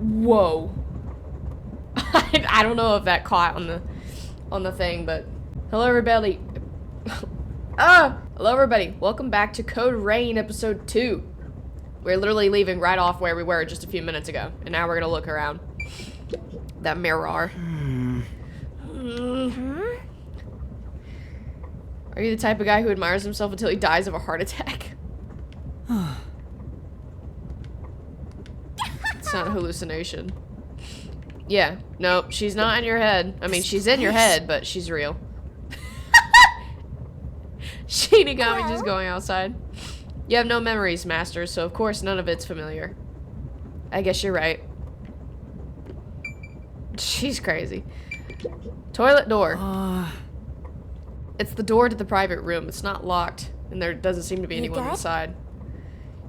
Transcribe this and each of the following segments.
Whoa. I don't know if that caught on the thing, but hello everybody. Hello everybody. Welcome back to Code Rain episode 2. We're literally leaving right off where we were just a few minutes ago, and now we're gonna look around. That mirror. Are you the type of guy who admires himself until he dies of a heart attack? It's not a hallucination. Yeah, no, she's not in your head. I mean, she's in your head, but she's real. Shinigami just going outside. You have no memories, Master, so of course none of it's familiar. I guess you're right. She's crazy. Toilet door. It's the door to the private room. It's not locked, and there doesn't seem to be anyone inside.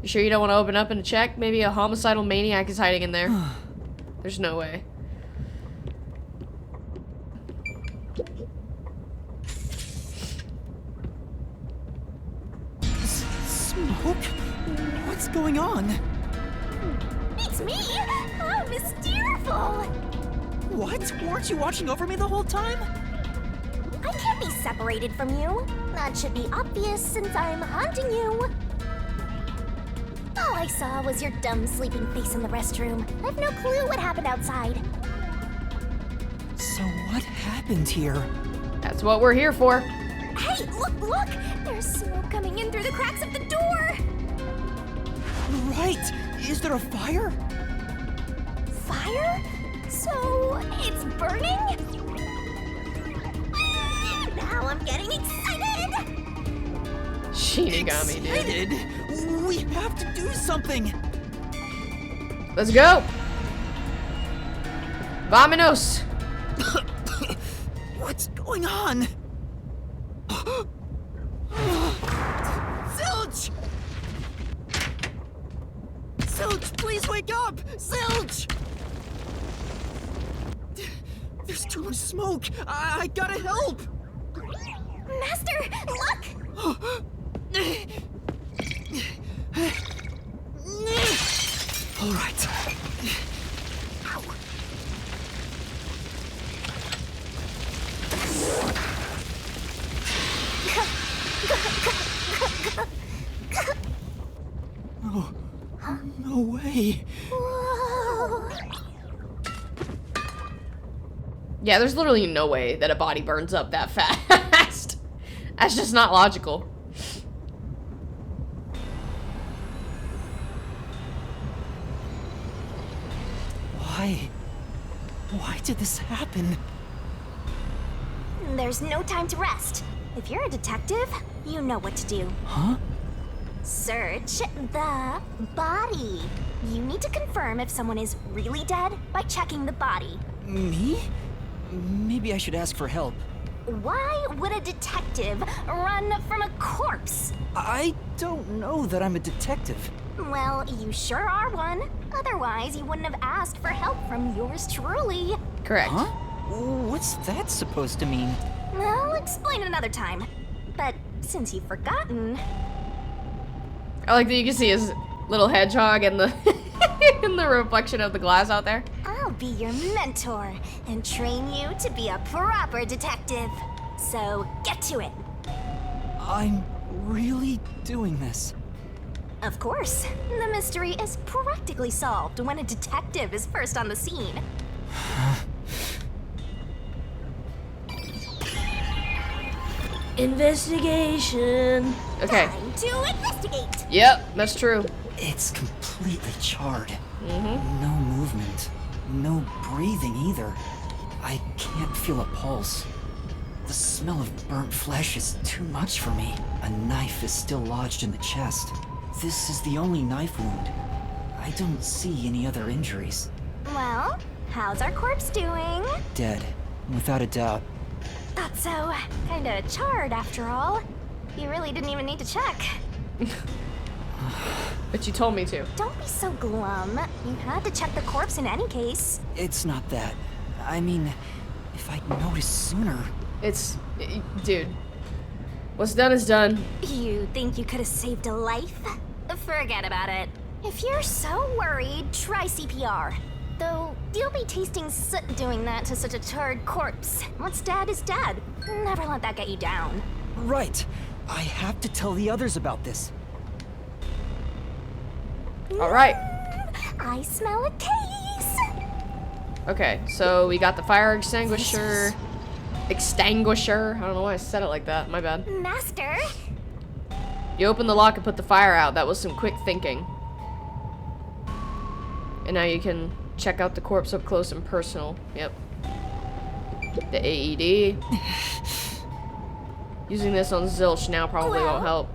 You sure you don't want to open up and check? Maybe a homicidal maniac is hiding in there. There's no way. Smoke? What's going on? It's me! How mysterious! What? Weren't you watching over me the whole time? I can't be separated from you. That should be obvious since I'm haunting you. All I saw was your dumb sleeping face in the restroom. I've no clue what happened outside. So what happened here? That's what we're here for. Hey, look! There's smoke coming in through the cracks of the door! Right! Is there a fire? Fire? So, it's burning? Now I'm getting excited! Shinigami, dude. Excited? We have to do something! Let's go! Vamonos! What's going on? Zilch! Zilch, please wake up! Zilch! There's too much smoke! I gotta help! Master, look! All right. Ow. Oh, no way. Whoa. Yeah, there's literally no way that a body burns up that fast. That's just not logical. Why did this happen? There's no time to rest. If you're a detective, you know what to do. Huh? Search the body. You need to confirm if someone is really dead by checking the body. Me? Maybe I should ask for help. Why would a detective run from a corpse? I don't know that I'm a detective. Well, you sure are one. Otherwise, you wouldn't have asked for help from yours truly. Correct. Huh? What's that supposed to mean? I'll explain it another time. But since you've forgotten... I like that you can see his little hedgehog in the in the reflection of the glass out there. I'll be your mentor and train you to be a proper detective. So get to it. I'm really doing this. Of course. The mystery is practically solved when a detective is first on the scene. Investigation. Okay. Time to investigate. Yep, that's true. It's completely charred. Mm-hmm. No movement. No breathing either. I can't feel a pulse. The smell of burnt flesh is too much for me. A knife is still lodged in the chest. This is the only knife wound. I don't see any other injuries. Well, how's our corpse doing? Dead, without a doubt. Thought so. Kinda charred after all. You really didn't even need to check. But you told me to. Don't be so glum. You had to check the corpse in any case. It's not that. I mean, if I'd noticed sooner. It's... Dude. What's done is done. You think you could have saved a life? Forget about it. If you're so worried, try CPR. Though, you'll be tasting soot doing that to such a charred corpse. What's dead is dead. Never let that get you down. Right. I have to tell the others about this. Alright. I smell a case. Okay, so we got the fire extinguisher. Extinguisher. I don't know why I said it like that. My bad. Master? You opened the lock and put the fire out. That was some quick thinking. And now you can check out the corpse up close and personal. Yep. The AED. Using this on Zilch now probably won't help.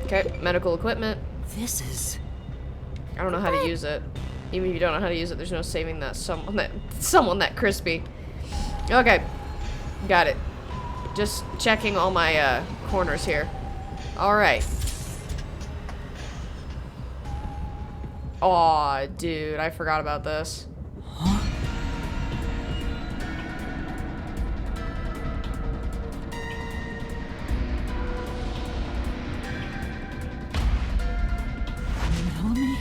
Okay, medical equipment. This is... I don't know how to use it. Even if you don't know how to use it, there's no saving that someone that crispy. Okay. Got it. Just checking all my corners here. Alright. Aw, dude, I forgot about this. Huh? Melanie?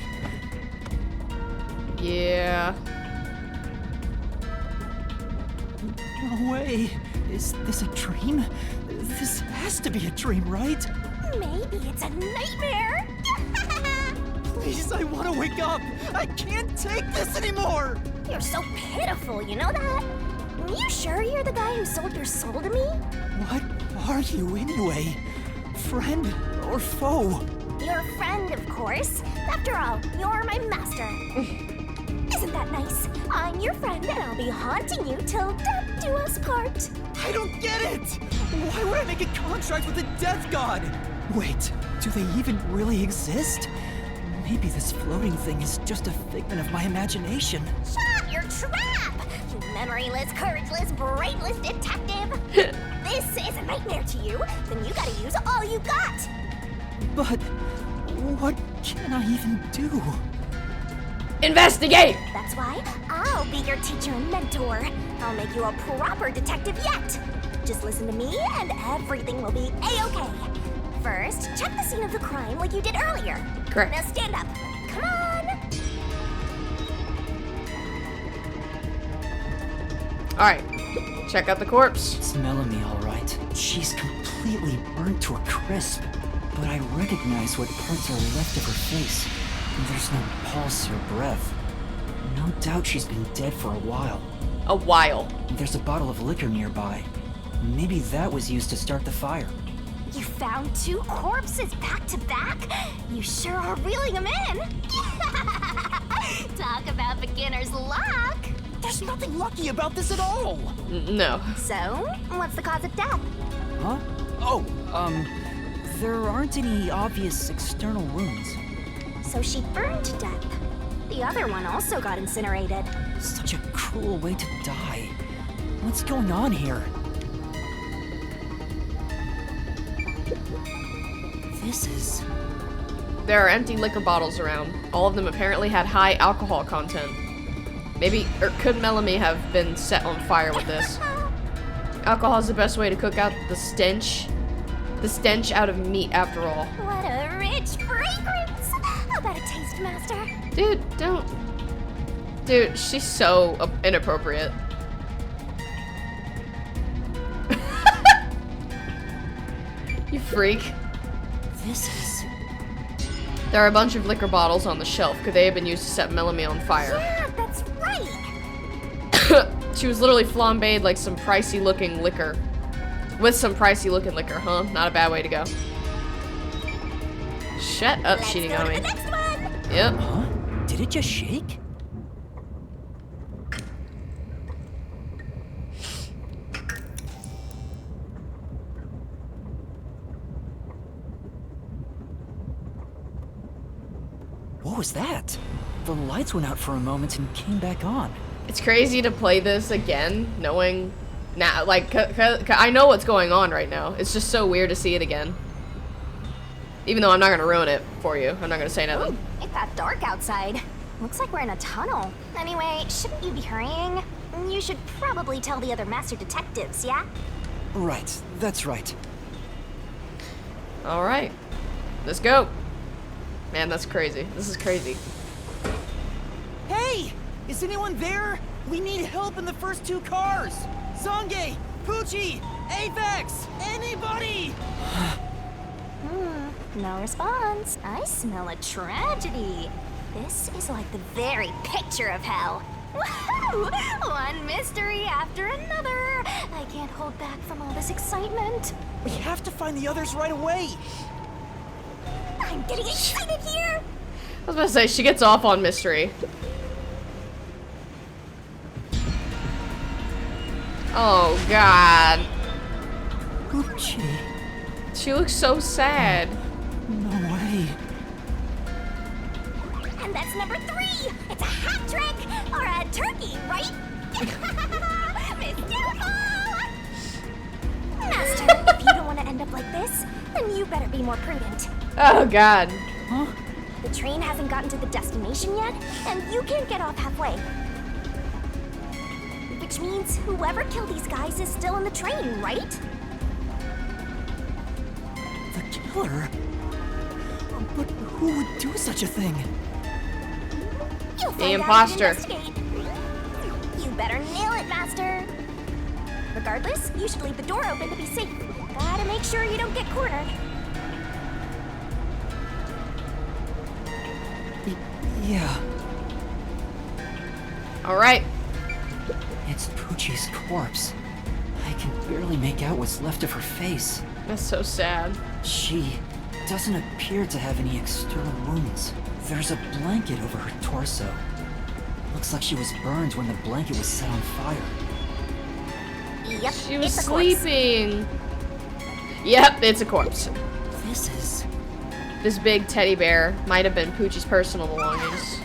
Yeah. No way. Is this a dream? This has to be a dream, right? Maybe it's a nightmare. Please, I want to wake up. I can't take this anymore. You're so pitiful, you know that? You sure you're the guy who sold your soul to me? What are you anyway? Friend or foe? Your friend, of course. After all, you're my master. Isn't that nice? I'm your friend and I'll be haunting you till death do us part. I don't get it! Why would I make a contract with the death god? Wait, do they even really exist? Maybe this floating thing is just a figment of my imagination. Shut up, your trap! You memoryless, courageless, brainless detective! This is a nightmare to you, then you gotta use all you got! But what can I even do? Investigate! That's why I'll be your teacher and mentor. I'll make you a proper detective yet. Just listen to me and everything will be a-okay. First, check the scene of the crime like you did earlier. Correct. Now stand up. Come on! Alright. Check out the corpse. It's Melanie, all right. She's completely burnt to a crisp. But I recognize what parts are left of her face. There's no pulse or breath. No doubt she's been dead for a while. A while. There's a bottle of liquor nearby. Maybe that was used to start the fire. You found 2 corpses back to back? You sure are reeling them in. Talk about beginner's luck. There's nothing lucky about this at all! No. So, what's the cause of death? Huh? Oh, there aren't any obvious external wounds. So she burned to death. The other one also got incinerated. Such a cruel way to die. What's going on here? This is... There are empty liquor bottles around. All of them apparently had high alcohol content. Maybe, or could Melanie have been set on fire with this? Alcohol is the best way to cook out the stench out of meat after all. What a rich fragrance! How about a taste, master? Dude, don't. Dude, she's so inappropriate. You freak. This is... There are a bunch of liquor bottles on the shelf. Could they have been used to set Melanie on fire? Yeah, that's right! She was literally flambéed like some pricey looking liquor. With some pricey looking liquor, huh? Not a bad way to go. Shut up, Let's go to the Shinigami. next one! Yep. Huh? Did it just shake? What was that? The lights went out for a moment and came back on. It's crazy to play this again, knowing now, like, I know what's going on right now. It's just so weird to see it again. Even though I'm not gonna ruin it for you. I'm not gonna say nothing. Ooh, it got dark outside. Looks like we're in a tunnel. Anyway, shouldn't you be hurrying? You should probably tell the other master detectives, yeah? Right, that's right. Alright. Let's go. Man, that's crazy. This is crazy. Hey! Is anyone there? We need help in the first 2 cars! Zange! Poochie! Apex! Anybody! No response. I smell a tragedy. This is like the very picture of hell. Woohoo! One mystery after another. I can't hold back from all this excitement. We have to find the others right away! I'm getting excited here! I was about to say, she gets off on mystery. Oh, God. Poochie. She looks so sad. No way. And that's number 3! It's a hat trick! Or a turkey, right? Miss Careful! Master, if you don't want to end up like this, then you better be more prudent. Oh, God. Huh? The train hasn't gotten to the destination yet, and you can't get off halfway. Which means whoever killed these guys is still in the train, right? The killer? But who would do such a thing? You'll The find imposter. out and investigate. You better nail it, Master. Regardless, you should leave the door open to be safe. Gotta make sure you don't get cornered. Yeah. Alright. It's Poochie's corpse. I can barely make out what's left of her face. That's so sad. She doesn't appear to have any external wounds. There's a blanket over her torso. Looks like she was burned when the blanket was set on fire. Yep, She was it's a corpse. sleeping. Yep, it's a corpse. This is... This big teddy bear might have been Poochie's personal belongings.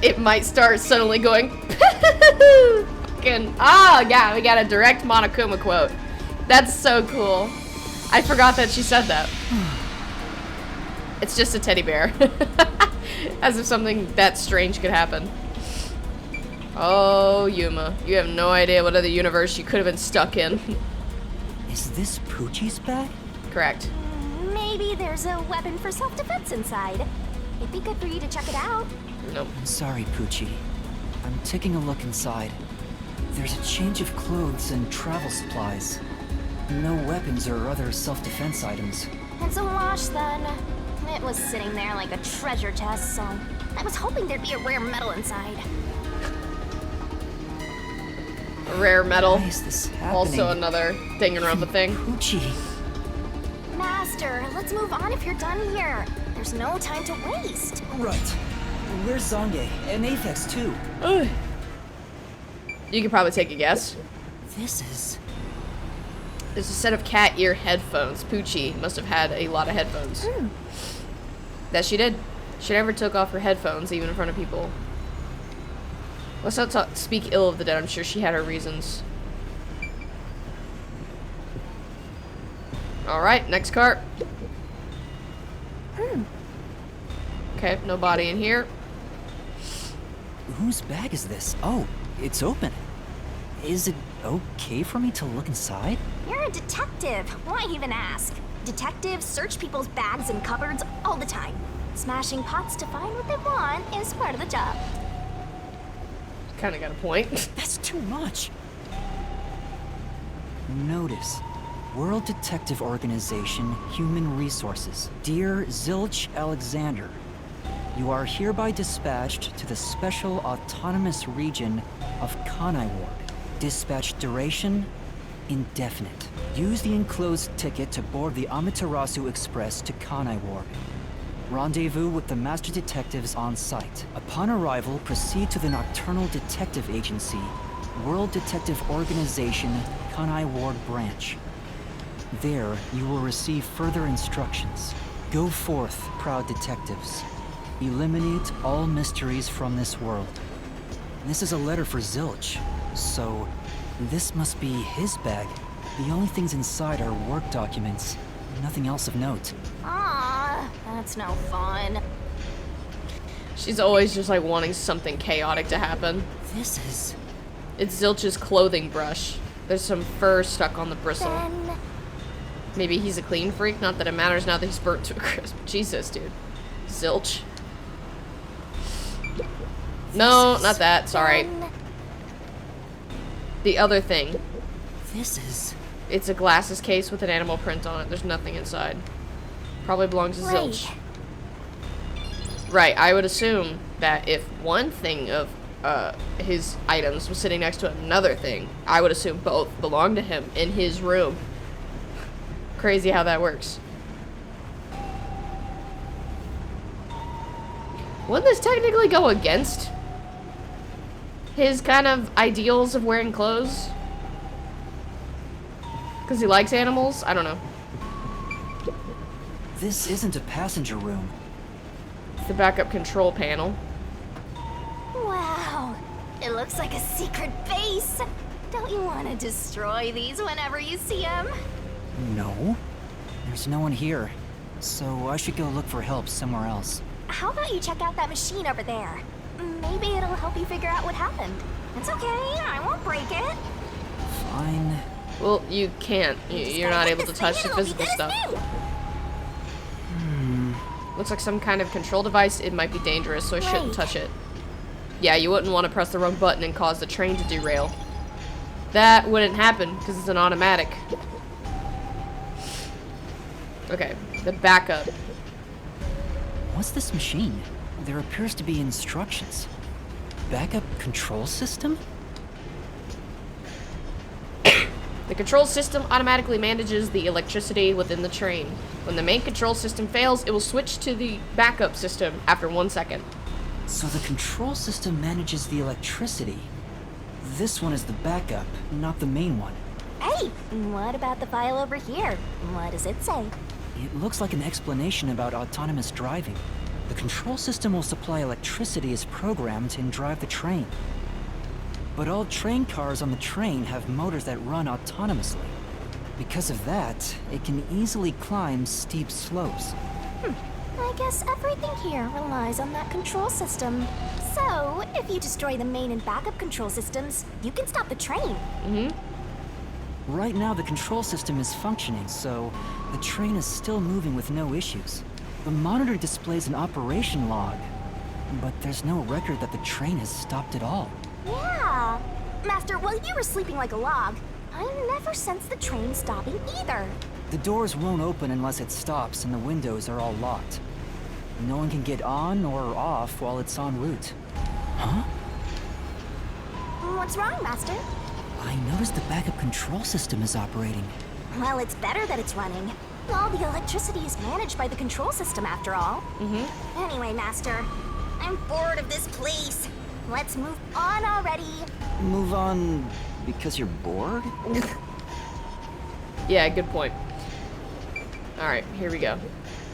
It might start suddenly going. Fucking, yeah, we got a direct Monokuma quote. That's so cool. I forgot that she said that. It's just a teddy bear. As if something that strange could happen. Oh, Yuma, you have no idea what other universe you could have been stuck in. Is this Poochie's bag? Correct. Maybe there's a weapon for self-defense inside. It'd be good for you to check it out. Nope. I'm sorry, Poochie. I'm taking a look inside. There's a change of clothes and travel supplies. No weapons or other self-defense items. It's a wash then. It was sitting there like a treasure chest, so I was hoping there'd be a rare metal inside. A rare metal. Why is this happening? Also another thing around the thing. Poochie. Master, let's move on if you're done here. There's no time to waste. Right. Where's Zange? And Apex, too. Ugh. You could probably take a guess. This is... There's a set of cat ear headphones. Poochie must have had a lot of headphones. That she did. She never took off her headphones, even in front of people. Let's not speak ill of the dead. I'm sure she had her reasons. Alright, next cart. Okay, no body in here. Whose bag is this? Oh, it's open. Is it okay for me to look inside? You're a detective. Why even ask? Detectives search people's bags and cupboards all the time. Smashing pots to find what they want is part of the job. Kinda got a point. That's too much. Notice. World Detective Organization, Human Resources. Dear Zilch Alexander, you are hereby dispatched to the Special Autonomous Region of Kanai Ward. Dispatch duration, indefinite. Use the enclosed ticket to board the Amaterasu Express to Kanai Ward. Rendezvous with the Master Detectives on site. Upon arrival, proceed to the Nocturnal Detective Agency, World Detective Organization, Kanai Ward Branch. There, you will receive further instructions. Go forth, proud detectives. Eliminate all mysteries from this world. This is a letter for Zilch, so this must be his bag. The only things inside are work documents, nothing else of note. Ah, that's no fun. She's always just like wanting something chaotic to happen. This is... It's Zilch's clothing brush. There's some fur stuck on the bristle. Then Maybe he's a clean freak. Not that it matters now that he's burnt to a crisp. Jesus, dude. Zilch. No, not that. Sorry. The other thing. This is... It's a glasses case with an animal print on it. There's nothing inside. Probably belongs to Zilch. Right, I would assume that if one thing of his items was sitting next to another thing, I would assume both belong to him in his room. Crazy how that works. Wouldn't this technically go against his kind of ideals of wearing clothes? Because he likes animals? I don't know. This isn't a passenger room. It's the backup control panel. Wow, it looks like a secret base. Don't you want to destroy these whenever you see them? No. There's no one here. So I should go look for help somewhere else. How about you check out that machine over there? Maybe it'll help you figure out what happened. It's okay, I won't break it. Fine. Well, you can't. You're not able to touch the physical stuff. Looks like some kind of control device. It might be dangerous, so I shouldn't touch it. Yeah, you wouldn't want to press the wrong button and cause the train to derail. That wouldn't happen, because it's an automatic. Okay, the backup. What's this machine? There appears to be instructions. Backup control system? The control system automatically manages the electricity within the train. When the main control system fails, it will switch to the backup system after 1 second. So the control system manages the electricity. This one is the backup, not the main one. Hey, what about the file over here? What does it say? It looks like an explanation about autonomous driving. The control system will supply electricity as programmed and drive the train. But all train cars on the train have motors that run autonomously. Because of that, it can easily climb steep slopes. I guess everything here relies on that control system. So, if you destroy the main and backup control systems, you can stop the train. Right now, the control system is functioning, so the train is still moving with no issues. The monitor displays an operation log, but there's no record that the train has stopped at all. Yeah. Master, while you were sleeping like a log, I never sensed the train stopping either. The doors won't open unless it stops, and the windows are all locked. No one can get on or off while it's en route. Huh? What's wrong, Master? I noticed the backup control system is operating. Well, it's better that it's running. All the electricity is managed by the control system, after all. Anyway, Master, I'm bored of this place. Let's move on already. Move on because you're bored? Yeah, good point. Alright, here we go.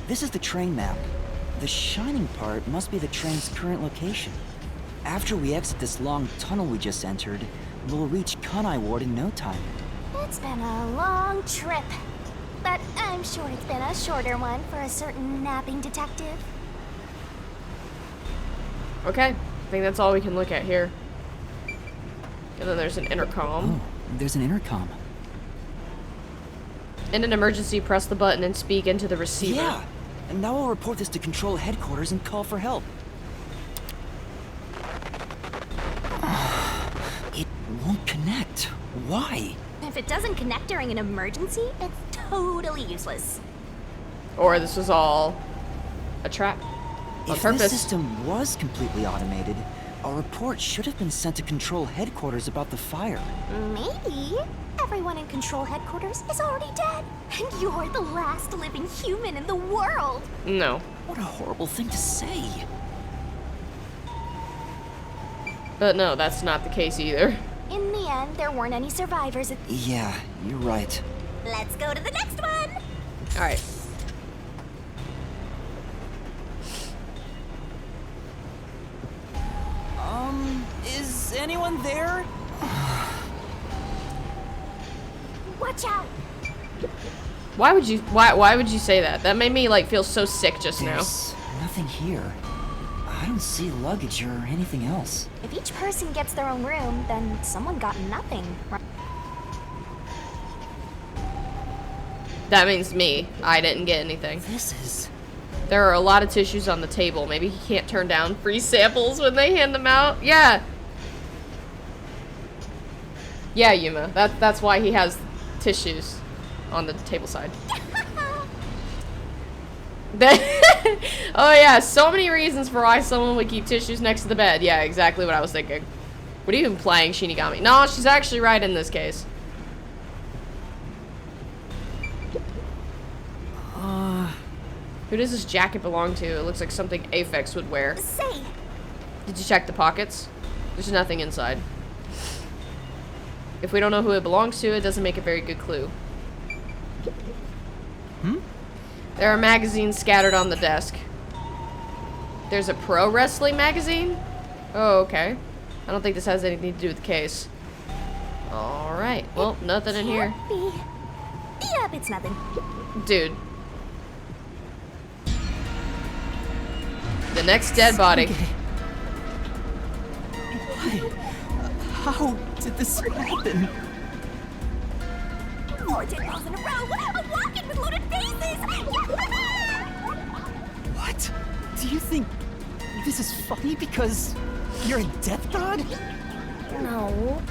This is the train map. The shining part must be the train's current location. After we exit this long tunnel we just entered, we'll reach Kanai Ward in no time. It's been a long trip, but I'm sure it's been a shorter one for a certain napping detective. Okay, I think that's all we can look at here. And then there's an intercom. Oh, there's an intercom. In an emergency, press the button and speak into the receiver. Yeah! And now we'll report this to Control Headquarters and call for help. It won't connect. Why? If it doesn't connect during an emergency, it's totally useless. Or this was all a trap. On If purpose. this system was completely automated, a report should have been sent to Control Headquarters about the fire. Maybe. Everyone in Control Headquarters is already dead. And you're the last living human in the world. No. What a horrible thing to say. But no, that's not the case either. In the end, there weren't any survivors. Yeah, you're right. Let's go to the next one. Alright. Is anyone there? Watch out. Why would you say that? That made me like feel so sick just now. There's nothing here. I don't see luggage or anything else. If each person gets their own room, then someone got nothing. That means me. I didn't get anything. This is... There are a lot of tissues on the table. Maybe he can't turn down free samples when they hand them out. Yeah. Yeah, Yuma. That's why he has tissues on the table side. Oh yeah, so many reasons for why someone would keep tissues next to the bed. Yeah, exactly what I was thinking. What are you even playing, Shinigami? No, she's actually right in this case. Who does this jacket belong to? It looks like something Aphex would wear. Say, Did you check the pockets? There's nothing inside. If we don't know who it belongs to, it doesn't make a very good clue. There are magazines scattered on the desk. There's a pro wrestling magazine? Oh, okay. I don't think this has anything to do with the case. Alright, well, nothing in here. can't be. Yep, it's nothing. Dude. The next dead body. Why? How did this happen? 4 dead balls in a row. A walk-in with loaded faces. What? Do you think this is funny because you're a death god? No.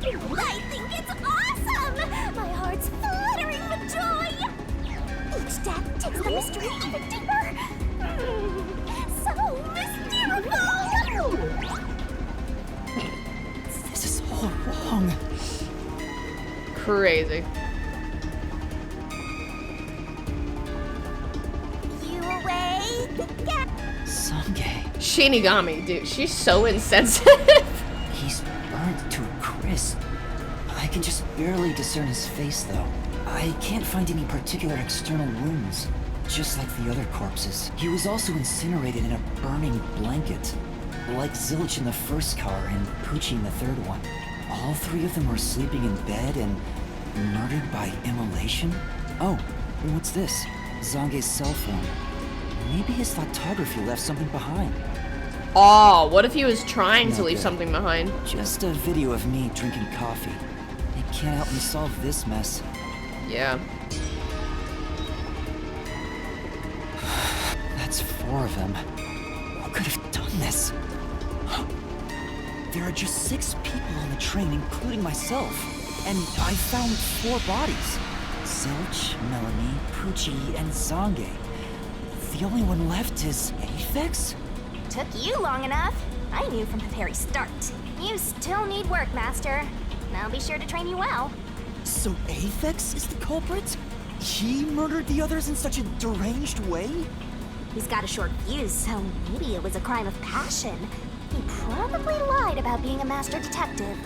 I think it's awesome. My heart's fluttering with joy. Each death takes the mystery even deeper. So mystical. This is all wrong. Crazy. You awake? Sange. Shinigami, dude, she's so insensitive. He's burnt to a crisp. I can just barely discern his face, though. I can't find any particular external wounds, just like the other corpses. He was also incinerated in a burning blanket, like Zilch in the first car and Poochie in the third one. All 3 of them were sleeping in bed and murdered by immolation? Oh, what's this? Zange's cell phone. Maybe his photography left something behind. Oh, what if he was trying to No leave good. something behind? Just a video of me drinking coffee. It can't help me solve this mess. Yeah. That's 4 of them. Who could have done this? There are just 6 people on the train, including myself. And I found 4 bodies. Zilch, Melanie, Poochie, and Zange. The only one left is Aphex? Took you long enough. I knew from the very start. You still need work, Master. I'll be sure to train you well. So Aphex is the culprit? He murdered the others in such a deranged way? He's got a short fuse, so maybe it was a crime of passion. He probably lied about being a master detective.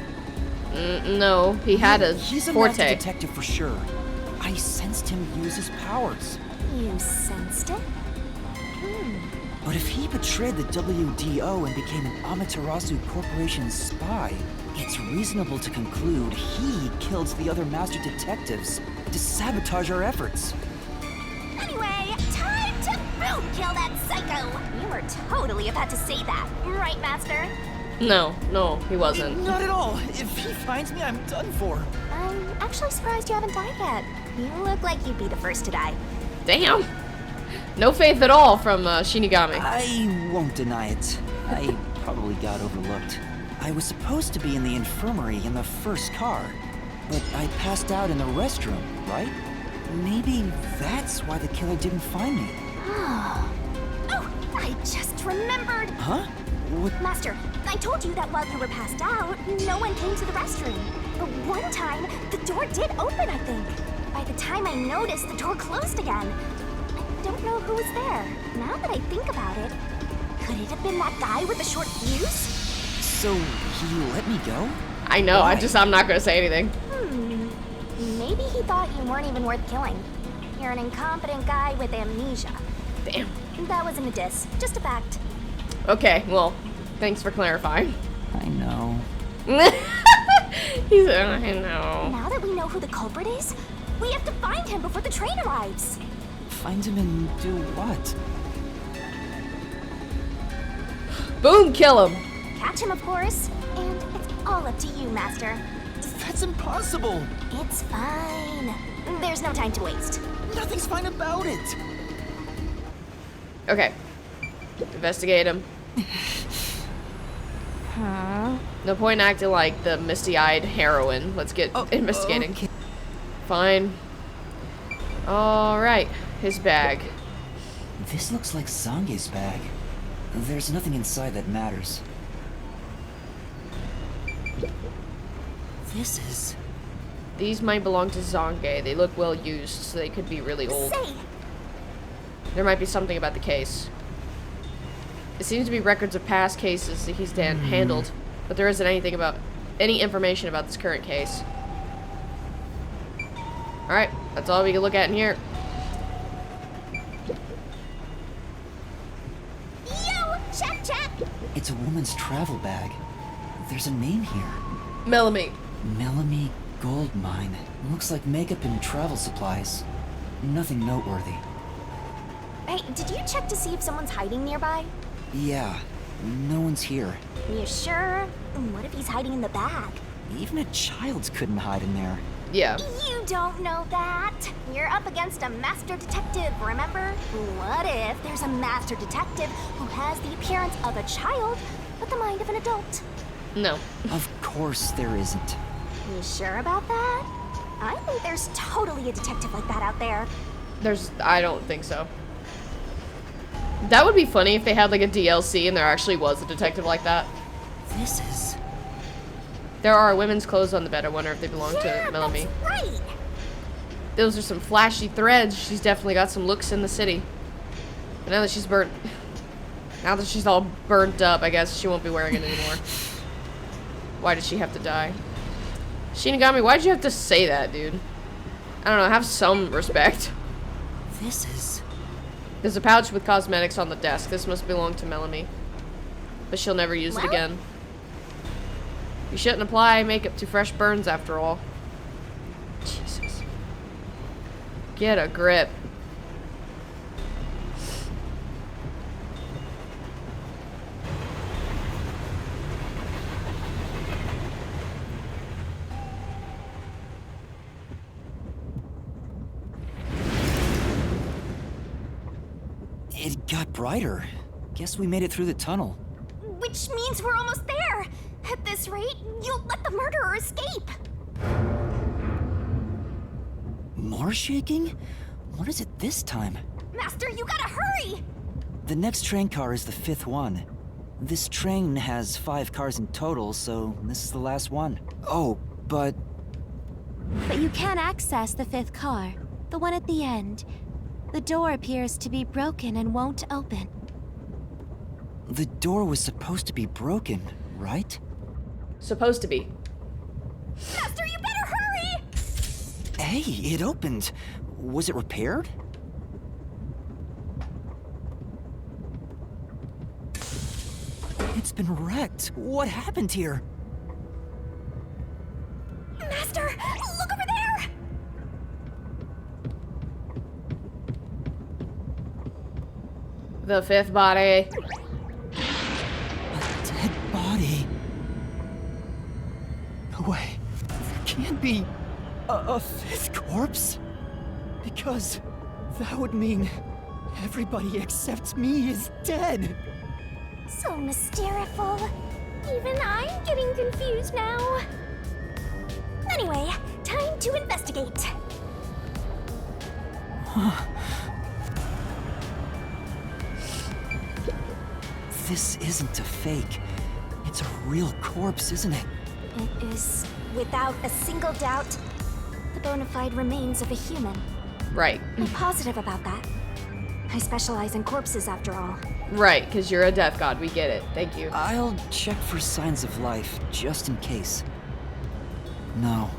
No, he had a He's a master forte. detective for sure. I sensed him use his powers. You sensed it? But if he betrayed the WDO and became an Amaterasu Corporation spy, it's reasonable to conclude he killed the other master detectives to sabotage our efforts. Anyway, time to boom kill that psycho! You were totally about to say that, right, Master? No, he wasn't. Not at all. If he finds me, I'm done for. I'm actually surprised you haven't died yet. You look like you'd be the first to die. Damn. No faith at all from Shinigami. I won't deny it. I probably got overlooked. I was supposed to be in the infirmary in the first car, but I passed out in the restroom, right? Maybe that's why the killer didn't find me. Oh, I just remembered! Huh? What? Master, I told you that while you were passed out, no one came to the restroom. But one time, the door did open, I think. By the time I noticed, the door closed again. I don't know who was there. Now that I think about it, could it have been that guy with the short fuse? So he let me go? I know, Why? I'm not gonna say anything. Maybe he thought you weren't even worth killing. You're an incompetent guy with amnesia. Damn. That wasn't a diss, just a fact. Okay, well, thanks for clarifying. I know. He's I know. Now that we know who the culprit is, we have to find him before the train arrives. Find him and do what? Boom, kill him. Catch him, of course. And it's all up to you, Master. That's impossible. It's fine. There's no time to waste. Nothing's fine about it. Okay. Investigate him. Huh? No point in acting like the misty-eyed heroine. Let's get investigating. Okay. Fine. Alright. His bag. This looks like Zange's bag. There's nothing inside that matters. This is... These might belong to Zange. They look well used, so they could be really old. Say, There might be something about the case. It seems to be records of past cases that he's handled, but there isn't anything about any information about this current case. Alright, that's all we can look at in here. yo, check. It's a woman's travel bag. There's a name here. Melanie. Melanie Gold Mine. Looks like makeup and travel supplies. Nothing noteworthy. Hey, did you check to see if someone's hiding nearby? Yeah, no one's here. You sure? What if he's hiding in the bag? Even a child couldn't hide in there. Yeah. You don't know that. You're up against a master detective, remember? What if there's a master detective who has the appearance of a child, but the mind of an adult? No. Of course there isn't. You sure about that? I think there's totally a detective like that out there. I don't think so. That would be funny if they had like a DLC and there actually was a detective like that. This is... There are women's clothes on the bed. I wonder if they belong to Melanie. That's right. Those are some flashy threads. She's definitely got some looks in the city. But now that she's now that she's all burnt up, I guess she won't be wearing it anymore. Why did she have to die? Shinigami, why'd you have to say that, dude? I don't know, have some respect. This is... There's a pouch with cosmetics on the desk. This must belong to Melanie. But she'll never use it again. You shouldn't apply makeup to fresh burns after all. Jesus. Get a grip. It got brighter. Guess we made it through the tunnel. Which means we're almost there. At this rate, you'll let the murderer escape. More shaking? What is it this time? Master, you gotta hurry! The next train car is the 5th one. This train has 5 cars in total, so this is the last one. Oh, but... But you can't access the 5th car, the one at the end. The door appears to be broken and won't open. The door was supposed to be broken, right? Supposed to be. Master, you better hurry! Hey, it opened. Was it repaired? It's been wrecked. What happened here? Master, look over there! The 5th body. A dead body. No way. There can't be a 5th corpse. Because that would mean everybody except me is dead. So mysterious. Even I'm getting confused now. Anyway, time to investigate. This isn't a fake. It's a real corpse, isn't it? It is, without a single doubt, the bona fide remains of a human. Right. I'm positive about that. I specialize in corpses, after all. Right, because you're a death god. We get it. Thank you. I'll check for signs of life, just in case. No,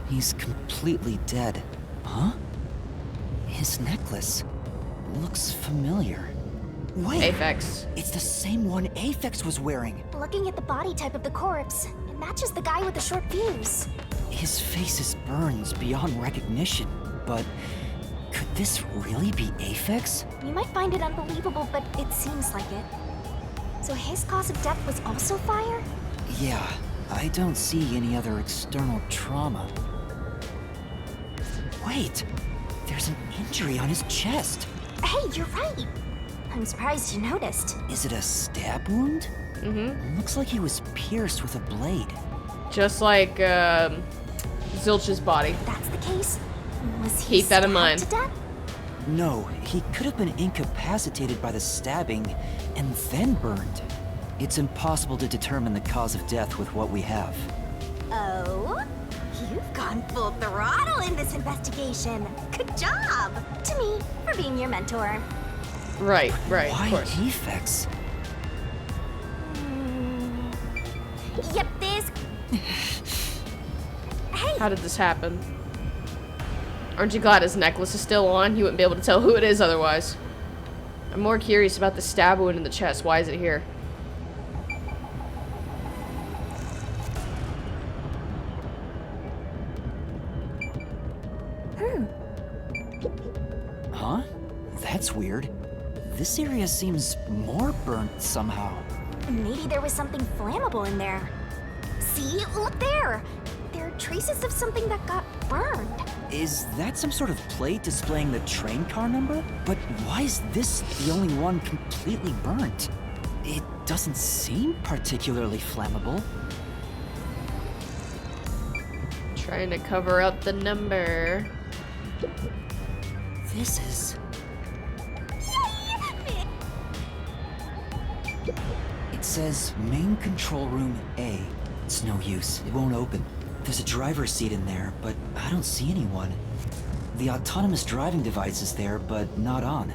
he's completely dead. Huh? His necklace looks familiar. Wait, Aphex. it's the same one Aphex was wearing. Looking at the body type of the corpse, it matches the guy with the short fuse. His face is burned beyond recognition, but could this really be Aphex? You might find it unbelievable, but it seems like it. So his cause of death was also fire? Yeah, I don't see any other external trauma. Wait, there's an injury on his chest. Hey, you're right. I'm surprised you noticed. Is it a stab wound? Mm-hmm. Looks like he was pierced with a blade. Just like, Zilch's body. That's the case. Was he Keep that in stabbed mind. to death? No, he could have been incapacitated by the stabbing and then burned. It's impossible to determine the cause of death with what we have. Oh? You've gone full throttle in this investigation. Good job! To me, for being your mentor. Right, of Why course. defects? Yep, this. Hey, How did this happen? Aren't you glad his necklace is still on? You wouldn't be able to tell who it is otherwise. I'm more curious about the stab wound in the chest. Why is it here? Huh? That's weird. This area seems more burnt somehow. maybe there was something flammable in there. See? Look there! There are traces of something that got burned. Is that some sort of plate displaying the train car number? But why is this the only one completely burnt? It doesn't seem particularly flammable. Trying to cover up the number. This is... It says main control room A. It's no use. It won't open. There's a driver's seat in there, but I don't see anyone. The autonomous driving device is there, but not on.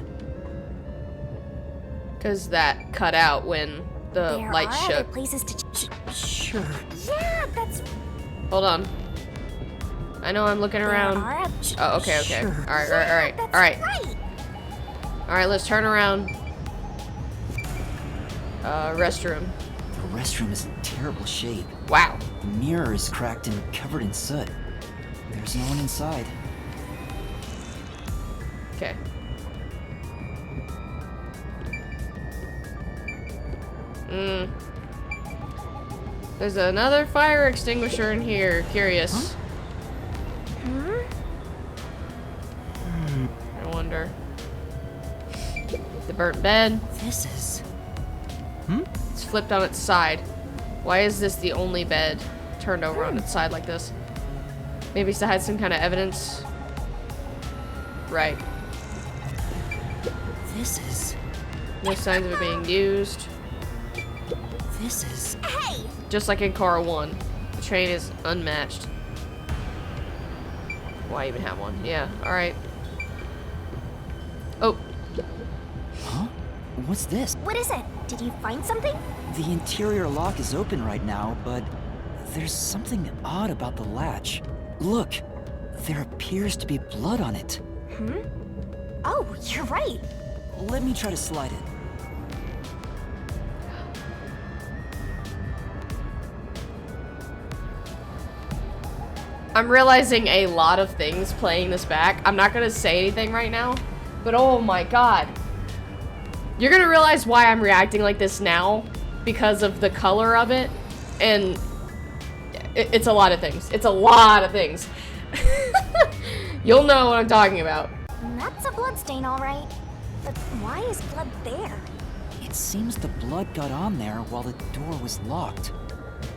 Because that cut out when the There light are shook. other places to. Sure. Yeah, that's. Hold on. I know I'm looking around. There are Oh, okay. Sure. Alright. That's Alright. right. Alright, let's turn around. Restroom. The restroom is in terrible shape. Wow. The mirror is cracked and covered in soot. There's no one inside. Okay. There's another fire extinguisher in here. Curious. I wonder. The burnt bed. This is... It's flipped on its side. Why is this the only bed turned over on its side like this? Maybe to hide some kind of evidence. Right. This is... No signs of it being used. This is... Hey! Just like in Car 1. The train is unmatched. Why even have one? Yeah, alright. Oh, Huh? What's this? What is it? Did you find something? The interior lock is open right now, but there's something odd about the latch. Look, there appears to be blood on it. Oh, you're right. Let me try to slide it. I'm realizing a lot of things playing this back. I'm not gonna say anything right now, but oh my god. You're gonna realize why I'm reacting like this now because of the color of it, and it's a lot of things. It's a lot of things. You'll know what I'm talking about. That's a bloodstain, all right. But why is blood there? It seems the blood got on there while the door was locked.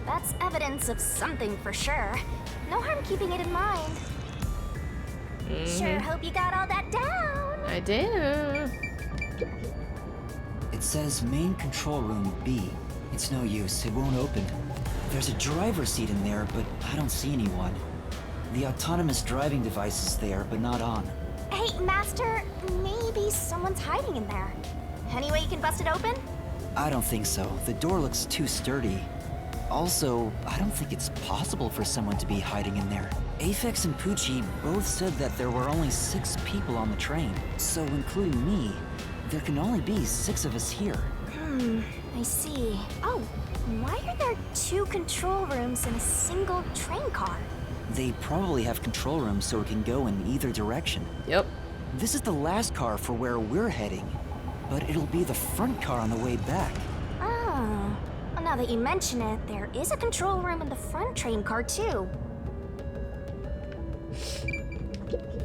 That's evidence of something for sure. No harm keeping it in mind. Sure hope you got all that down. I do. It says main control room B. It's no use, it won't open. There's a driver's seat in there, but I don't see anyone. The autonomous driving device is there, but not on. Hey, Master, maybe someone's hiding in there. Any way you can bust it open? I don't think so. The door looks too sturdy. Also, I don't think it's possible for someone to be hiding in there. Aphex and Poochie both said that there were only 6 people on the train. So, including me, there can only be 6 of us here. I see. Oh, why are there 2 control rooms in a single train car? They probably have control rooms so it can go in either direction. Yep. This is the last car for where we're heading, but it'll be the front car on the way back. Oh. Well, now that you mention it, there is a control room in the front train car, too.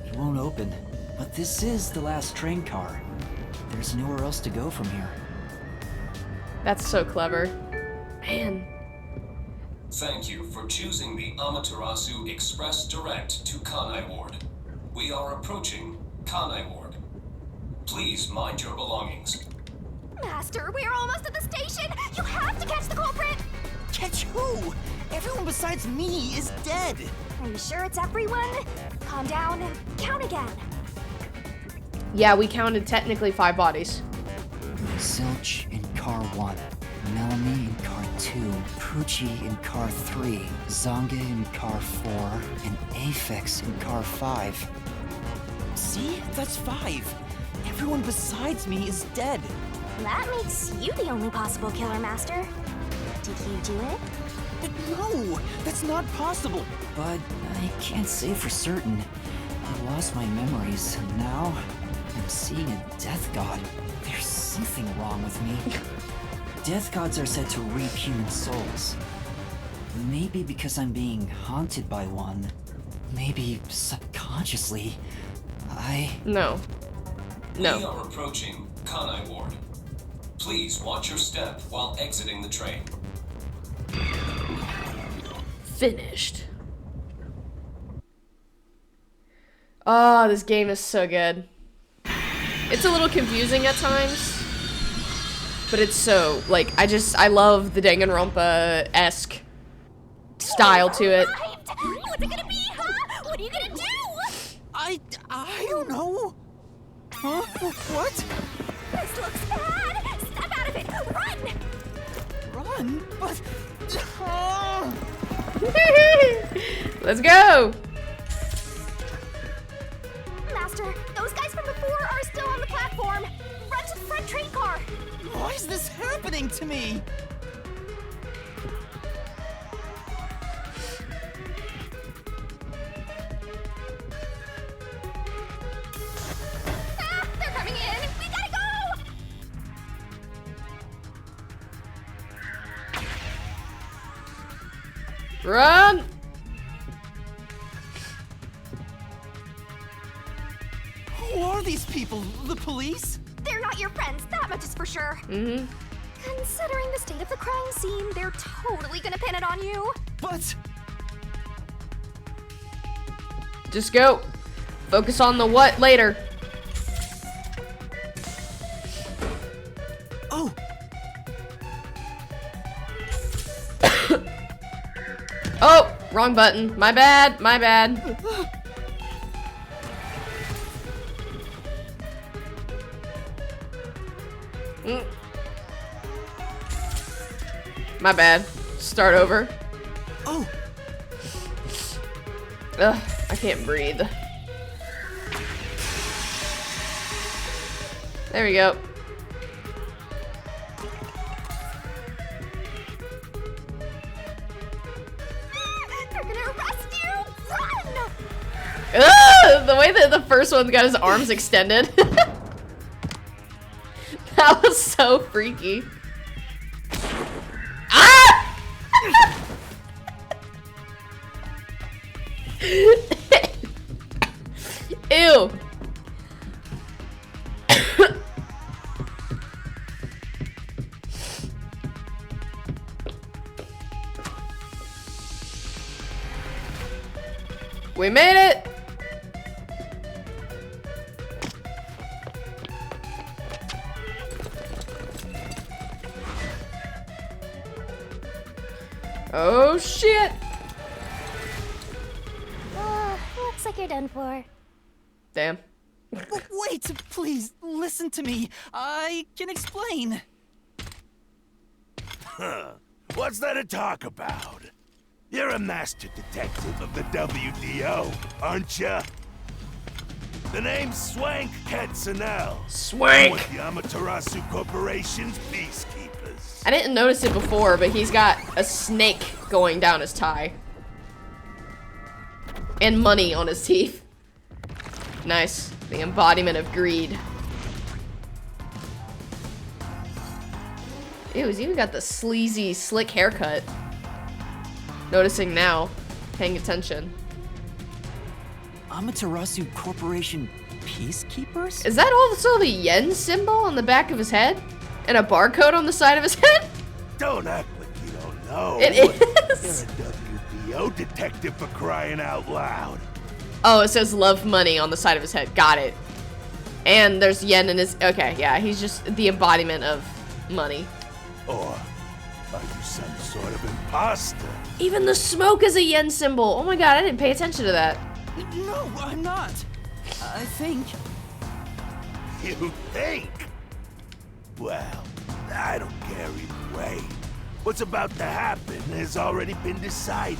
It won't open. But this is the last train car. There's nowhere else to go from here. That's so clever. Man. Thank you for choosing the Amaterasu Express Direct to Kanai Ward. We are approaching Kanai Ward. Please mind your belongings. Master, we're almost at the station! You have to catch the culprit! Catch who? Everyone besides me is dead. Are you sure it's everyone? Calm down and count again. Yeah, we counted technically 5 bodies. Zilch in car 1, Melanie in car 2, Poochie in car 3, Zonge in car 4, and Aphex in car 5. See? That's 5. Everyone besides me is dead. That makes you the only possible killer, Master. Did you do it? No, that's not possible. But I can't say for certain. I lost my memories, and now I'm seeing a death god. There's something wrong with me. Death gods are said to reap human souls. Maybe because I'm being haunted by one. Maybe subconsciously. No. We No. are approaching Kanai Ward. Please watch your step while exiting the train. Finished. Oh, this game is so good. It's a little confusing at times, but it's so, like, I love the Danganronpa-esque style to it. Arrived! What's it gonna be, huh? What are you gonna do? I don't know. Huh? What? This looks bad! Step out of it! Run! Run? But... Let's go! Master, those guys from before are still on the platform. Run to the front train car. Why is this happening to me? Ah, they're coming in. We gotta go! Run! Who are these people? The police? They're not your friends, that much is for sure. Mm-hmm. Considering the state of the crime scene, they're totally gonna pin it on you. But... Just go. Focus on the what later. Oh! Oh, wrong button. My bad, my bad. My bad. Start over. Oh! Ugh, I can't breathe. There we go. They're gonna arrest you! Run! Ugh, the way that the first one got his arms extended. That was so freaky. Ah! Ew. We made it. Oh shit. Looks like you're done for. Damn. Wait, please, listen to me. I can explain. Huh. What's there to talk about? You're a master detective of the WDO, aren't ya? The name's Swank Katsunel. Swank. With the Amaterasu Corporation's peacekeepers. I didn't notice it before, but he's got a snake going down his tie. And money on his teeth. Nice. The embodiment of greed. Ew, he's even got the sleazy, slick haircut. Noticing now. Paying attention. Amaterasu Corporation peacekeepers? Is that also the yen symbol on the back of his head? And a barcode on the side of his head? Don't act like you don't know. It is. You're a WDO detective for crying out loud. Oh, it says love money on the side of his head. Got it. And there's yen in his... Okay, yeah, he's just the embodiment of money. Or are you some sort of imposter? Even the smoke is a yen symbol. Oh my god, I didn't pay attention to that. No, I'm not. I think. You think? Well, I don't care either way. What's about to happen has already been decided.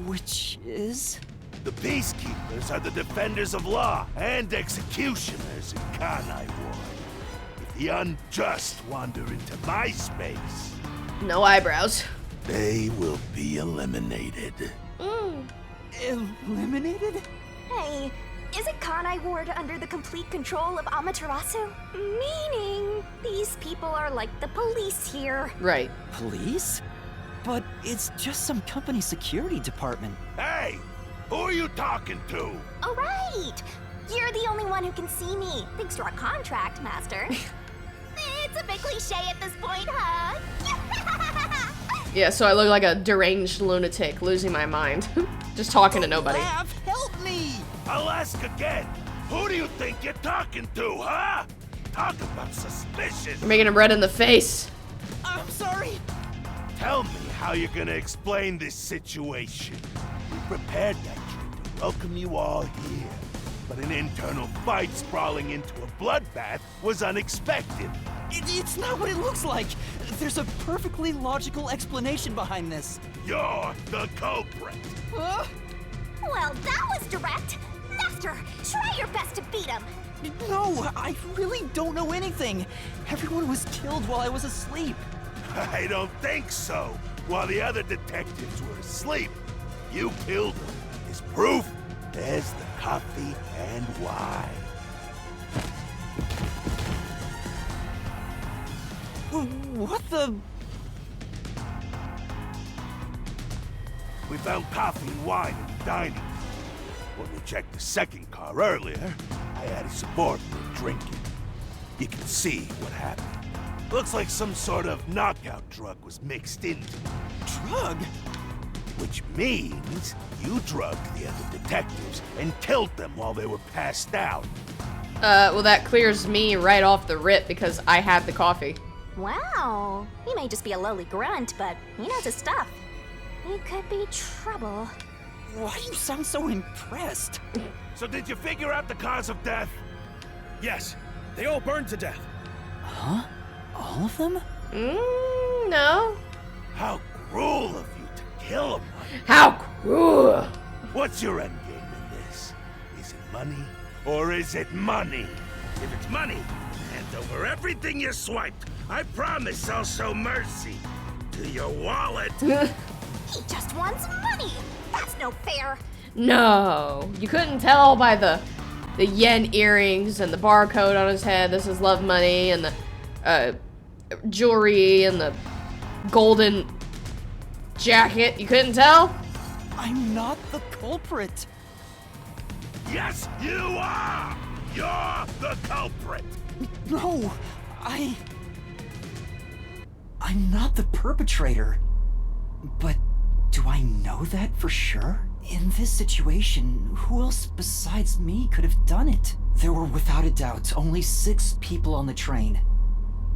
Which is? The peacekeepers are the defenders of law and executioners in Kanai Ward. If the unjust wander into my space, No eyebrows. they will be eliminated. Eliminated? Hey, isn't Kanai Ward under the complete control of Amaterasu? Meaning, these people are like the police here. Right. Police? But it's just some company security department. Hey! Who are you talking to? All right! You're the only one who can see me, thanks to our contract, Master. It's a bit cliche at this point, huh? Yeah, so I look like a deranged lunatic losing my mind. Just talking to nobody. Laugh, help me! I'll ask again. Who do you think you're talking to, huh? Talk about suspicious. You're making him red in the face. I'm sorry. Tell me how you're gonna explain this situation. We prepared that trip to welcome you all here, but an internal fight sprawling into a bloodbath was unexpected. It's not what it looks like. There's a perfectly logical explanation behind this. You're the culprit. Huh? Well, that was direct. Master, try your best to beat him. No, I really don't know anything. Everyone was killed while I was asleep. I don't think so. While the other detectives were asleep, you killed them. As proof, there's the coffee and wine. What the? We found coffee and wine in the dining room. When we checked the second car earlier, I had a subordinate drinking. You can see what happened. Looks like some sort of knockout drug was mixed into it. Drug? Which means you drugged the other detectives and killed them while they were passed out. Well, that clears me right off the rip because I had the coffee. Wow, he may just be a lowly grunt, but he knows his stuff. He could be trouble. Why do you sound so impressed? So did you figure out the cause of death? Yes, they all burned to death. Huh? All of them? No. How cruel of you to kill them. How cruel. What's your end game in this? Is it money or is it money? If it's money, hand over everything you swiped. I promise I'll show mercy to your wallet. He just wants money. That's no fair. No. You couldn't tell by the yen earrings and the barcode on his head. This is love money and the jewelry and the golden jacket. You couldn't tell? I'm not the culprit. Yes, you are! You're the culprit! No, I'm not the perpetrator. But do I know that for sure? In this situation, who else besides me could have done it? There were without a doubt only 6 people on the train.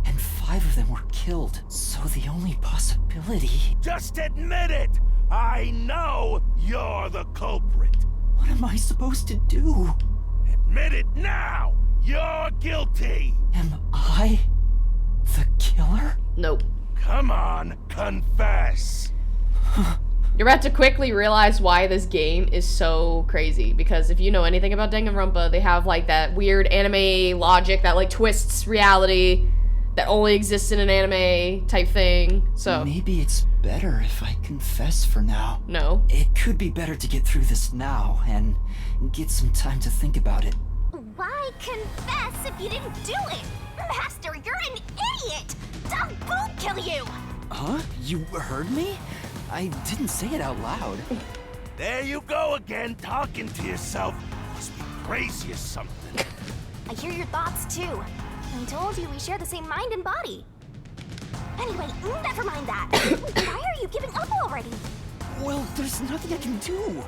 And 5 of them were killed. So the only possibility... Just admit it! I know you're the culprit! What am I supposed to do? Admit it now! You're guilty! Am I the killer? Nope. Come on, confess! You're about to quickly realize why this game is so crazy. Because if you know anything about Danganronpa, they have like that weird anime logic that like twists reality that only exists in an anime type thing. So Maybe it's better if I confess for now. no. It could be better to get through this now and get some time to think about it. Why confess if you didn't do it? Master, you're an idiot! Dumb boot kill you! Huh? You heard me? I didn't say it out loud. There you go again, talking to yourself. crazy or something. I hear your thoughts too. I told you we share the same mind and body. Anyway, never mind that. Why are you giving up already? Well, there's nothing I can do.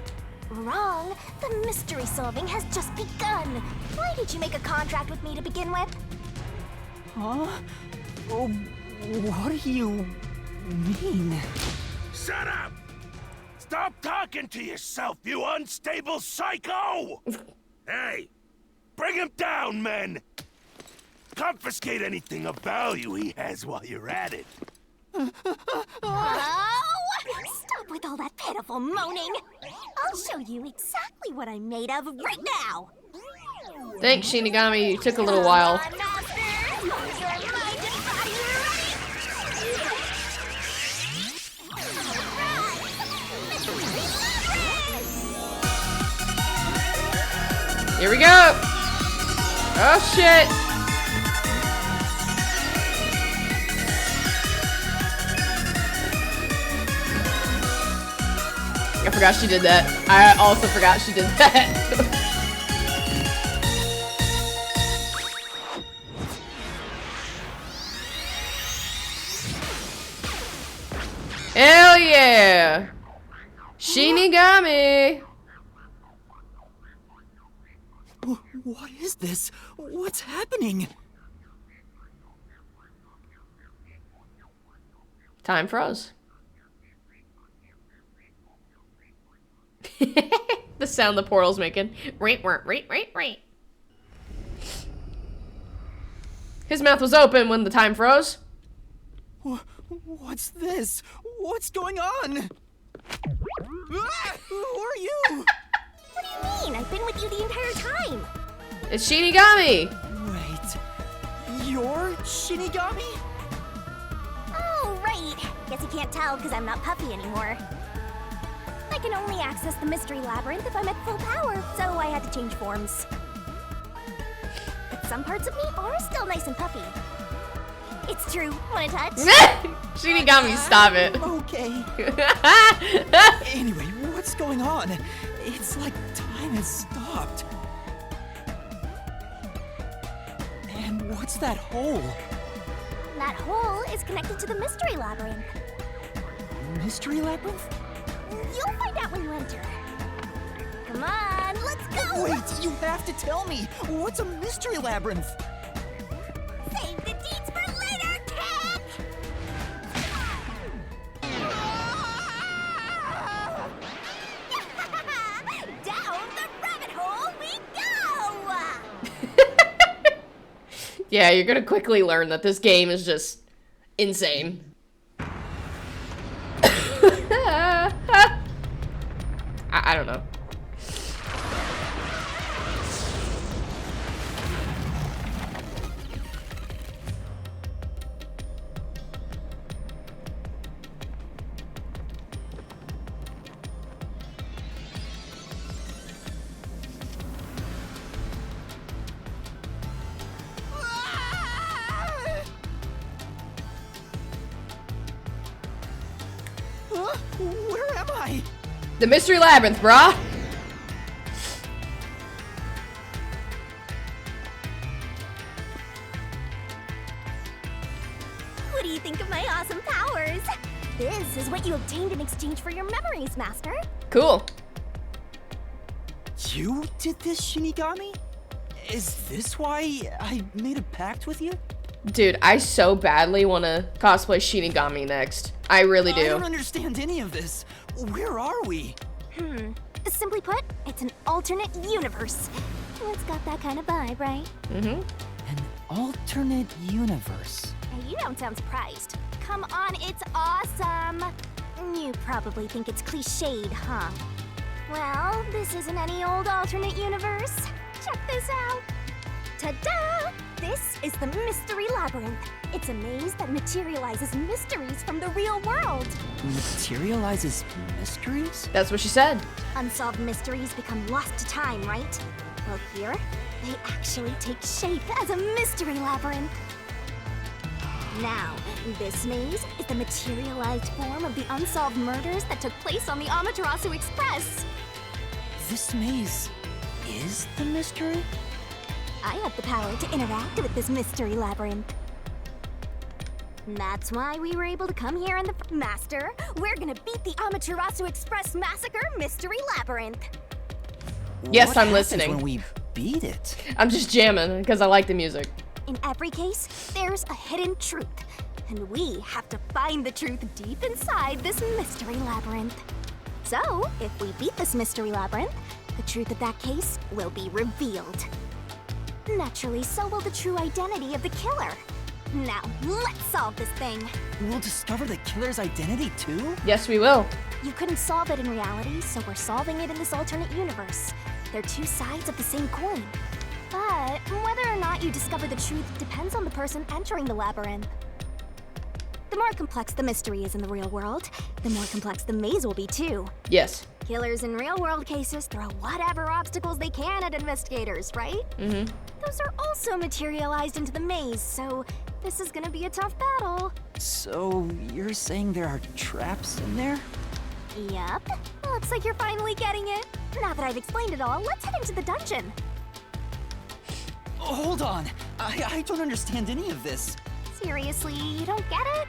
Wrong. The mystery solving has just begun. Why did you make a contract with me to begin with? Huh? Oh, what do you mean? Shut up! Stop talking to yourself, you unstable psycho! Hey, bring him down, men! Confiscate anything of value he has while you're at it. Oh! Stop with all that pitiful moaning. I'll show you exactly what I'm made of right now. Thanks, Shinigami. You took a little while. Come on, masters. Your mind and body ready. Here we go. Oh shit. I forgot she did that. I also forgot she did that. Hell yeah! Shinigami! What is this? What's happening? Time froze. The sound the portal's making. Right. His mouth was open when the time froze. What's this? What's going on? Ah, who are you? What do you mean? I've been with you the entire time. It's Shinigami! Wait, you're Shinigami? Oh, right. Guess you can't tell because I'm not Puffy anymore. I can only access the Mystery Labyrinth if I'm at full power, so I had to change forms. But some parts of me are still nice and puffy. It's true. Want to touch? Shinigami, stop it. Okay. Anyway, what's going on? It's like time has stopped. And what's that hole? That hole is connected to the Mystery Labyrinth. Mystery Labyrinth? You'll find out when you enter. Come on, let's go! Wait, you have to tell me. What's a Mystery Labyrinth? Save the deeds for later, cat! Down the rabbit hole we go! Yeah, you're gonna quickly learn that this game is just insane. I don't know. Huh? Where am I? The Mystery Labyrinth, brah! What do you think of my awesome powers? This is what you obtained in exchange for your memories, Master. Cool. You did this, Shinigami? Is this why I made a pact with you? Dude, I so badly want to cosplay Shinigami next. I really do. I don't understand any of this. Where are we? Simply put, it's an alternate universe. It's got that kind of vibe, right? An alternate universe. Hey, you don't sound surprised. Come on, it's awesome. You probably think it's cliched, huh? Well, this isn't any old alternate universe. Check this out. Ta-da! This is the Mystery Labyrinth. It's a maze that materializes mysteries from the real world. Materializes mysteries? That's what she said. Unsolved mysteries become lost to time, right? Well, here, they actually take shape as a mystery labyrinth. Now, this maze is the materialized form of the unsolved murders that took place on the Amaterasu Express. This maze is the mystery? I have the power to interact with this mystery labyrinth. That's why we were able to come here in the Master. We're gonna beat the Amaterasu Express Massacre Mystery Labyrinth. Yes, What I'm happens listening. when we beat it? I'm just jamming because I like the music. In every case, there's a hidden truth, and we have to find the truth deep inside this mystery labyrinth. So, if we beat this mystery labyrinth, the truth of that case will be revealed. Naturally, so will the true identity of the killer. Now, let's solve this thing. We'll discover the killer's identity too? Yes, we will. You couldn't solve it in reality, so we're solving it in this alternate universe. They're two sides of the same coin. But whether or not you discover the truth depends on the person entering the labyrinth. The more complex the mystery is in the real world, the more complex the maze will be too. Yes. Killers in real-world cases throw whatever obstacles they can at investigators, right? Mm-hmm. Those are also materialized into the maze, so this is gonna be a tough battle. So, you're saying there are traps in there? Yup. Looks like you're finally getting it. Now that I've explained it all, let's head into the dungeon. Oh, hold on. I don't understand any of this. Seriously, you don't get it?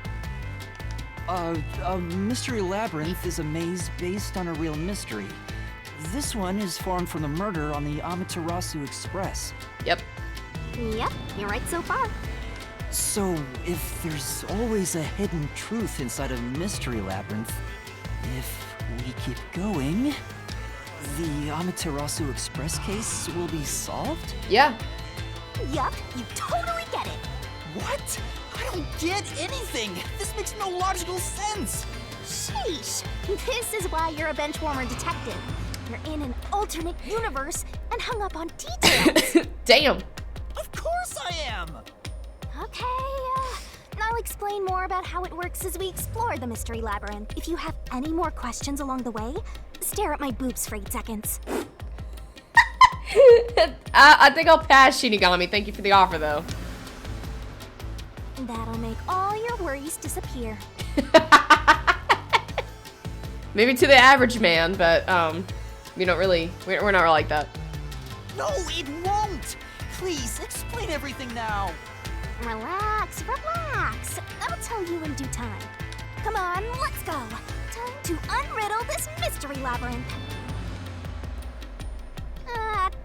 A mystery labyrinth is a maze based on a real mystery. This one is formed from the murder on the Amaterasu Express. Yep. Yep, you're right so far. So, if there's always a hidden truth inside a mystery labyrinth, if we keep going, the Amaterasu Express case will be solved? Yeah. Yup, you totally get it. What? I don't get anything! This makes no logical sense! Sheesh. This is why you're a benchwarmer detective. You're in an alternate universe and hung up on details. Damn. Of course I am! Okay, I'll explain more about how it works as we explore the mystery labyrinth. If you have any more questions along the way, stare at my boobs for 8 seconds. I think I'll pass, Shinigami. Thank you for the offer, though. That'll make all your worries disappear. Maybe to the average man, but we don't really. We're not like that. No, it won't! Please, explain everything now! Relax, relax. I'll tell you in due time. Come on, let's go. Time to unriddle this mystery labyrinth.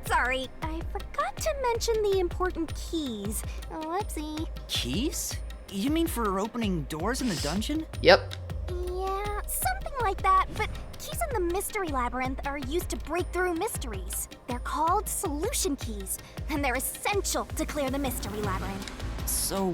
Sorry, I forgot to mention the important keys. Whoopsie. Keys? You mean for opening doors in the dungeon? Yep. Yeah, something like that, but keys in the mystery labyrinth are used to break through mysteries. They're called solution keys, and they're essential to clear the mystery labyrinth. So,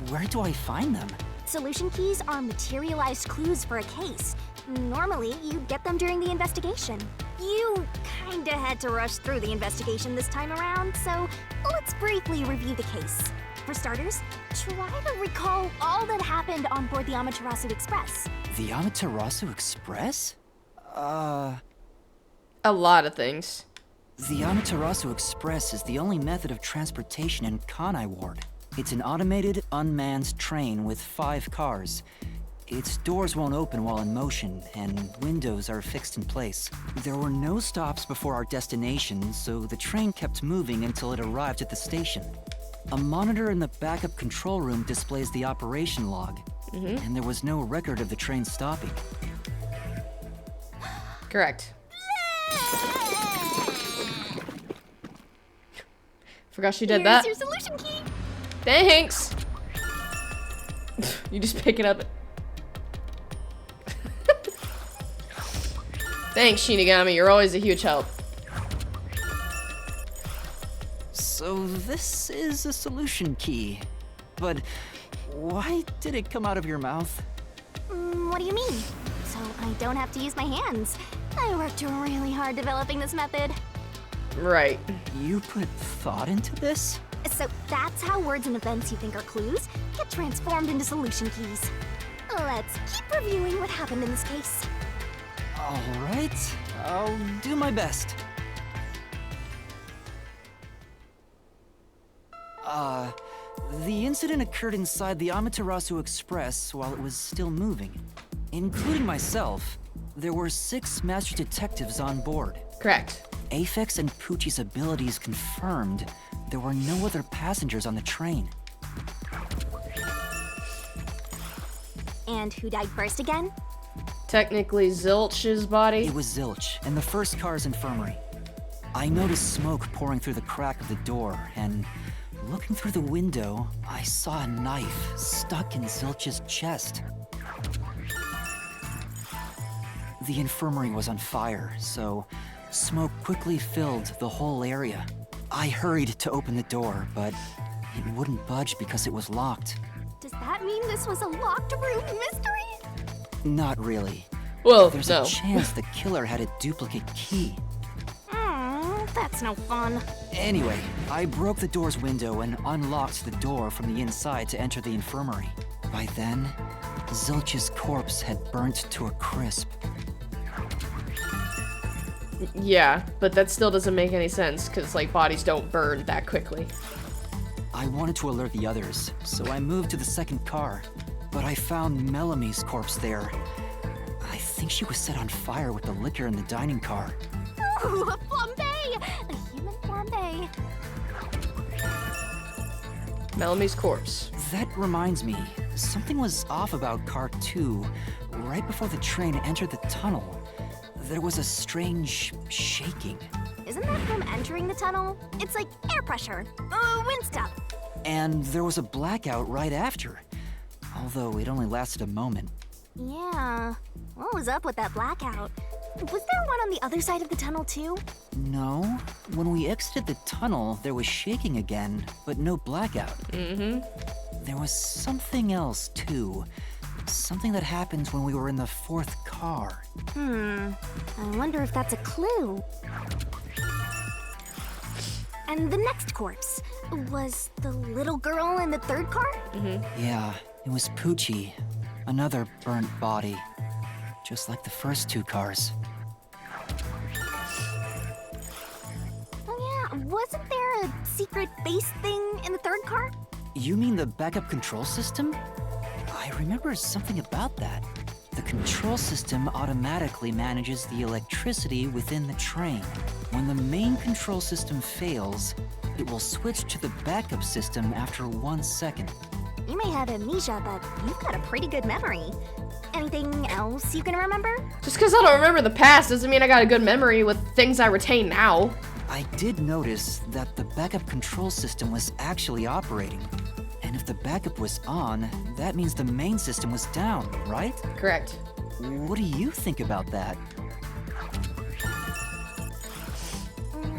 where do I find them? Solution keys are materialized clues for a case. Normally, you'd get them during the investigation. You kinda had to rush through the investigation this time around, so let's briefly review the case. For starters, try to recall all that happened on board the Amaterasu Express. The Amaterasu Express? A lot of things. The Amaterasu Express is the only method of transportation in Kanai Ward. It's an automated, unmanned train with 5 cars. Its doors won't open while in motion, and windows are fixed in place. There were no stops before our destination, so the train kept moving until it arrived at the station. A monitor in the backup control room displays the operation log, and there was no record of the train stopping. Correct. Forgot she did that. Here's your solution key. Thanks. You just pick it up. Thanks, Shinigami. You're always a huge help. So this is a solution key. But why did it come out of your mouth? What do you mean? So I don't have to use my hands. I worked really hard developing this method. Right. You put thought into this? So that's how words and events you think are clues get transformed into solution keys. Let's keep reviewing what happened in this case. All right, I'll do my best. The incident occurred inside the Amaterasu Express while it was still moving. Including myself, there were 6 master detectives on board. Correct. Aphex and Poochie's abilities confirmed, there were no other passengers on the train. And who died first again? Technically Zilch's body. It was Zilch, in the first car's infirmary. I noticed smoke pouring through the crack of the door, and looking through the window, I saw a knife stuck in Zilch's chest. The infirmary was on fire, so smoke quickly filled the whole area. I hurried to open the door, but it wouldn't budge because it was locked. Does that mean this was a locked room mystery? Not really. Well, There's no. a chance the killer had a duplicate key. That's no fun. Anyway, I broke the door's window and unlocked the door from the inside to enter the infirmary. By then, Zilch's corpse had burnt to a crisp. Yeah, but that still doesn't make any sense, because, like, bodies don't burn that quickly. I wanted to alert the others, so I moved to the second car. But I found Melamie's corpse there. I think she was set on fire with the liquor in the dining car. Ooh, a flambe! A human flambe. Melamie's corpse. That reminds me, something was off about car 2. Right before the train entered the tunnel, there was a strange shaking. Isn't that from entering the tunnel? It's like air pressure. Wind stuff. And there was a blackout right after, although it only lasted a moment. Yeah. What was up with that blackout? Was there one on the other side of the tunnel too? No, when we exited the tunnel, there was shaking again, but no blackout. There was something else too. Something that happened when we were in the fourth car. I wonder if that's a clue. And the next corpse, was the little girl in the third car? Yeah, it was Poochie. Another burnt body. Just like the first 2 cars. Oh yeah, wasn't there a secret base thing in the third car? You mean the backup control system? I remember something about that. The control system automatically manages the electricity within the train. When the main control system fails, it will switch to the backup system after 1 second. You may have amnesia, but you've got a pretty good memory. Anything else you can remember? Just because I don't remember the past doesn't mean I got a good memory with things I retain now. I did notice that the backup control system was actually operating. And if the backup was on, that means the main system was down, right? Correct. What do you think about that?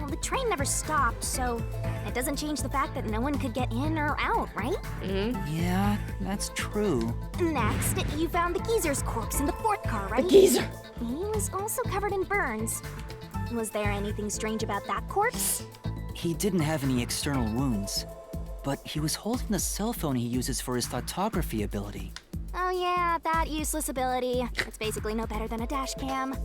The train never stopped, so it doesn't change the fact that no one could get in or out, right? Yeah, that's true. Next, you found the geezer's corpse in the fourth car, right? The geezer. He was also covered in burns. Was there anything strange about that corpse? He didn't have any external wounds, but he was holding the cell phone he uses for his photography ability. Oh yeah, that useless ability. It's basically no better than a dash cam.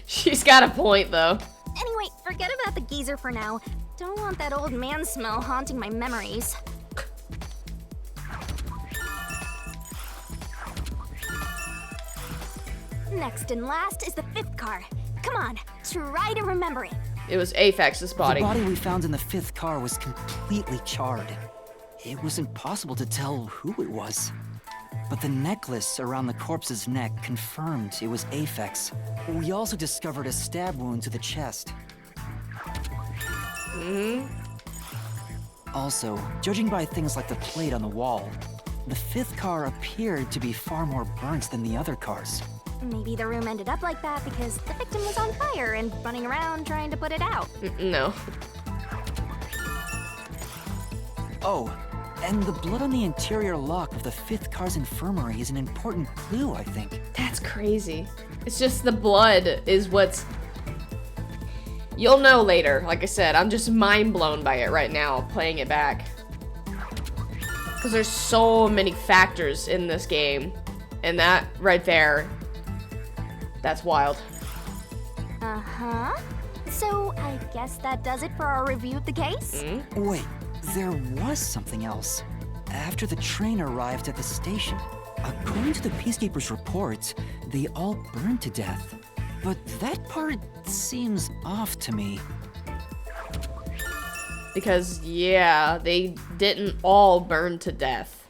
She's got a point, though. Anyway, forget about the geezer for now. Don't want that old man smell haunting my memories. Next and last is the fifth car. Come on, try to remember it. It was Aphex's body. The body we found in the fifth car was completely charred. It was impossible to tell who it was. But the necklace around the corpse's neck confirmed it was Aphex. We also discovered a stab wound to the chest. Also, judging by things like the plate on the wall, the fifth car appeared to be far more burnt than the other cars. Maybe the room ended up like that because the victim was on fire and running around trying to put it out. No. Oh, and the blood on the interior lock of the fifth car's infirmary is an important clue, I think. That's crazy. It's just the blood is what's... You'll know later. Like I said, I'm just mind blown by it right now, playing it back. Because there's so many factors in this game. And that right there, that's wild. Uh-huh. So I guess that does it for our review of the case? Wait, there was something else. After the train arrived at the station, according to the Peacekeepers' reports, they all burned to death. But that part seems off to me. Because, yeah, they didn't all burn to death.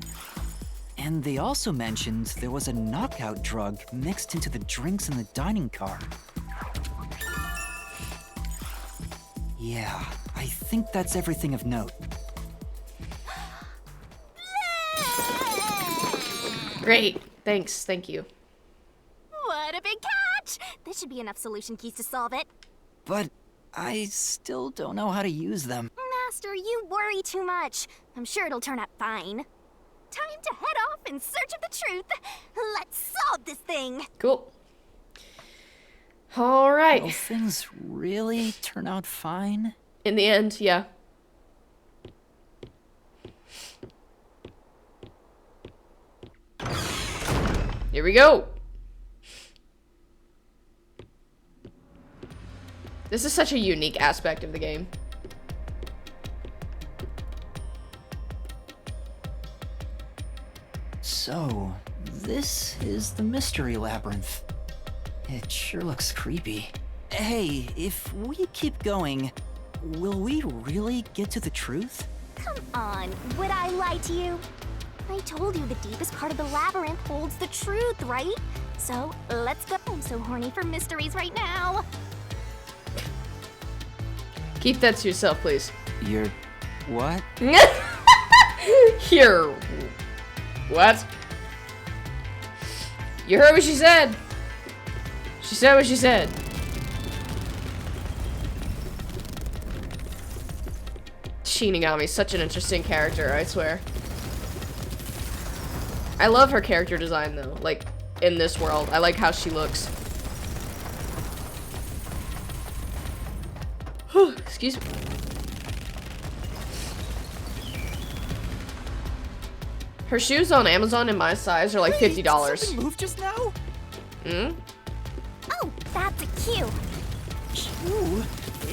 And they also mentioned there was a knockout drug mixed into the drinks in the dining car. Yeah, I think that's everything of note. Great. Thanks. Thank you. What a big catch! This should be enough solution keys to solve it. But I still don't know how to use them. Master, you worry too much. I'm sure it'll turn out fine. Time to head off in search of the truth. Let's solve this thing. Cool. All right. Will things really turn out fine? In the end, yeah. Here we go. This is such a unique aspect of the game. So, this is the mystery labyrinth. It sure looks creepy. Hey, if we keep going, will we really get to the truth? Come on, would I lie to you? I told you the deepest part of the labyrinth holds the truth, right? So, let's go. I'm so horny for mysteries right now. Keep that to yourself, please. You're... what? Here. What? You heard what she said. She said what she said. Shinigami, such an interesting character, I swear. I love her character design, though. Like, in this world. I like how she looks. Excuse me. Her shoes on Amazon in my size are like $50. Did something move just now? Hmm? Oh, that's a cue. Ooh,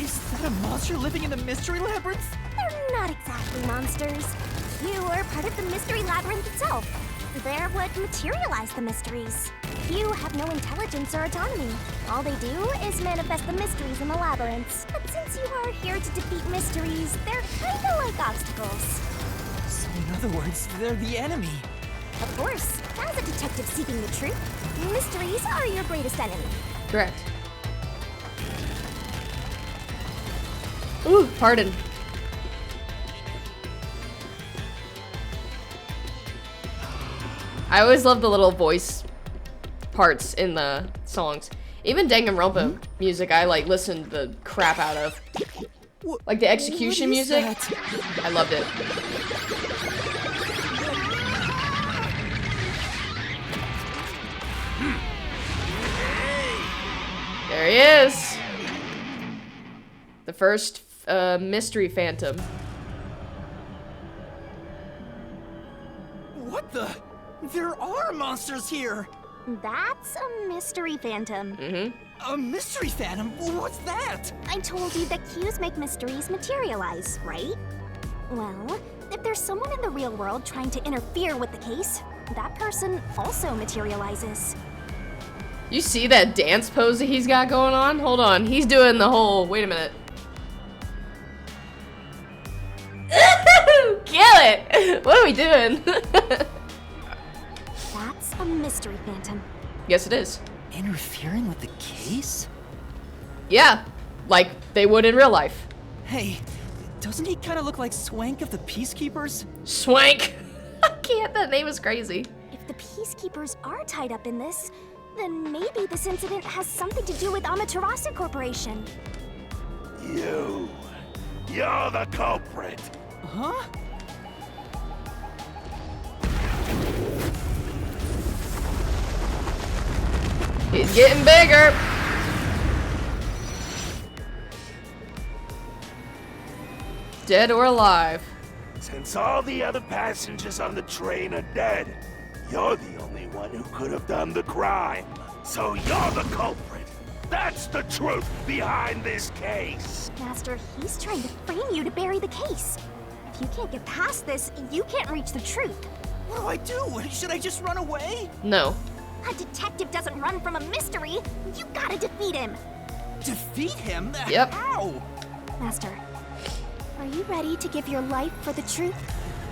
is that a monster living in the mystery labyrinth? They're not exactly monsters. You are part of the mystery labyrinth itself. They're what materialize the mysteries. You have no intelligence or autonomy. All they do is manifest the mysteries in the labyrinths. But since you are here to defeat mysteries, they're kinda like obstacles. So in other words, they're the enemy. Of course, as a detective seeking the truth, mysteries are your greatest enemy. Correct. Ooh, pardon. I always love the little voice parts in the songs. Even Danganronpa music, I like listened the crap out of. Like the execution music, I loved it. There he is. The first mystery phantom. What the? There are monsters here! That's a mystery phantom. A mystery phantom? What's that? I told you that cues make mysteries materialize, right? Well, if there's someone in the real world trying to interfere with the case, that person also materializes. You see that dance pose that he's got going on? Hold on, he's doing the whole, wait a minute. Kill it! What are we doing? That's a mystery phantom. Yes, it is. Interfering with the case? Yeah, like they would in real life. Hey, doesn't he kind of look like Swank of the Peacekeepers? Swank! I can't, that name is crazy. If the Peacekeepers are tied up in this, then maybe this incident has something to do with Amaterasu Corporation. You're the culprit. Huh? He's getting bigger. Dead or alive. Since all the other passengers on the train are dead, you're the only one who could have done the crime. So you're the culprit. That's the truth behind this case. Master, he's trying to frame you to bury the case. If you can't get past this, you can't reach the truth. What do I do? Should I just run away? No. A detective doesn't run from a mystery. You gotta defeat him. Defeat him? Yep. How? Master, are you ready to give your life for the truth?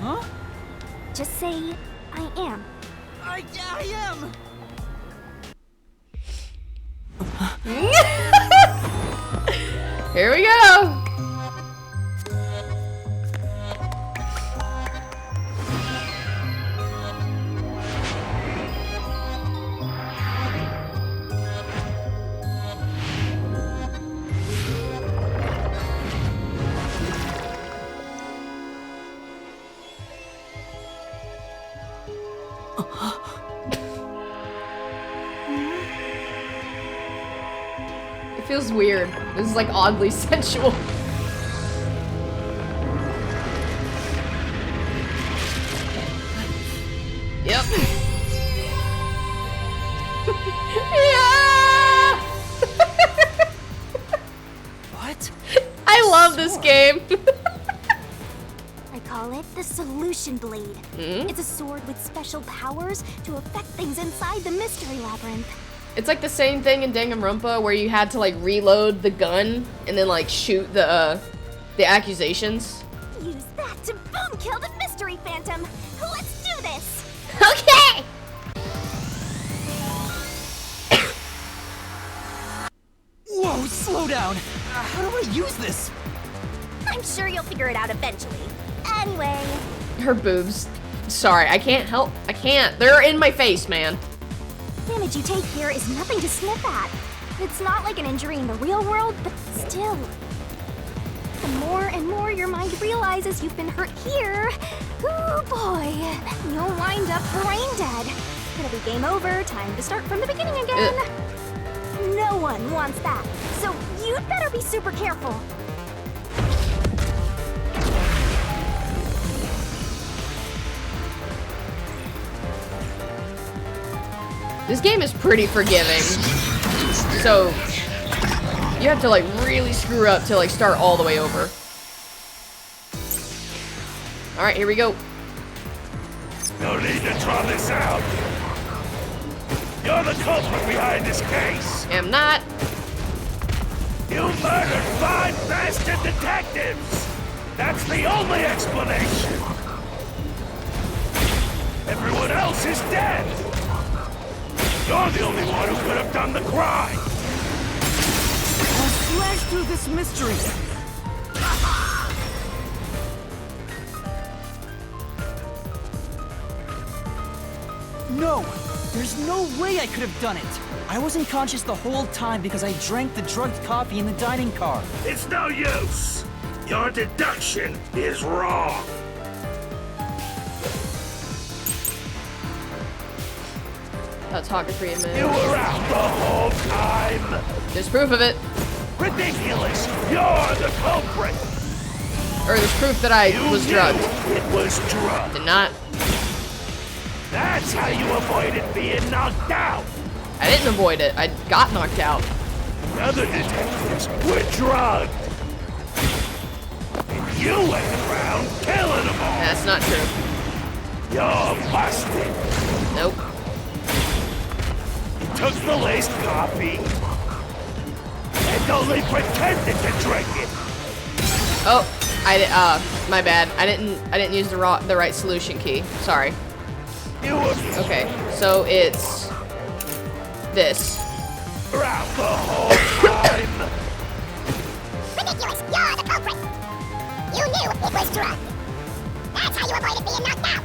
Huh? Just say, I am. I am! Here we go. It feels weird. This is like oddly sensual. Yep. Yeah! What? I love this game. I call it the Solution Blade. It's a sword with special powers to affect things inside the Mystery Labyrinth. It's like the same thing in Danganronpa where you had to like reload the gun and then like shoot the accusations. Use that to boom kill the Mystery Phantom. Let's do this. Okay. Whoa, slow down. How do I use this? I'm sure you'll figure it out eventually. Anyway, Her boobs. Sorry, I can't help. I can't. They're in my face, man. damage you take here is nothing to sniff at. It's not like an injury in the real world, but still. The more and more your mind realizes you've been hurt here, oh boy, you'll wind up brain dead. It'll be game over, time to start from the beginning again. No one wants that, so you'd better be super careful. This game is pretty forgiving. So you have to like really screw up to like start all the way over. All right, here we go. No need to draw this out. You're the culprit behind this case. Am not. You murdered 5 bastard detectives. That's the only explanation. Everyone else is dead. You're the only one who could have done the crime. I'll slash through this mystery. No! There's no way I could have done it! I wasn't conscious the whole time because I drank the drugged coffee in the dining car. It's no use. Your deduction is wrong. Photography a You minute. were out the whole time. There's proof of it. Ridiculous. You're the culprit. Or there's proof that I You was knew drugged. It was drugged. Did not. That's how you avoided being knocked out. I didn't avoid it. I got knocked out. The other detectives were drugged. And you went around killing them all. That's not true. You're busted. Nope. You took the laced coffee and only pretended to drink it. Oh, my bad. I didn't use the right solution key. Sorry. You were Okay, so it's this. out the whole time. Ridiculous! You're the culprit! You knew it was drugged. That's how you avoided being knocked out.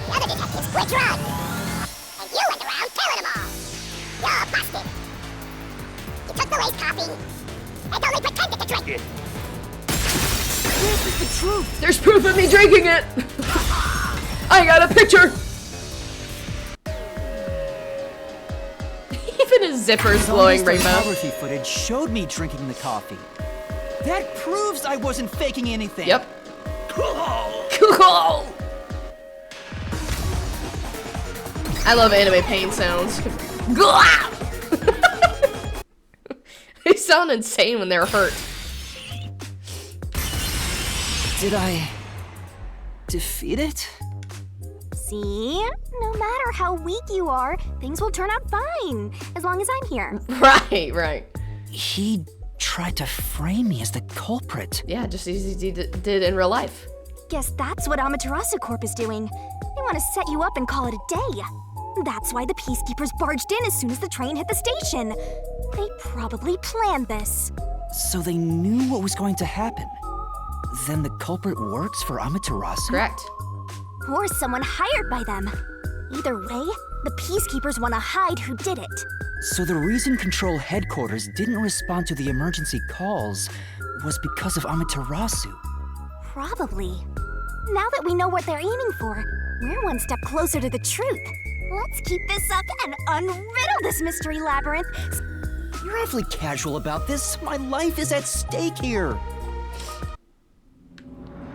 The other detectives were drugged. And you went around killing them all. You're busted. You took the laced coffee and only pretended to drink it. This is the truth! There's proof of me drinking it! I got a picture! Even his zipper's glowing rainbow. Photography footage showed me drinking the coffee. That proves I wasn't faking anything. Yep. Cool. I love anime pain sounds. They sound insane when they're hurt. Did I defeat it? See? No matter how weak you are, things will turn out fine, as long as I'm here. Right. He tried to frame me as the culprit. Yeah, just as he did in real life. Guess that's what Amaterasu Corp is doing. They want to set you up and call it a day. That's why the Peacekeepers barged in as soon as the train hit the station. They probably planned this. So they knew what was going to happen. Then the culprit works for Amaterasu? Correct. Or someone hired by them. Either way, the Peacekeepers want to hide who did it. So the reason Control Headquarters didn't respond to the emergency calls was because of Amaterasu. Probably. Now that we know what they're aiming for, we're one step closer to the truth. Let's keep this up and unriddle this mystery labyrinth. You're awfully casual about this. My life is at stake here.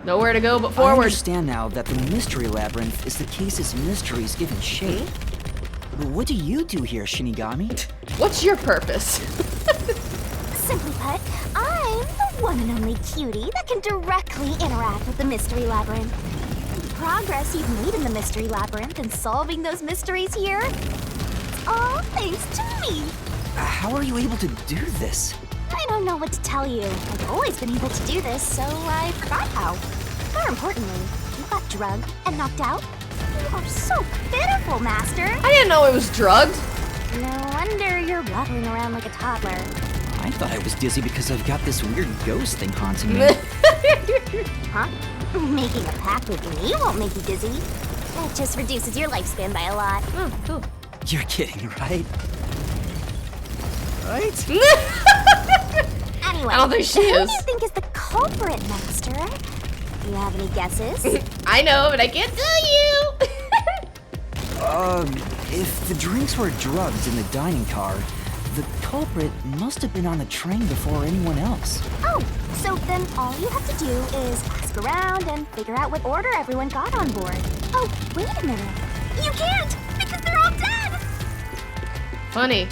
Nowhere to go but I forward. understand now that the mystery labyrinth is the case's mysteries given shape. But what do you do here, Shinigami? What's your purpose? Simply put, I'm the one and only cutie that can directly interact with the mystery labyrinth. The progress you've made in the mystery labyrinth and solving those mysteries here, it's all thanks to me. How are you able to do this? I don't know what to tell you. I've always been able to do this, so I forgot how. More importantly, you got drugged and knocked out. You are so pitiful, Master. I didn't know it was drugged. No wonder you're waddling around like a toddler. I thought I was dizzy because I've got this weird ghost thing haunting me. Huh? Making a pact with me won't make you dizzy. That just reduces your lifespan by a lot. Oh, cool. You're kidding, right? Right? Anyway, I don't think she who is. do you think is the culprit, Master? Do you have any guesses? I know, but I can't tell you. If the drinks were drugs in the dining car, the culprit must have been on the train before anyone else. Oh, so then all you have to do is ask around and figure out what order everyone got on board. Oh, wait a minute. You can't, because they're all dead! Funny.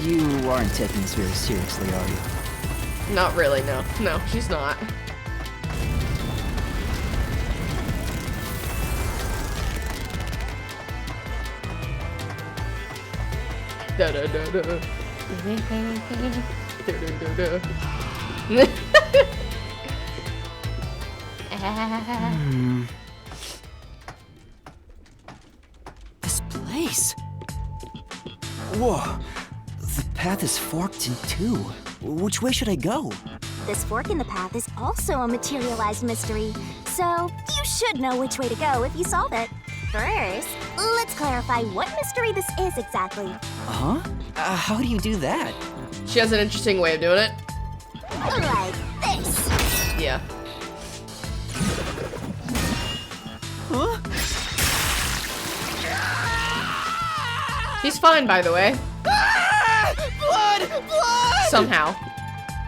You aren't taking this very seriously, are you? Not really, no. No, she's not. Da da da da. Da da da da. This place. Whoa. The path is forked in two. Which way should I go? This fork in the path is also a materialized mystery, so you should know which way to go if you solve it. First, let's clarify what mystery this is exactly. Huh? How do you do that? She has an interesting way of doing it. Like this. Yeah. Huh? He's fine, by the way. Blood! Blood! Somehow.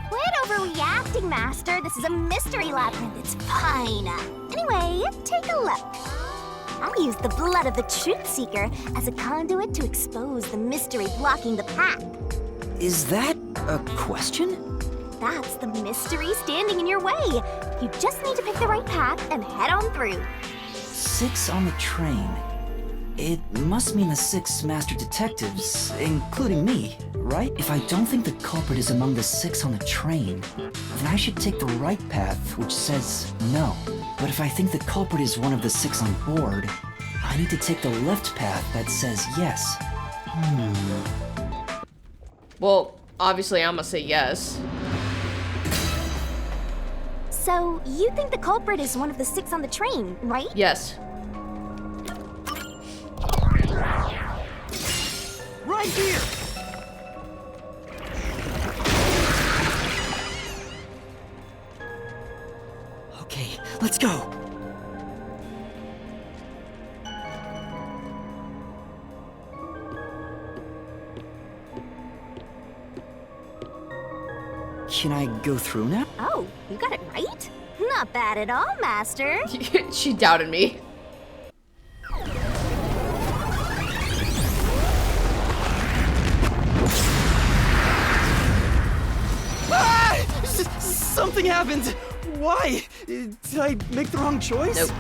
Quit overreacting, Master. This is a mystery labyrinth. It's fine. Anyway, take a look. I used the blood of the Truth Seeker as a conduit to expose the mystery blocking the path. Is that a question? That's the mystery standing in your way. You just need to pick the right path and head on through. 6 on the train. It must mean the 6 master detectives, including me, right? If I don't think the culprit is among the 6 on the train, then I should take the right path, which says no. But if I think the culprit is one of the 6 on board, I need to take the left path that says yes. Well, obviously I'm gonna say yes. So, you think the culprit is one of the 6 on the train, right? Yes. Right here! Okay, let's go. Can I go through now? Oh, you got it right? Not bad at all, Master. She doubted me. Ah! Something happened! Why? Did I make the wrong choice? Nope.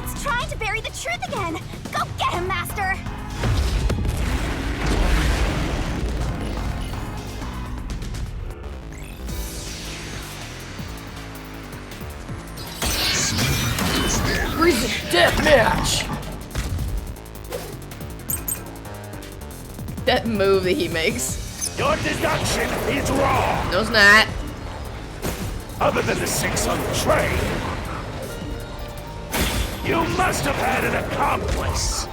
It's trying to bury the truth again! Go get him, Master! Freeze death match! That move that he makes. Your deduction is wrong. No, it's not. Other than the 6 on the train, you must have had an accomplice.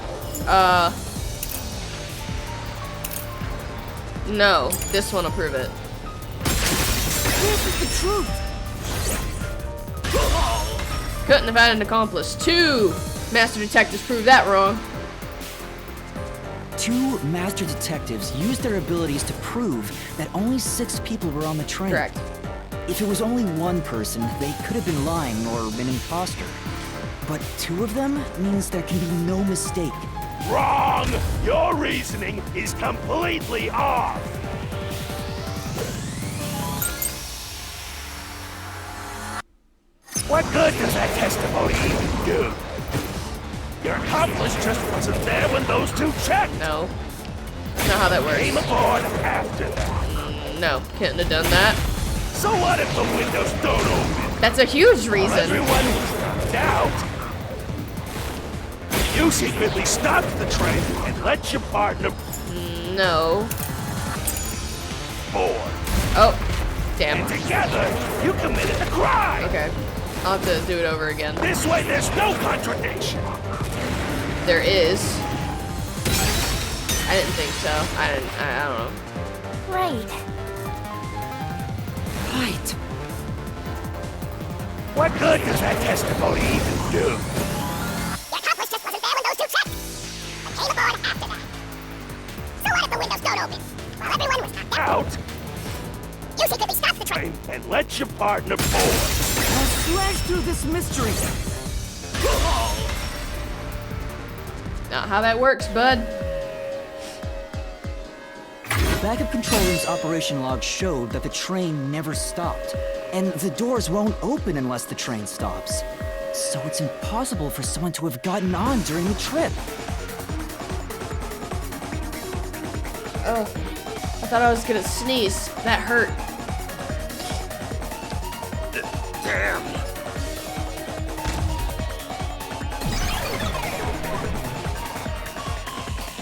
No. This one will prove it. This is the truth! Couldn't have had an accomplice. 2 master detectives proved that wrong. 2 master detectives used their abilities to prove that only 6 people were on the train. Correct. If it was only one person, they could have been lying or an imposter. But 2 of them means there can be no mistake. Wrong! Your reasoning is completely off. What good does that testimony even do? Your accomplice just wasn't there when those 2 checked. No. That's not how that Came works. aboard after that. No, couldn't have done that. So what if the windows don't open? That's a huge reason. Everyone was knocked out. You secretly stopped the train and let your partner No. board. Oh, damn. And together, you committed the crime. Okay. I'll have to do it over again. This way, there's no contradiction. There is. I didn't think so. I don't know. Right. Right. What good does that testimony even do? The accomplice just wasn't there when those 2 checked! I came aboard after that. So what if the windows don't open? While everyone was knocked out, Out you secretly stopped the train! and let your partner board. I'll slash through this mystery. Not how that works, bud. The backup control room's operation log showed that the train never stopped. And the doors won't open unless the train stops. So it's impossible for someone to have gotten on during the trip. Oh. I thought I was gonna sneeze. That hurt. Damn.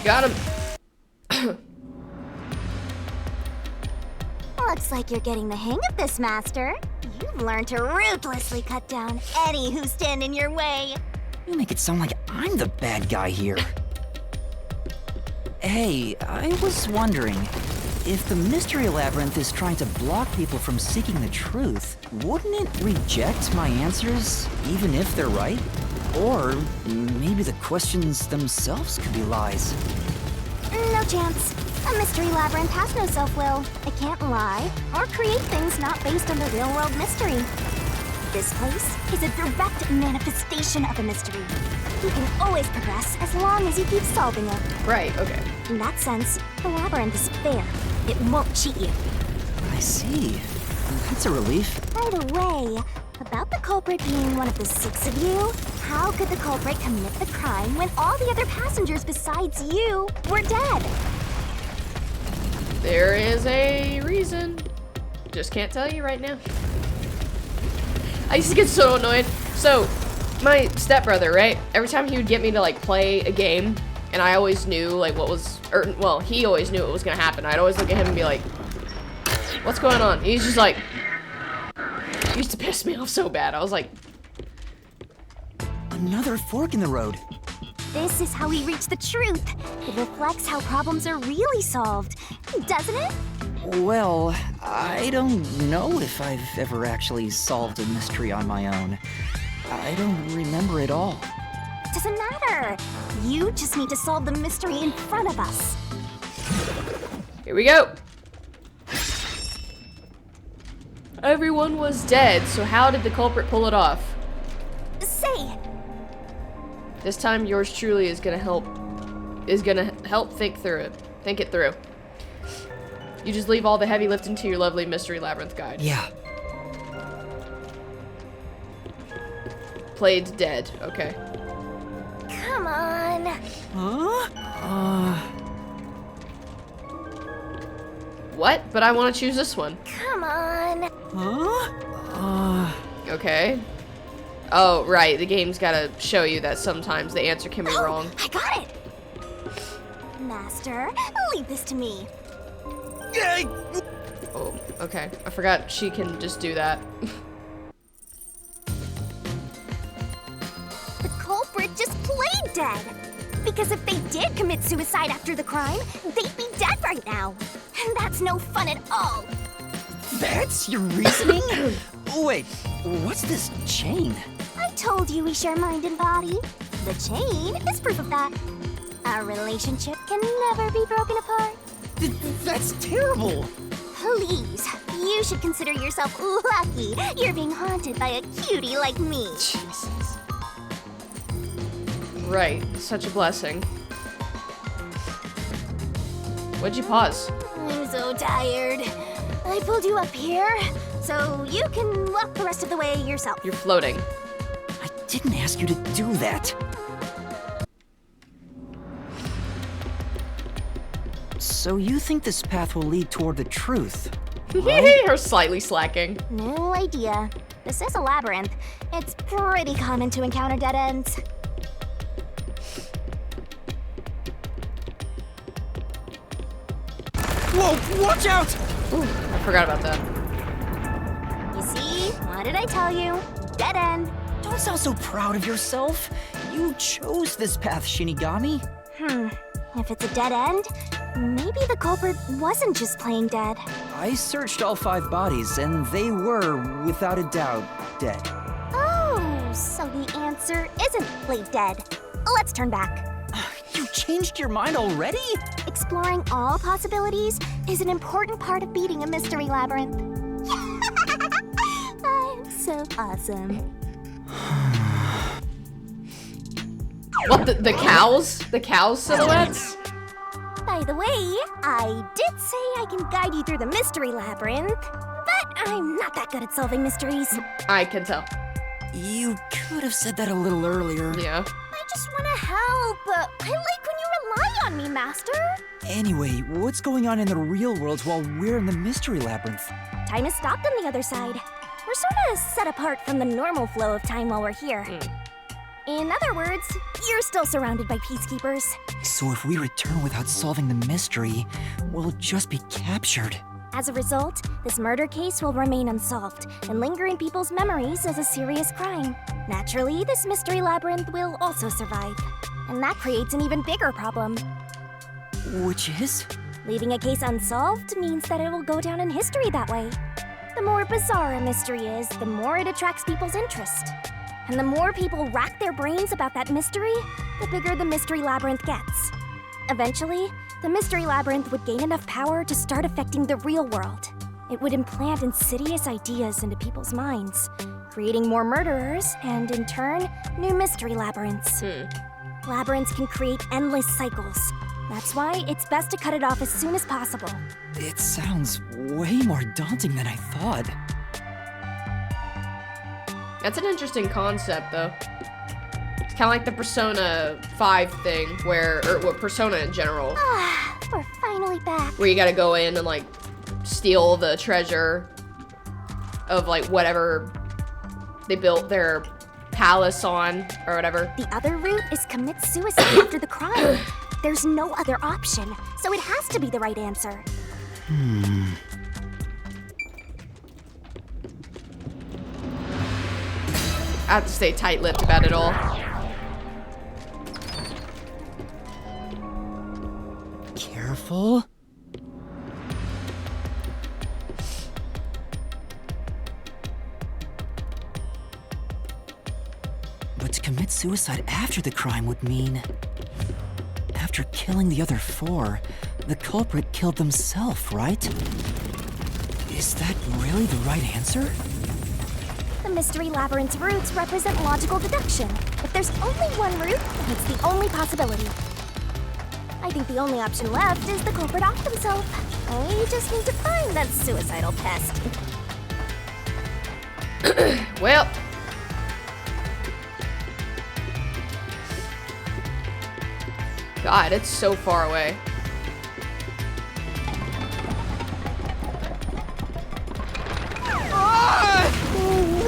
Got him. Looks like you're getting the hang of this, Master. You've learned to ruthlessly cut down any who stand in your way. You make it sound like I'm the bad guy here. Hey, I was wondering, if the Mystery Labyrinth is trying to block people from seeking the truth, wouldn't it reject my answers, even if they're right? Or maybe the questions themselves could be lies. No chance. A mystery labyrinth has no self-will. It can't lie or create things not based on the real-world mystery. This place is a direct manifestation of a mystery. You can always progress as long as you keep solving it. Right, okay. In that sense, the labyrinth is fair. It won't cheat you. I see. That's a relief. By the way, about the culprit being one of the 6 of you, how could the culprit commit the crime when all the other passengers besides you were dead? There is a reason. Just can't tell you right now. I used to get so annoyed. So, my stepbrother, right? Every time he would get me to like play a game, and I always knew like what was, or well, he always knew what was gonna happen. I'd always look at him and be like, "What's going on?" He's just like, he used to piss me off so bad. I was like, Another fork in the road. This is how we reach the truth. It reflects how problems are really solved, doesn't it? Well, I don't know if I've ever actually solved a mystery on my own. I don't remember it all. Doesn't matter. You just need to solve the mystery in front of us. here we go. Everyone was dead, so how did the culprit pull it off? Say, This time, yours truly is gonna help think it through. You just leave all the heavy lifting to your lovely Mystery Labyrinth guide. Yeah. Played dead, okay. Come on. Huh? What? But I want to choose this one. Come on. Huh? Okay. Oh, right. The game's gotta show you that sometimes the answer can be wrong. I got it. Master, leave this to me. Oh, okay. I forgot she can just do that. The culprit just played dead. Because if they did commit suicide after the crime, they'd be dead right now. And that's no fun at all. That's your reasoning? Wait, what's this chain? I told you we share mind and body. The chain is proof of that. Our relationship can never be broken apart. That's terrible. Please, you should consider yourself lucky you're being haunted by a cutie like me. Jesus. Right. Such a blessing. What'd you pause? I'm so tired. I pulled you up here, so you can walk the rest of the way yourself. You're floating. I didn't ask you to do that. So you think this path will lead toward the truth? Or slightly slacking. No idea. This is a labyrinth. It's pretty common to encounter dead ends. Whoa, watch out! Ooh, I forgot about that. You see? What did I tell you? Dead end. Don't sound so proud of yourself. You chose this path, Shinigami. If it's a dead end, maybe the culprit wasn't just playing dead. I searched all 5 bodies, and they were, without a doubt, dead. Oh, so the answer isn't played dead. Let's turn back. You changed your mind already? Exploring all possibilities is an important part of beating a mystery labyrinth. I'm so awesome. What, the cows? The cow silhouettes? By the way, I did say I can guide you through the mystery labyrinth, but I'm not that good at solving mysteries. I can tell. You could have said that a little earlier. Yeah. I just want to help. I like when you rely on me, Master. Anyway, what's going on in the real world while we're in the mystery labyrinth? Time has stopped on the other side. We're sort of set apart from the normal flow of time while we're here. In other words, you're still surrounded by peacekeepers. So if we return without solving the mystery, we'll just be captured. As a result, this murder case will remain unsolved and linger in people's memories as a serious crime. Naturally, this mystery labyrinth will also survive. And that creates an even bigger problem. Which is? Leaving a case unsolved means that it will go down in history that way. The more bizarre a mystery is, the more it attracts people's interest. And the more people rack their brains about that mystery, the bigger the mystery labyrinth gets. Eventually, the mystery labyrinth would gain enough power to start affecting the real world. It would implant insidious ideas into people's minds, creating more murderers and, in turn, new mystery labyrinths. Labyrinths can create endless cycles. That's why it's best to cut it off as soon as possible. It sounds way more daunting than I thought. That's an interesting concept, though. It's kind of like the Persona 5 thing, or Persona in general, Ah, we're finally back. where you gotta go in and, like, steal the treasure of, like, whatever they built their palace on, or whatever. The other route is commit suicide after the crime. There's no other option, so it has to be the right answer. I have to stay tight-lipped about it all. Careful. But to commit suicide after the crime would mean... After killing the other 4, the culprit killed themselves, right? Is that really the right answer? The mystery labyrinth's routes represent logical deduction. If there's only one route, then it's the only possibility. I think the only option left is the culprit off themselves. I just need to find that suicidal pest. Well. God, it's so far away.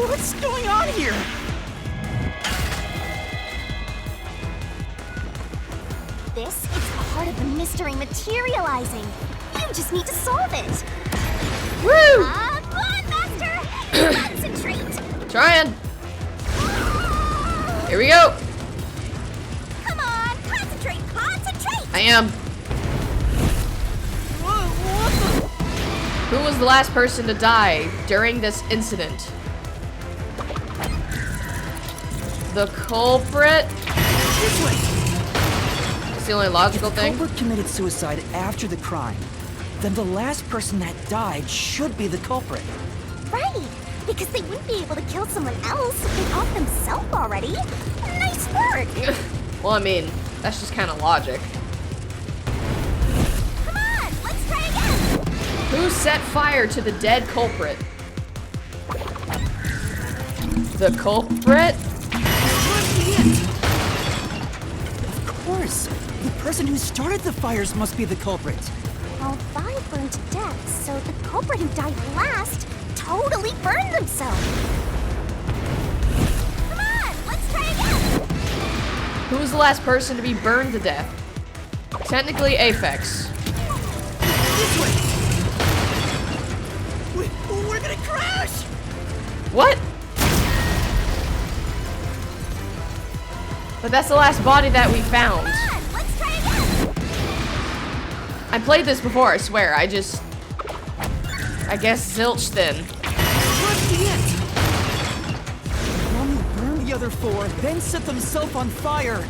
What's going on here? This is part of the mystery materializing. You just need to solve it. Woo! Come on, Master! Concentrate! Trying. Here we go. Come on, concentrate, concentrate! I am. Who was the last person to die during this incident? The culprit? This way! It's the only logical If the thing. culprit committed suicide after the crime, then the last person that died should be the culprit. Right, because they wouldn't be able to kill someone else if they off themselves already. Nice work! Well, I mean, that's just kind of logic. Come on, let's try again! Who set fire to the dead culprit? The culprit? Of course, the person who started the fires must be the culprit. Well, 5 burned to death, so the culprit who died last totally burned themselves. Come on, let's try again! Who was the last person to be burned to death? Technically, Aphex. This way! We're gonna crash! What? But that's the last body that we found. Come on, let's try again! I played this before, I swear. I guess zilch then. Towards the end! The one who burned the other 4, then set themselves on fire,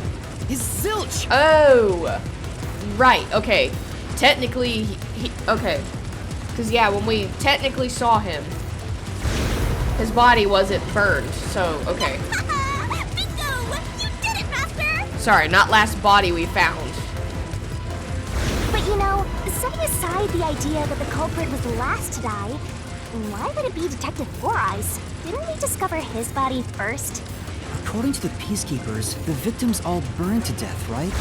is Zilch! Oh, right. Okay. Technically, he okay. Because yeah, when we technically saw him, his body wasn't burned. So okay. Bingo! You did it, Master! Sorry, not last body we found. But you know, setting aside the idea that the culprit was the last to die, why would it be Detective Four Eyes? Didn't we discover his body first? According to the Peacekeepers, the victims all burned to death, right?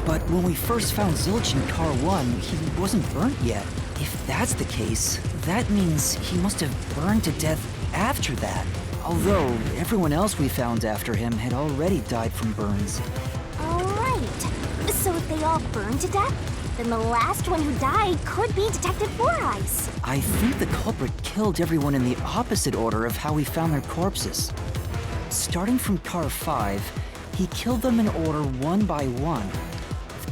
But when we first found Zilch in Car 1, he wasn't burnt yet. If that's the case, that means he must have burned to death after that. Although, everyone else we found after him had already died from burns. Alright. So if they all burned to death, then the last one who died could be Detective Four Eyes. I think the culprit killed everyone in the opposite order of how we found their corpses. Starting from Car 5, he killed them in order one by one.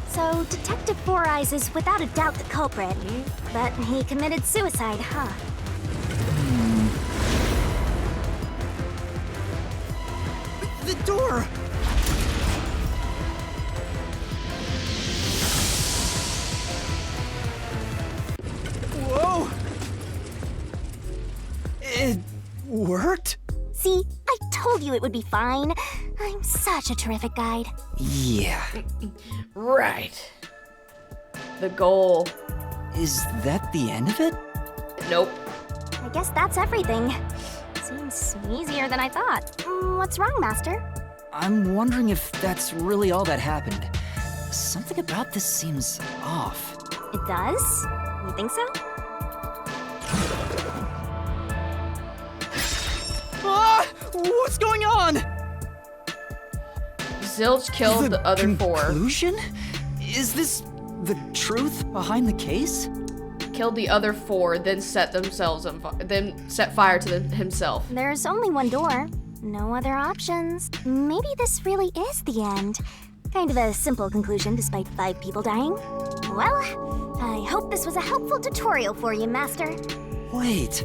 So Detective Four Eyes is without a doubt the culprit. But he committed suicide, huh? The door! Whoa! It worked? See, I told you it would be fine. I'm such a terrific guide. Yeah. Right. The goal. Is that the end of it? Nope. I guess that's everything. Seems easier than I thought. What's wrong, Master? I'm wondering if that's really all that happened. Something about this seems off. It does? You think so? Ah! What's going on? Zilch killed the other 4. Conclusion? Is this the truth behind the case? Killed the other 4, then set themselves on fire. Then set fire to himself. There's only one door. No other options. Maybe this really is the end. Kind of a simple conclusion despite 5 people dying. Well, I hope this was a helpful tutorial for you, Master. Wait.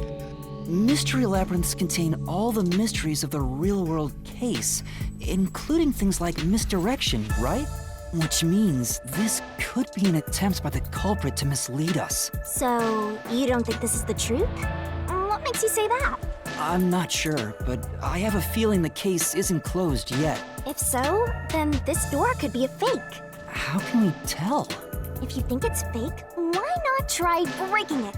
Mystery labyrinths contain all the mysteries of the real-world case, including things like misdirection, right? Which means this could be an attempt by the culprit to mislead us. So, you don't think this is the truth? What makes you say that? I'm not sure, but I have a feeling the case isn't closed yet. If so, then this door could be a fake. How can we tell? If you think it's fake, why not try breaking it?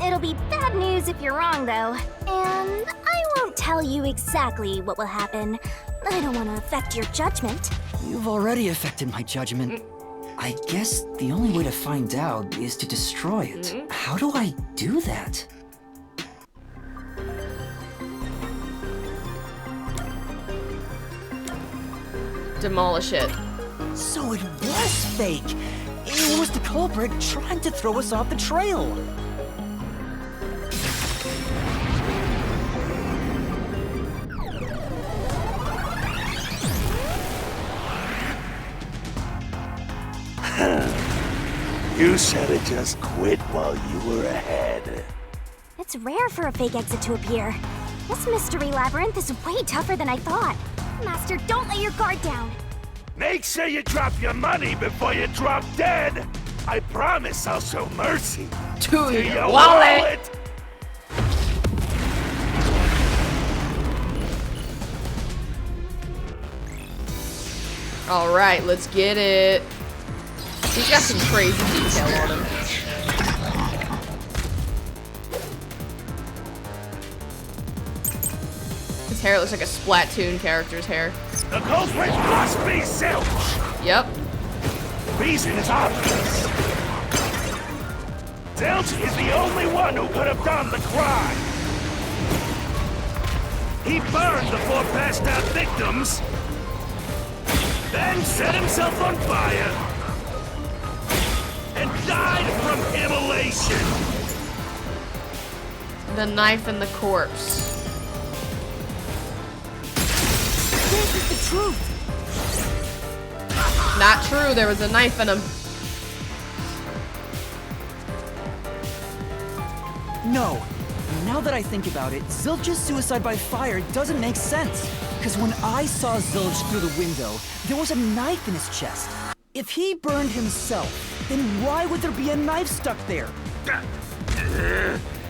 It'll be bad news if you're wrong, though. And I won't tell you exactly what will happen. I don't want to affect your judgment. You've already affected my judgment. I guess the only way to find out is to destroy it. How do I do that? Demolish it. So it was fake! It was the culprit trying to throw us off the trail! You should have just quit while you were ahead. It's rare for a fake exit to appear. This mystery labyrinth is way tougher than I thought. Master, don't let your guard down. Make sure you drop your money before you drop dead. I promise I'll show mercy To to your your wallet. wallet. All right, let's get it. He's got some crazy detail on him. His hair looks like a Splatoon character's hair. The culprit must be Zilch. Yep. Reason is obvious. Zilch is the only one who could have done the crime. He burned the 4 passed out victims, then set himself on fire, and died from immolation. The knife and the corpse. This is the truth! Not true, there was a knife in him. No. Now that I think about it, Zilch's suicide by fire doesn't make sense. Because when I saw Zilch through the window, there was a knife in his chest. If he burned himself, then why would there be a knife stuck there?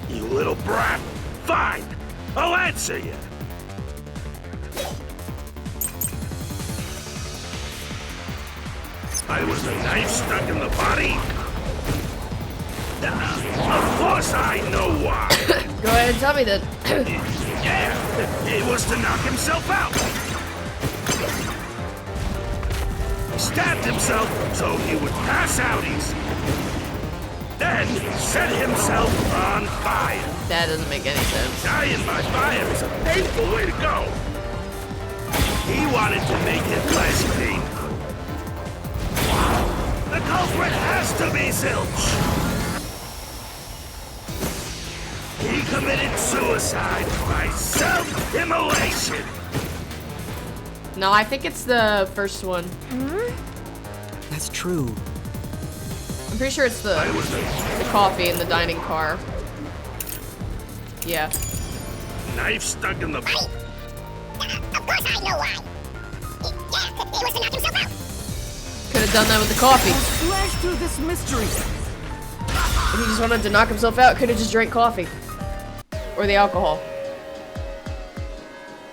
You little brat. Fine. I'll answer you. I was the knife stuck in the body? Of course I know why. Go ahead and tell me then. Yeah, it was to knock himself out. He stabbed himself so he would pass out easy. Then set himself on fire. That doesn't make any sense. Dying by fire is a painful way to go. He wanted to make it less painful. The culprit has to be Zilch. He committed suicide by self-immolation. No, I think it's the first one. That's true. I'm pretty sure it's the coffee in the dining car. Yeah. Knife stuck in the... Of course I know why. Yeah, he was to knock himself out. Could have done that with the coffee. Slash through this mystery. If he just wanted to knock himself out, could have just drank coffee. Or the alcohol.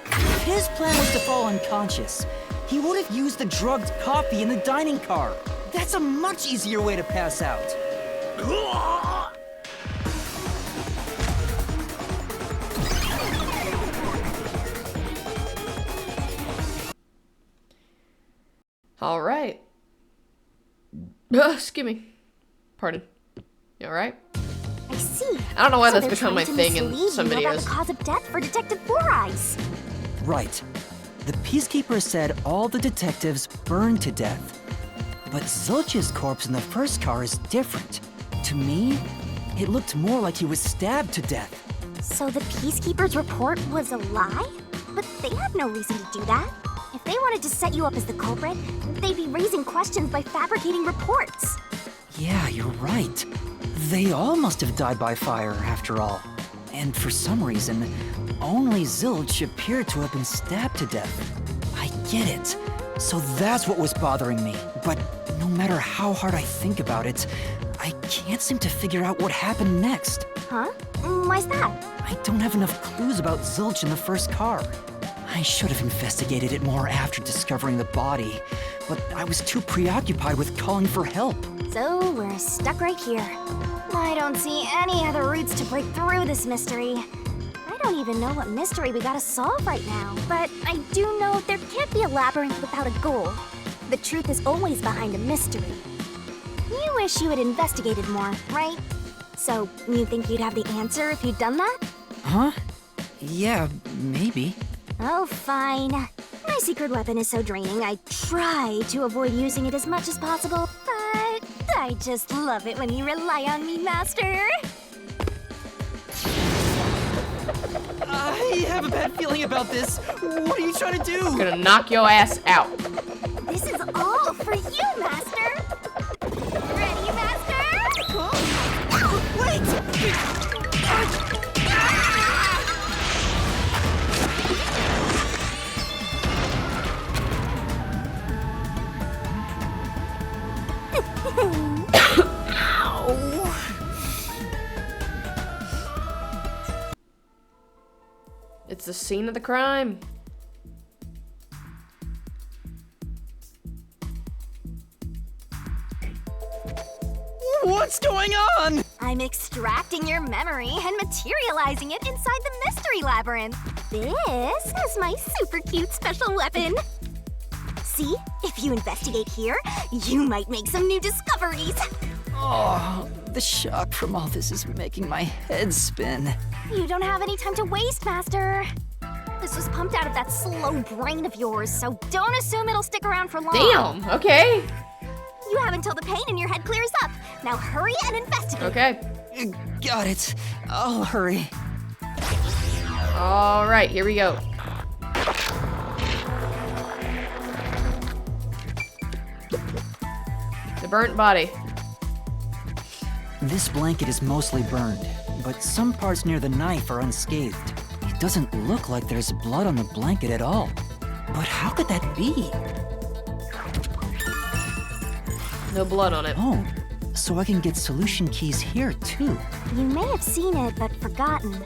If his plan was to fall unconscious, he would have used the drugged coffee in the dining car. That's a much easier way to pass out. All right. Excuse me. Pardon. You all right? I see. I don't know why So that's they're become my trying to thing in mislead some you about videos. the cause of death for Detective Four Eyes. Right. The Peacekeeper said all the detectives burned to death. But Zilch's corpse in the first car is different. To me, it looked more like he was stabbed to death. So the Peacekeeper's report was a lie? But they have no reason to do that. If they wanted to set you up as the culprit, they'd be raising questions by fabricating reports. Yeah, you're right. They all must have died by fire, after all. And for some reason, only Zilch appeared to have been stabbed to death. I get it. So that's what was bothering me. But no matter how hard I think about it, I can't seem to figure out what happened next. Huh? Why's that? I don't have enough clues about Zilch in the first car. I should have investigated it more after discovering the body, but I was too preoccupied with calling for help. So we're stuck right here. I don't see any other routes to break through this mystery. I don't even know what mystery we gotta solve right now, but I do know there can't be a labyrinth without a goal. The truth is always behind a mystery. wish you had investigated more, right? So, you think you'd have the answer if you'd done that? Huh? Yeah, maybe. Oh, fine. My secret weapon is so draining, I try to avoid using it as much as possible, but I just love it when you rely on me, Master. I have a bad feeling about this. What are you trying to do? I'm gonna knock your ass out. This is all for you, Master. Ready, Master? Cool. Wait! It's the scene of the crime. What's going on? I'm extracting your memory and materializing it inside the mystery labyrinth. This is my super cute special weapon. See, if you investigate here, you might make some new discoveries. Oh, the shock from all this is making my head spin. You don't have any time to waste, Master. This was pumped out of that slow brain of yours, so don't assume it'll stick around for long. Damn, okay. You have until the pain in your head clears up. Now hurry and investigate. Okay. Got it. I'll hurry. All right, here we go. The burnt body. This blanket is mostly burned, but some parts near the knife are unscathed. It doesn't look like there's blood on the blanket at all. But how could that be? No blood on it. Oh, so I can get solution keys here too. You may have seen it, but forgotten.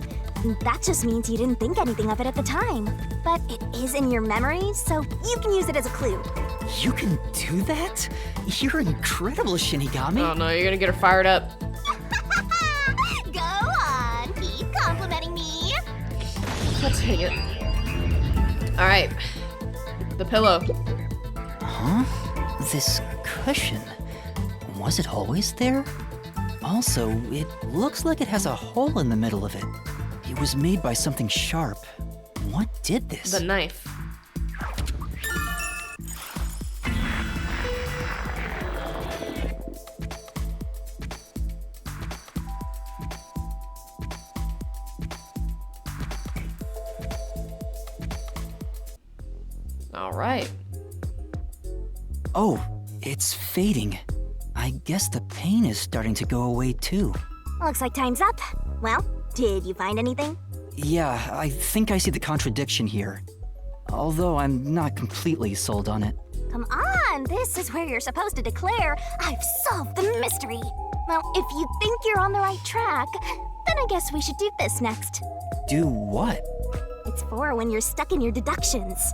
That just means you didn't think anything of it at the time. But it is in your memory, so you can use it as a clue. You can do that? You're incredible, Shinigami. Oh no, you're gonna get her fired up. Go on, keep complimenting me. Let's hang it. All right. The pillow. Huh? This cushion. Was it always there? Also, it looks like it has a hole in the middle of it. It was made by something sharp. What did this? The knife. All right. Oh, it's fading. I guess the pain is starting to go away too. Looks like time's up. Well, did you find anything? Yeah, I think I see the contradiction here. Although I'm not completely sold on it. Come on, this is where you're supposed to declare, I've solved the mystery. Well, if you think you're on the right track, then I guess we should do this next. Do what? It's for when you're stuck in your deductions.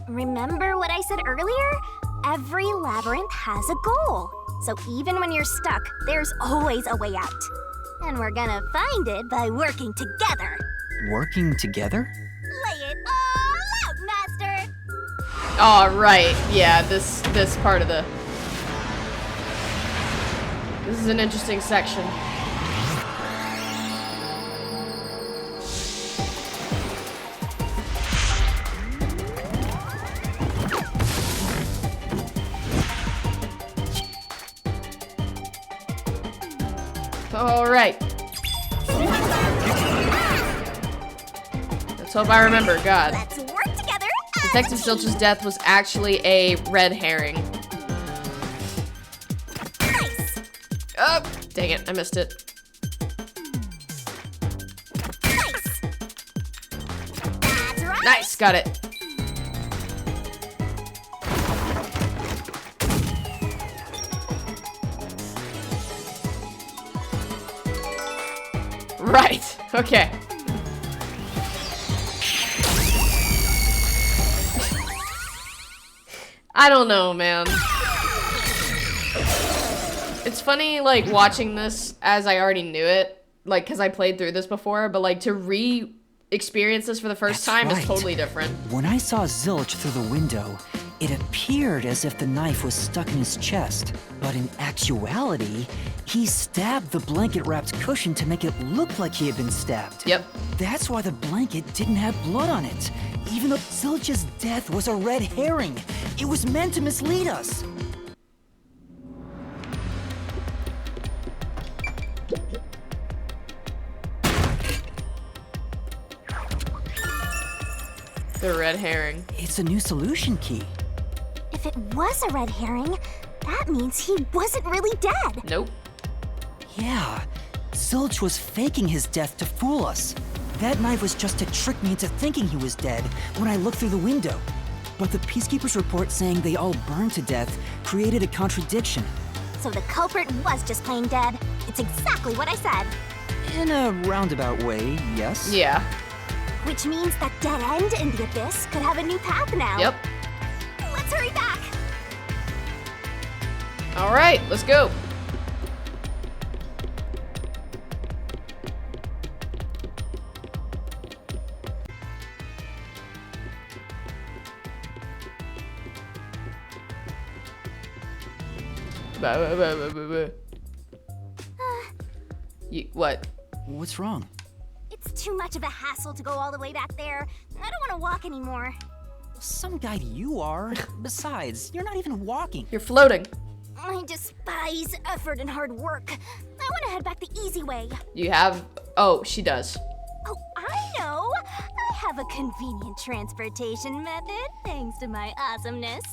Remember what I said earlier? Every labyrinth has a goal. So even when you're stuck, there's always a way out. And we're gonna find it by working together. Working together? Lay it all out, Master! All right. Yeah, this part of the. This is an interesting section. All right. Let's hope I remember. God. Let's work together. Detective Zilch's death was actually a red herring. Nice. Oh, dang it. I missed it. Nice. That's right. Nice. Got it. Right. Okay. I don't know, man. It's funny, like, watching this as I already knew it, like, because I played through this before, but, like, to re-experience this for the first That's time right. is totally different. When I saw Zilch through the window, It appeared as if the knife was stuck in his chest, but in actuality, he stabbed the blanket-wrapped cushion to make it look like he had been stabbed. Yep. That's why the blanket didn't have blood on it, even though Zilch's death was a red herring. It was meant to mislead us. The red herring. It's a new solution key. If it was a red herring, that means he wasn't really dead. Nope. Yeah, Zilch was faking his death to fool us. That knife was just to trick me into thinking he was dead when I looked through the window. But the Peacekeeper's report saying they all burned to death created a contradiction. So the culprit was just plain dead. It's exactly what I said. In a roundabout way, yes. Yeah. Which means that dead end in the abyss could have a new path now. Yep. Let's hurry back. All right, let's go. What? What's wrong? It's too much of a hassle to go all the way back there. I don't want to walk anymore. Some guide you are. Besides, you're not even walking. You're floating. I despise effort and hard work. I want to head back the easy way. You have... Oh, she does. Oh, I know. I have a convenient transportation method, thanks to my awesomeness.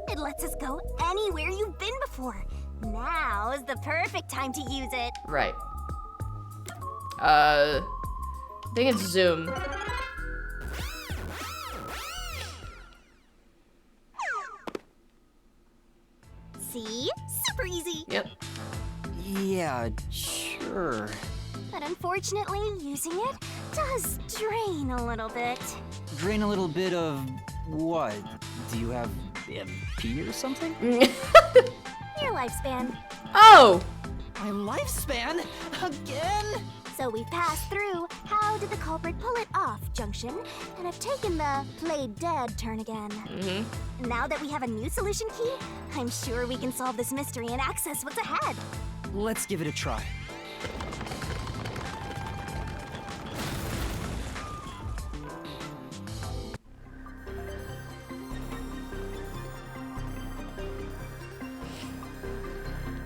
It lets us go anywhere you've been before. Now is the perfect time to use it. Right. I think it's zoom. See? Super easy. Yep. Yeah, sure. But unfortunately, using it does drain a little bit. Drain a little bit of what? Do you have MP or something? Your lifespan. Oh! My lifespan? Again? So we've passed through how did the culprit pull it off junction, and have taken the played dead turn again. Mm-hmm. Now that we have a new solution key, I'm sure we can solve this mystery and access what's ahead. Let's give it a try.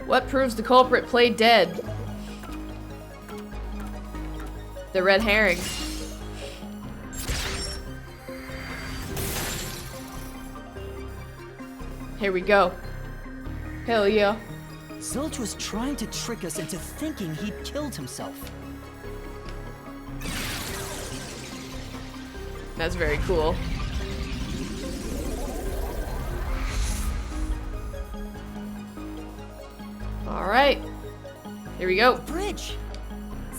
What proves the culprit played dead? The red herring. Here we go. Hell yeah. Zilch was trying to trick us into thinking he'd killed himself. That's very cool. All right. Here we go. Bridge!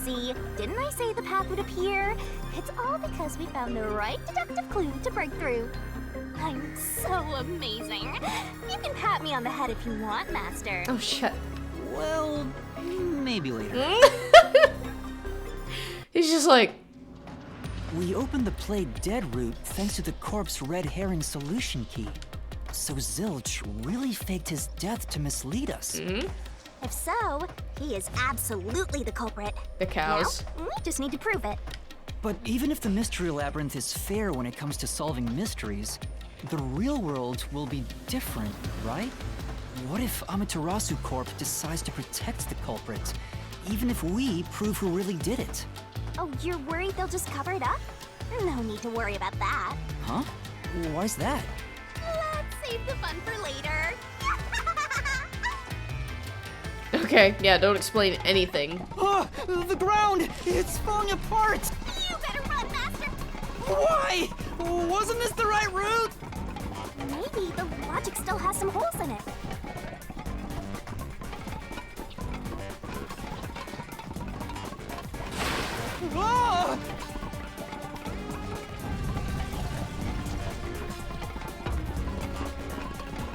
See, didn't I say the path would appear? It's all because we found the right deductive clue to break through. I'm so amazing. You can pat me on the head if you want, Master. Oh, shit. Well, maybe later. He's just like... We opened the played dead route thanks to the corpse red herring solution key. So Zilch really faked his death to mislead us. Mm-hmm. If so, he is absolutely the culprit. The cows. Now, we just need to prove it. But even if the mystery labyrinth is fair when it comes to solving mysteries, the real world will be different, right? What if Amaterasu Corp decides to protect the culprit, even if we prove who really did it? Oh, you're worried they'll just cover it up? No need to worry about that. Huh? Why's that? Let's save the fun for later. Okay, yeah, don't explain anything. Oh, the ground! It's falling apart! You better run, Master! Why? Wasn't this the right route? Maybe the logic still has some holes in it. Oh!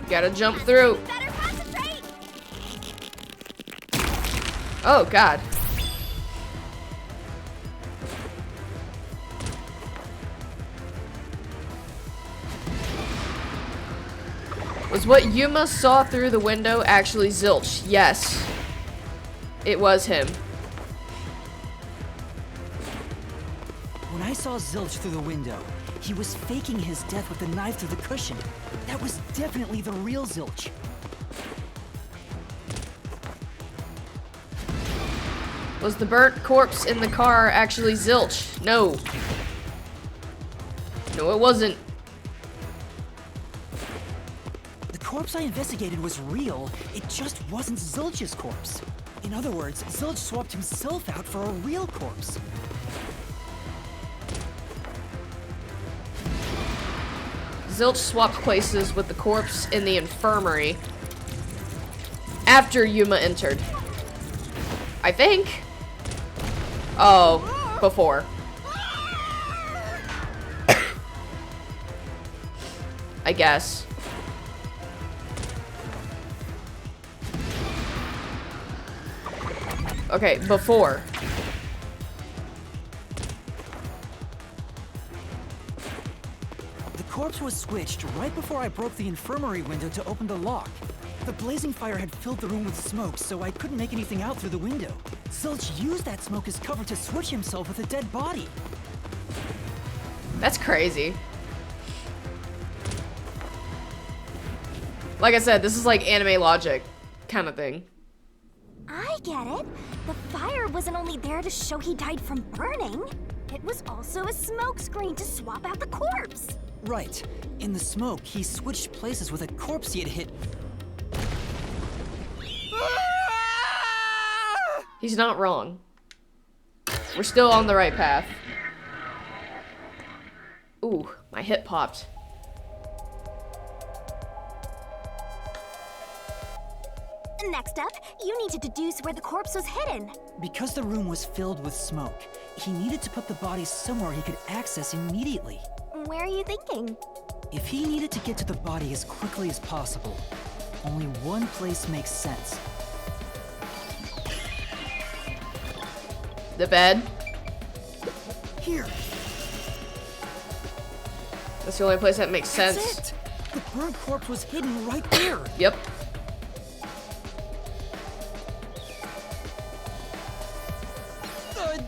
Gotta jump through. Better concentrate! Oh, God. Was what Yuma saw through the window actually Zilch? Yes. It was him. When I saw Zilch through the window, he was faking his death with the knife through the cushion. That was definitely the real Zilch. Was the burnt corpse in the car actually Zilch? No. No, it wasn't. The corpse I investigated was real, it just wasn't Zilch's corpse. In other words, Zilch swapped himself out for a real corpse. Zilch swapped places with the corpse in the infirmary after Yuma entered. I think. Oh, before. I guess. Okay, before. The corpse was switched right before I broke the infirmary window to open the lock. The blazing fire had filled the room with smoke, so I couldn't make anything out through the window. Zilch used that smoke as cover to switch himself with a dead body. That's crazy. Like I said, this is like anime logic kind of thing. I get it. The fire wasn't only there to show he died from burning. It was also a smokescreen to swap out the corpse. Right. In the smoke, he switched places with a corpse he had hit. He's not wrong. We're still on the right path. Ooh, my hip popped. Next up, you need to deduce where the corpse was hidden. Because the room was filled with smoke, he needed to put the body somewhere he could access immediately. Where are you thinking? If he needed to get to the body as quickly as possible, only one place makes sense. The bed. Here. That's the only place that makes sense. That's it. The burnt corpse was hidden right there. Yep.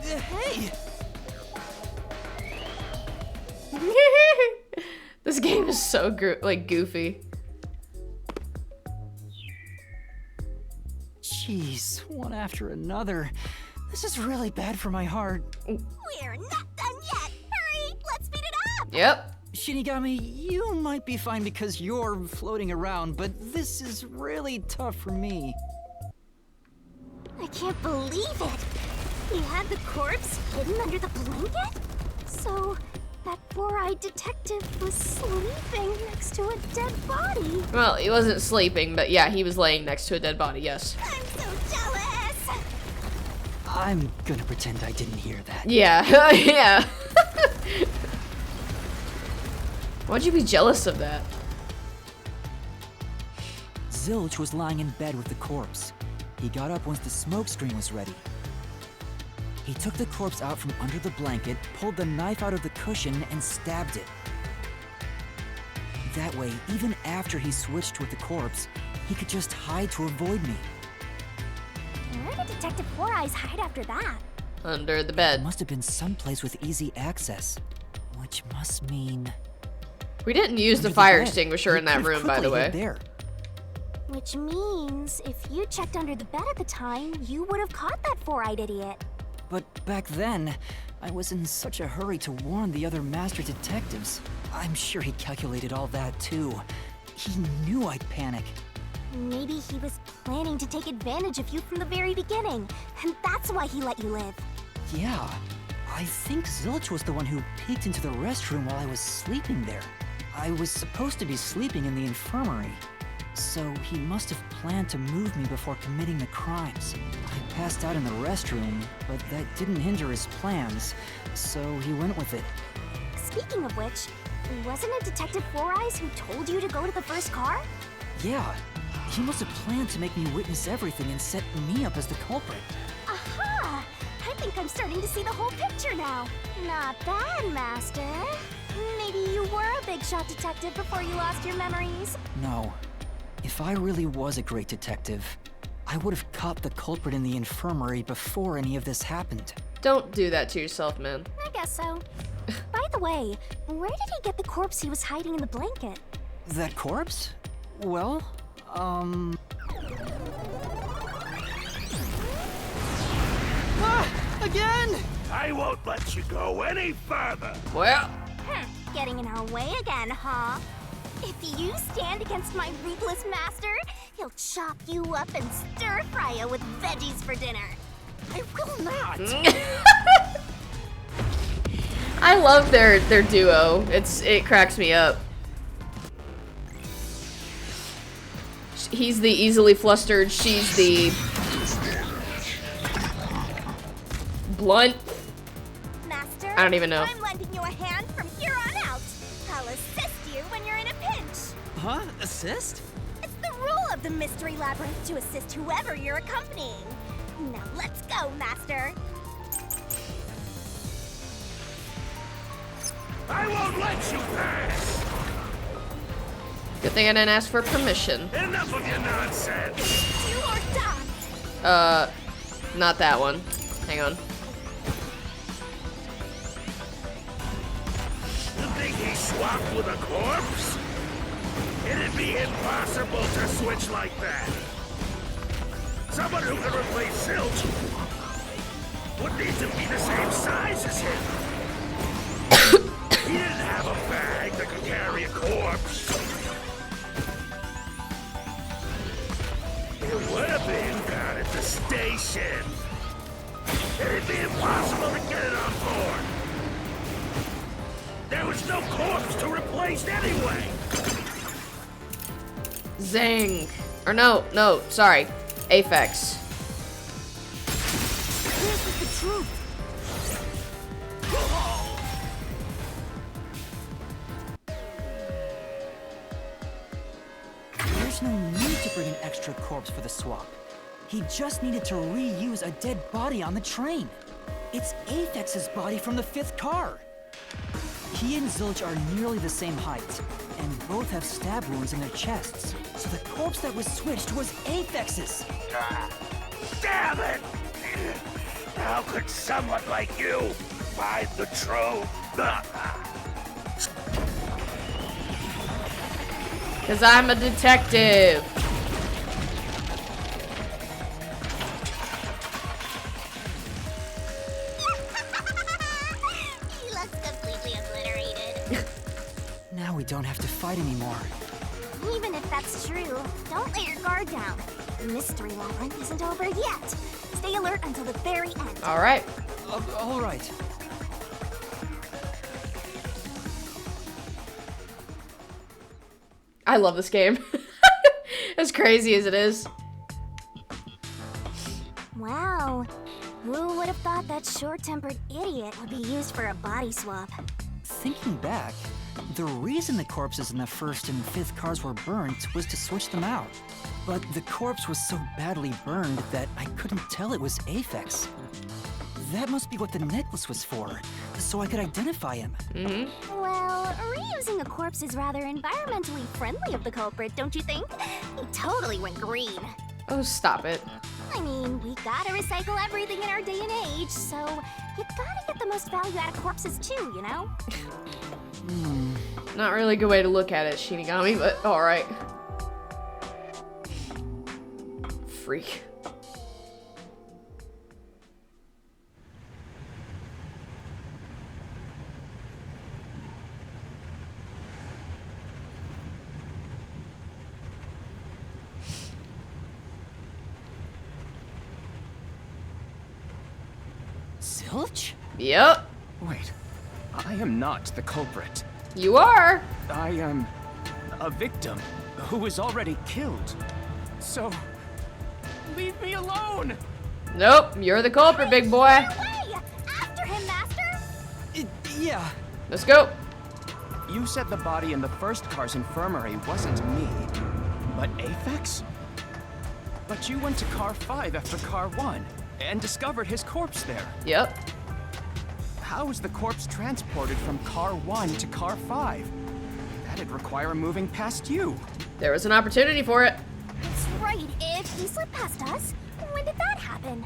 Hey! This game is so goofy. Jeez, one after another. This is really bad for my heart. We're not done yet. Hurry, let's speed it up. Yep. Shinigami, you might be fine because you're floating around, but this is really tough for me. I can't believe it. He had the corpse hidden under the blanket? So, that four-eyed detective was sleeping next to a dead body. Well, he wasn't sleeping, but yeah, he was laying next to a dead body, yes. I'm so jealous! I'm gonna pretend I didn't hear that. Yeah, yeah. Why'd you be jealous of that? Zilch was lying in bed with the corpse. He got up once the smoke screen was ready. He took the corpse out from under the blanket, pulled the knife out of the cushion, and stabbed it. That way, even after he switched with the corpse, he could just hide to avoid me. Where did Detective Four Eyes hide after that? Under the It bed. must have been someplace with easy access, which must mean... We didn't use the under fire bed. extinguisher He in that could've room, by the quickly way. hid there. Which means, if you checked under the bed at the time, you would have caught that four-eyed idiot. But back then, I was in such a hurry to warn the other master detectives. I'm sure he calculated all that too. He knew I'd panic. Maybe he was planning to take advantage of you from the very beginning, and that's why he let you live. Yeah, I think Zilch was the one who peeked into the restroom while I was sleeping there. I was supposed to be sleeping in the infirmary, so he must have planned to move me before committing the crimes. I passed out in the restroom, but that didn't hinder his plans, so he went with it. Speaking of which, wasn't it Detective Four Eyes who told you to go to the first car? Yeah, he must have planned to make me witness everything and set me up as the culprit. Aha! I think I'm starting to see the whole picture now. Not bad, Master. Maybe you were a big shot detective before you lost your memories. No, If I really was a great detective, I would have caught the culprit in the infirmary before any of this happened. Don't do that to yourself, man. I guess so. By the way, where did he get the corpse he was hiding in the blanket? That corpse? Well, Again? I won't let you go any further. Well, Getting in our way again, huh? If you stand against my ruthless master, he'll chop you up and stir-fry you with veggies for dinner. I will not. I love their duo. It cracks me up. He's the easily flustered, she's the blunt. Master, I don't even know. I'm lending you a hand from here on out. I'll assist you when you're in a pinch. Huh? Assist? It's the rule of the Mystery Labyrinth to assist whoever you're accompanying. Now let's go, Master. I won't let you pass. Good thing I didn't ask for permission. Enough of your nonsense. Do or die. Not that one. Hang on. You think he swapped with a corpse? It'd be impossible to switch like that. Someone who can replace Zilch would need to be the same size as him. He didn't have a bag that could carry a corpse. It would have been down at the station. It'd be impossible to get it on board. There was no corpse to replace anyway. Zang. Or no, sorry. Aphex. This is the truth. There's no need to bring an extra corpse for the swap. He just needed to reuse a dead body on the train. It's Aphex's body from the 5th car. He and Zilch are nearly the same height, and both have stab wounds in their chests. So the corpse that was switched was Aphex's. Damn it! How could someone like you find the truth? Because I'm a detective. He looks completely obliterated. Now we don't have to fight anymore. Even if that's true, don't let your guard down. The Mystery Labyrinth isn't over yet. Stay alert until the very end. All right. All right. I love this game. As crazy as it is. Wow. Who would have thought that short-tempered idiot would be used for a body swap? Thinking back, the reason the corpses in the 1st and 5th cars were burnt was to switch them out. But the corpse was so badly burned that I couldn't tell it was Aphex. That must be what the necklace was for, so I could identify him. Well, reusing a corpse is rather environmentally friendly of the culprit, don't you think? He totally went green. Oh, stop it. I mean, we gotta recycle everything in our day and age, so you gotta get the most value out of corpses too, you know? Not really a good way to look at it, Shinigami, but alright. Freak. Zilch? Yep, Wait, I am not the culprit. you are. I am a victim who was already killed. So, leave me alone! Nope, you're the culprit, big boy. Way! After him, Master! Yeah. Let's go. You said the body in the 1st car's infirmary wasn't me, but Aphex? But you went to car 5 after car 1 and discovered his corpse there. Yep. How was the corpse transported from car 1 to car 5? That'd require moving past you. There was an opportunity for it. That's right. If he slipped past us, when did that happen?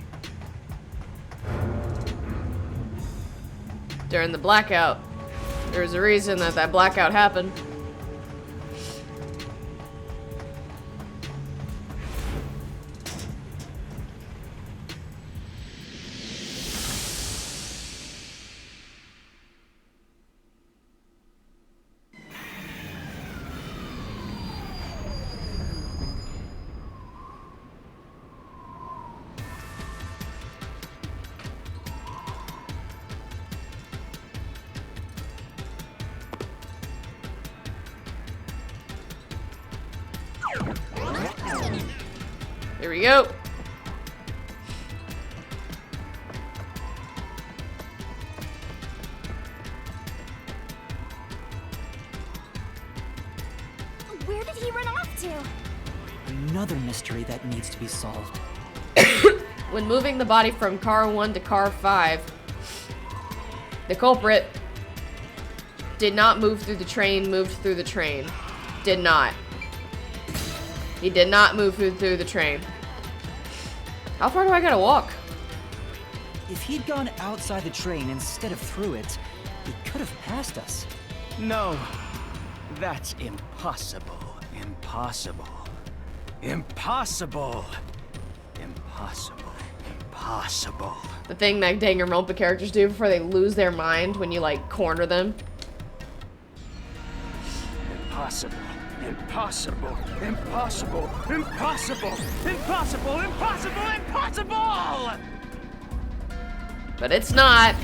During the blackout. There was a reason that that blackout happened. Here we go. Where did he run off to? Another mystery that needs to be solved. When moving the body from car 1 to car 5, the culprit did not move through the train, moved through the train. Did not. He did not move through the train. How far do I gotta walk? If he'd gone outside the train instead of through it, he could have passed us. No, that's impossible. Impossible. Impossible. Impossible. Impossible. The thing that Danganronpa characters do before they lose their mind when you, like, corner them. Impossible. Impossible. Impossible. Impossible. Impossible. Impossible. Impossible! But it's not.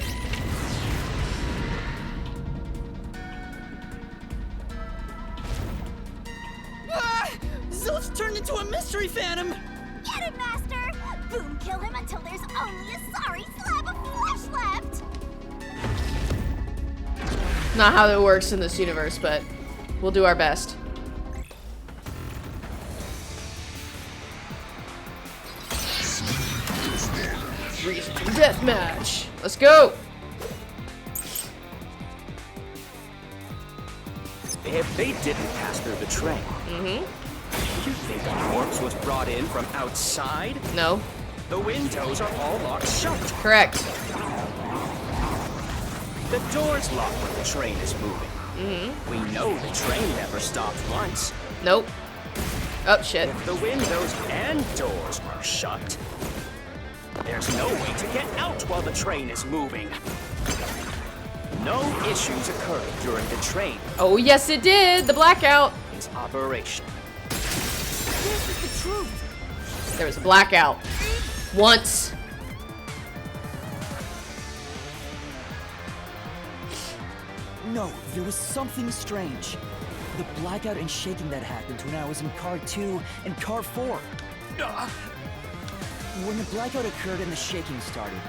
Zilch turned into a mystery phantom! Get him, Master! Boom, kill him until there's only a sorry slab of flesh left! Not how it works in this universe, but we'll do our best. Deathmatch. Let's go. If they didn't pass through the train, you think a corpse was brought in from outside? No. The windows are all locked shut. Correct. The door's locked when the train is moving. We know the train never stopped once. Nope. Oh, shit. If the windows and doors are shut, there's no way to get out while the train is moving. No issues occurred during the train. Oh, yes, it did. The blackout. Its operation. This is the truth! There was a blackout. Once. No, there was something strange. The blackout and shaking that happened when I was in car 2 and car 4. When the blackout occurred and the shaking started,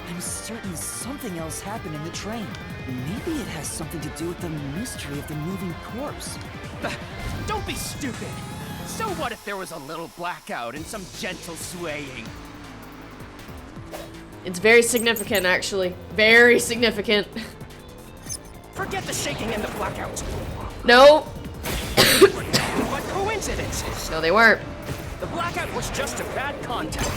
I'm certain something else happened in the train. Maybe it has something to do with the mystery of the moving corpse. Don't be stupid. So what if there was a little blackout and some gentle swaying? It's very significant, actually. Very significant. Forget the shaking and the blackout. No. What coincidences? No, they weren't. The blackout was just a bad contact.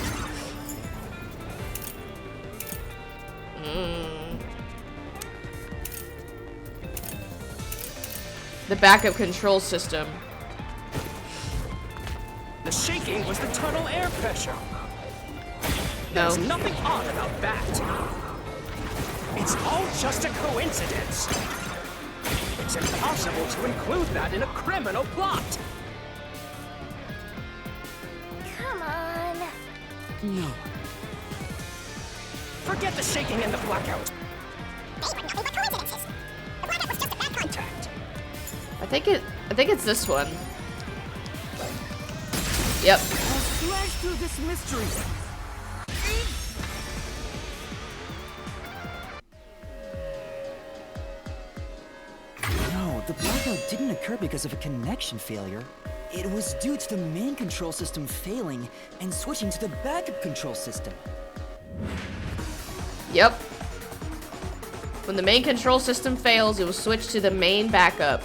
The backup control system. The shaking was the tunnel air pressure. No. There's nothing odd about that. It's all just a coincidence. It's impossible to include that in a criminal plot. Come on. No. Forget the shaking and the blackout. They were nothing but coincidences. The blackout was just a bad contact. I think it's this one. Yep. Slash through this mystery. No, the blackout didn't occur because of a connection failure. It was due to the main control system failing and switching to the backup control system. Yep. When the main control system fails, it will switch to the main backup.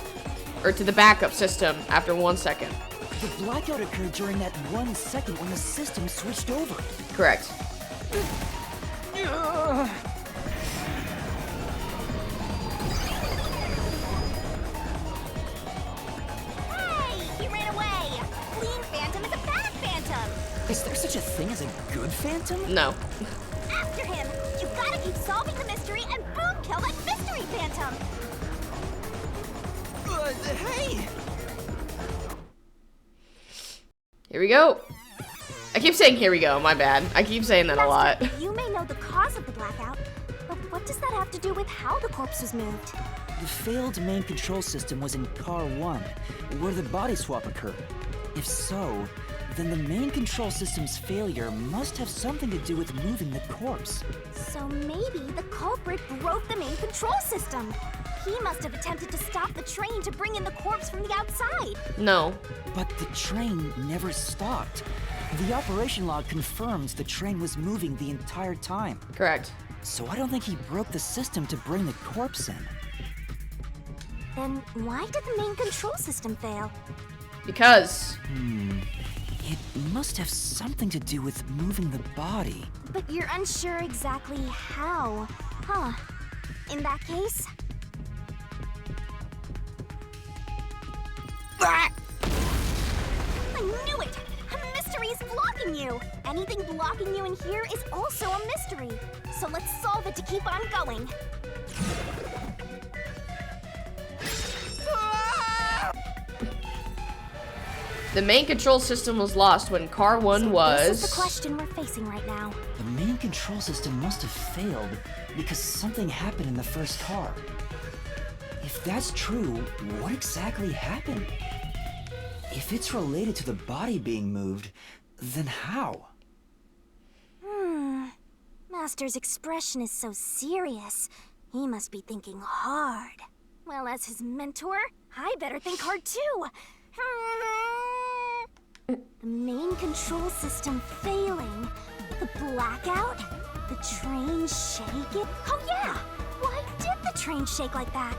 or to the backup system after 1 second. The blackout occurred during that 1 second when the system switched over. Correct. Hey, he ran away. Fleeing phantom is a bad phantom. Is there such a thing as a good phantom? No. After him. You gotta keep solving the mystery and boom, kill that mystery phantom. Hey! Here we go. I keep saying here we go, my bad. I keep saying that a lot. Master, you may know the cause of the blackout, but what does that have to do with how the corpse was moved? The failed main control system was in Car 1, where the body swap occurred. If so, then the main control system's failure must have something to do with moving the corpse. So maybe the culprit broke the main control system. He must have attempted to stop the train to bring in the corpse from the outside. No. But the train never stopped. The operation log confirms the train was moving the entire time. Correct. So I don't think he broke the system to bring the corpse in. Then why did the main control system fail? Because. It must have something to do with moving the body. But you're unsure exactly how, huh? In that case... I knew it! A mystery is blocking you! Anything blocking you in here is also a mystery. So let's solve it to keep on going. The main control system was lost when Car 1 was... This is the question we're facing right now. The main control system must have failed because something happened in the first car. If that's true, what exactly happened? If it's related to the body being moved, then how? Master's expression is so serious. He must be thinking hard. Well, as his mentor, I better think hard too. The main control system failing. The blackout? The train shaking? Oh yeah! Why did the train shake like that?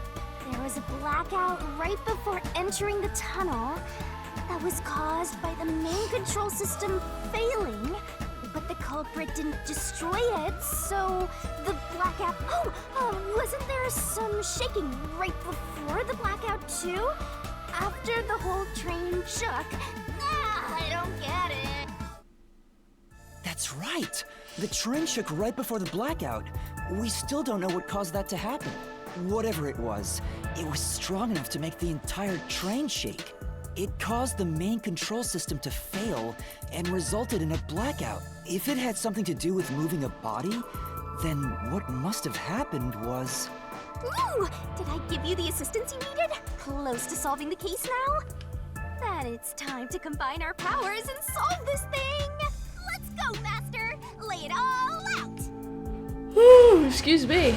There was a blackout right before entering the tunnel that was caused by the main control system failing, but the culprit didn't destroy it, so the blackout... Oh, wasn't there some shaking right before the blackout too? After the whole train shook? I don't get it. That's right! The train shook right before the blackout. We still don't know what caused that to happen. Whatever it was strong enough to make the entire train shake. It caused the main control system to fail and resulted in a blackout. If it had something to do with moving a body, then what must have happened was... Ooh! Did I give you the assistance you needed? Close to solving the case now? Then it's time to combine our powers and solve this thing! Let's go, Master! Lay it all out! Whew, excuse me.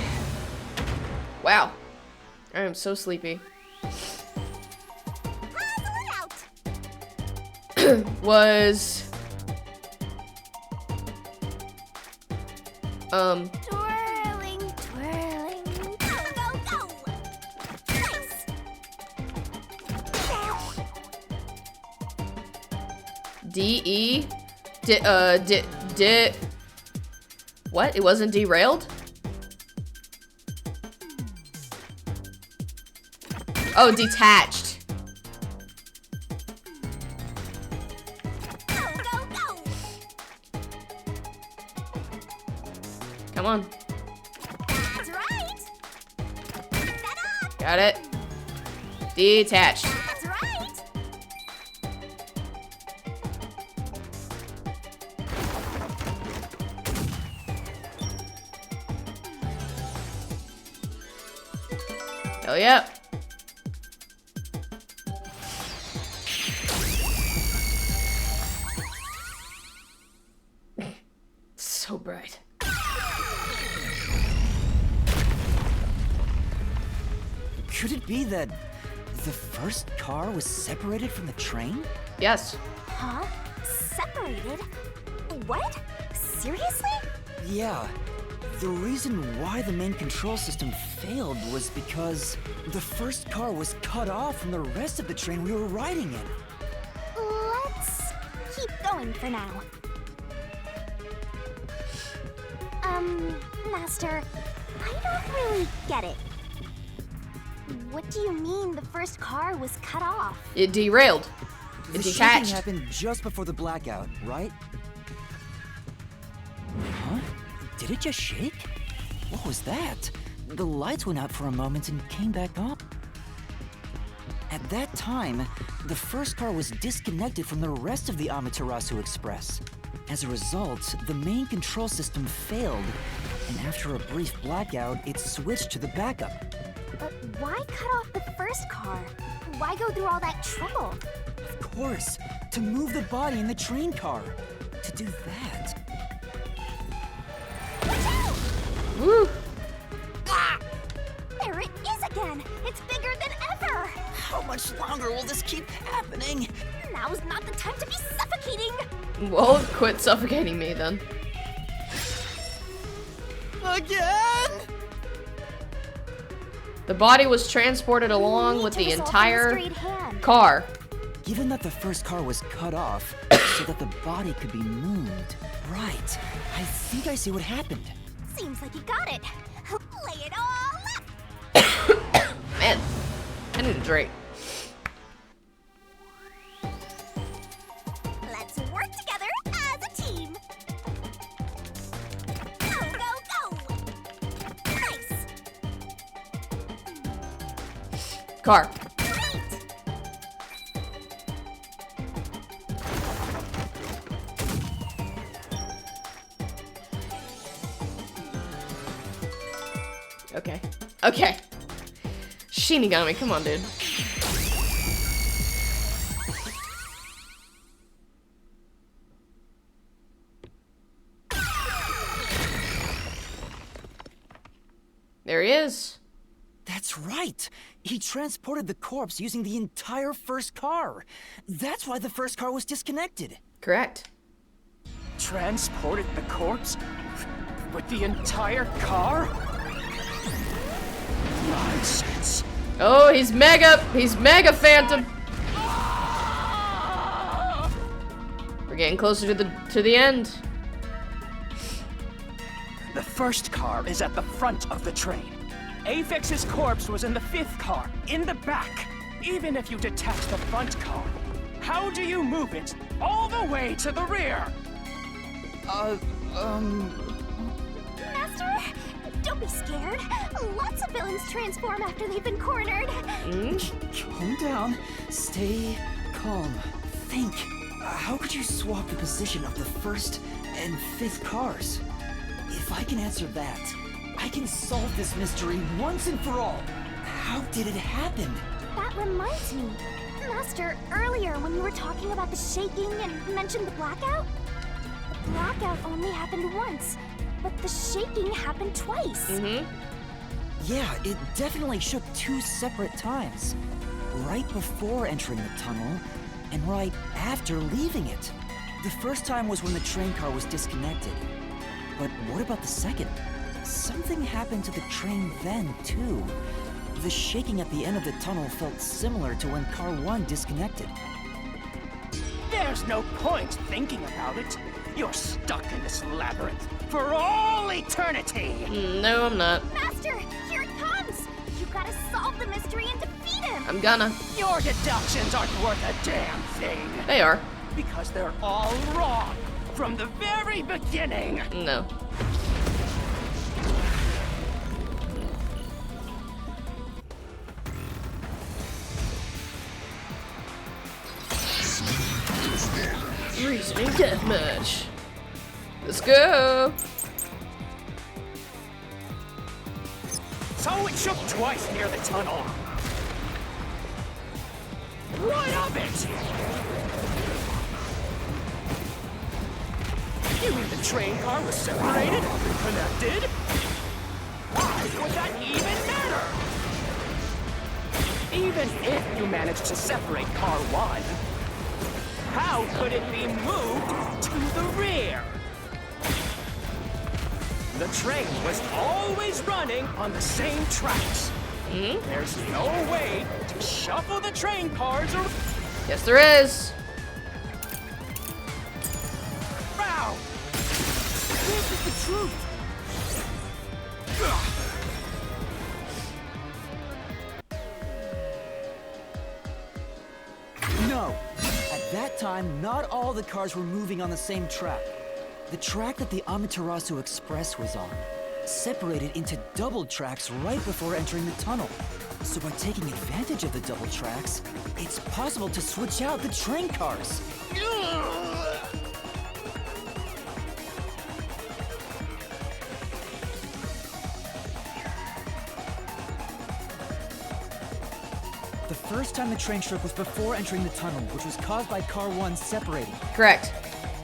Wow. I am so sleepy. Was... Twirling, twirling, go, go, go! Nice! D-E? What? It wasn't derailed? Oh, detached. Go, go, go! Come on. That's right! Set up! Got it. Detached. That's right! Hell yeah. So bright. Could it be that the first car was separated from the train? Yes. Huh? Separated? What? Seriously? Yeah. The reason why the main control system failed was because the first car was cut off from the rest of the train we were riding in. Let's keep going for now. Master, I don't really get it. What do you mean the first car was cut off? It derailed. It The shaking detached. happened just before the blackout, right? Huh? Did it just shake? What was that? The lights went out for a moment and came back on. At that time, the first car was disconnected from the rest of the Amaterasu Express. As a result, the main control system failed, and after a brief blackout, it switched to the backup. But why cut off the first car? Why go through all that trouble? Of course, to move the body in the train car. To do that. Watch out! Woo! Ah! There it is again! It's bigger than ever! How much longer will this keep happening? Now's not the time to be suffocating! Well, quit suffocating me then. Again? The body was transported along with the entire car. Given that the first car was cut off so that the body could be moved. Right. I think I see what happened. Seems like you got it. Lay it all up! Man, I need a drink. Let's work together as a team. Go, go, go! Nice! Car. Great! Okay. Okay. Shinigami, come on, dude. There he is. That's right. He transported the corpse using the entire first car. That's why the first car was disconnected. Correct. Transported the corpse? With the entire car? Nonsense. Oh, he's mega Phantom. We're getting closer to the end. The first car is at the front of the train. Aphex's corpse was in the fifth car, in the back. Even if you detach the front car, how do you move it all the way to the rear? Master, don't be scared. Lots of villains transform after they've been cornered. Calm down. Stay calm. Think. How could you swap the position of the first and fifth cars? If I can answer that, I can solve this mystery once and for all. How did it happen? That reminds me. Master, earlier when you were talking about the shaking and mentioned the blackout, the blackout only happened once, but the shaking happened twice. Yeah, it definitely shook 2 separate times. Right before entering the tunnel, and right after leaving it. The first time was when the train car was disconnected. But what about the second? Something happened to the train then, too. The shaking at the end of the tunnel felt similar to when Car 1 disconnected. There's no point thinking about it. You're stuck in this labyrinth for all eternity. No, I'm not. Master, here it comes! You gotta solve the mystery and defeat him! I'm gonna. Your deductions aren't worth a damn thing. They are. Because they're all wrong from the very beginning. No. Reasoning deathmatch. Let's go. So it shook twice near the tunnel. What of it? You mean the train car was separated? Connected? Why would that even matter? Even if you managed to separate car 1, how could it be moved to the rear? The train was always running on the same tracks. There's no way to shuffle the train cars around. Yes, there is. This is the truth. No. At that time, not all the cars were moving on the same track. The track that the Amaterasu Express was on separated into double tracks right before entering the tunnel. So by taking advantage of the double tracks, it's possible to switch out the train cars. The first time the train struck was before entering the tunnel, which was caused by Car 1 separating. Correct.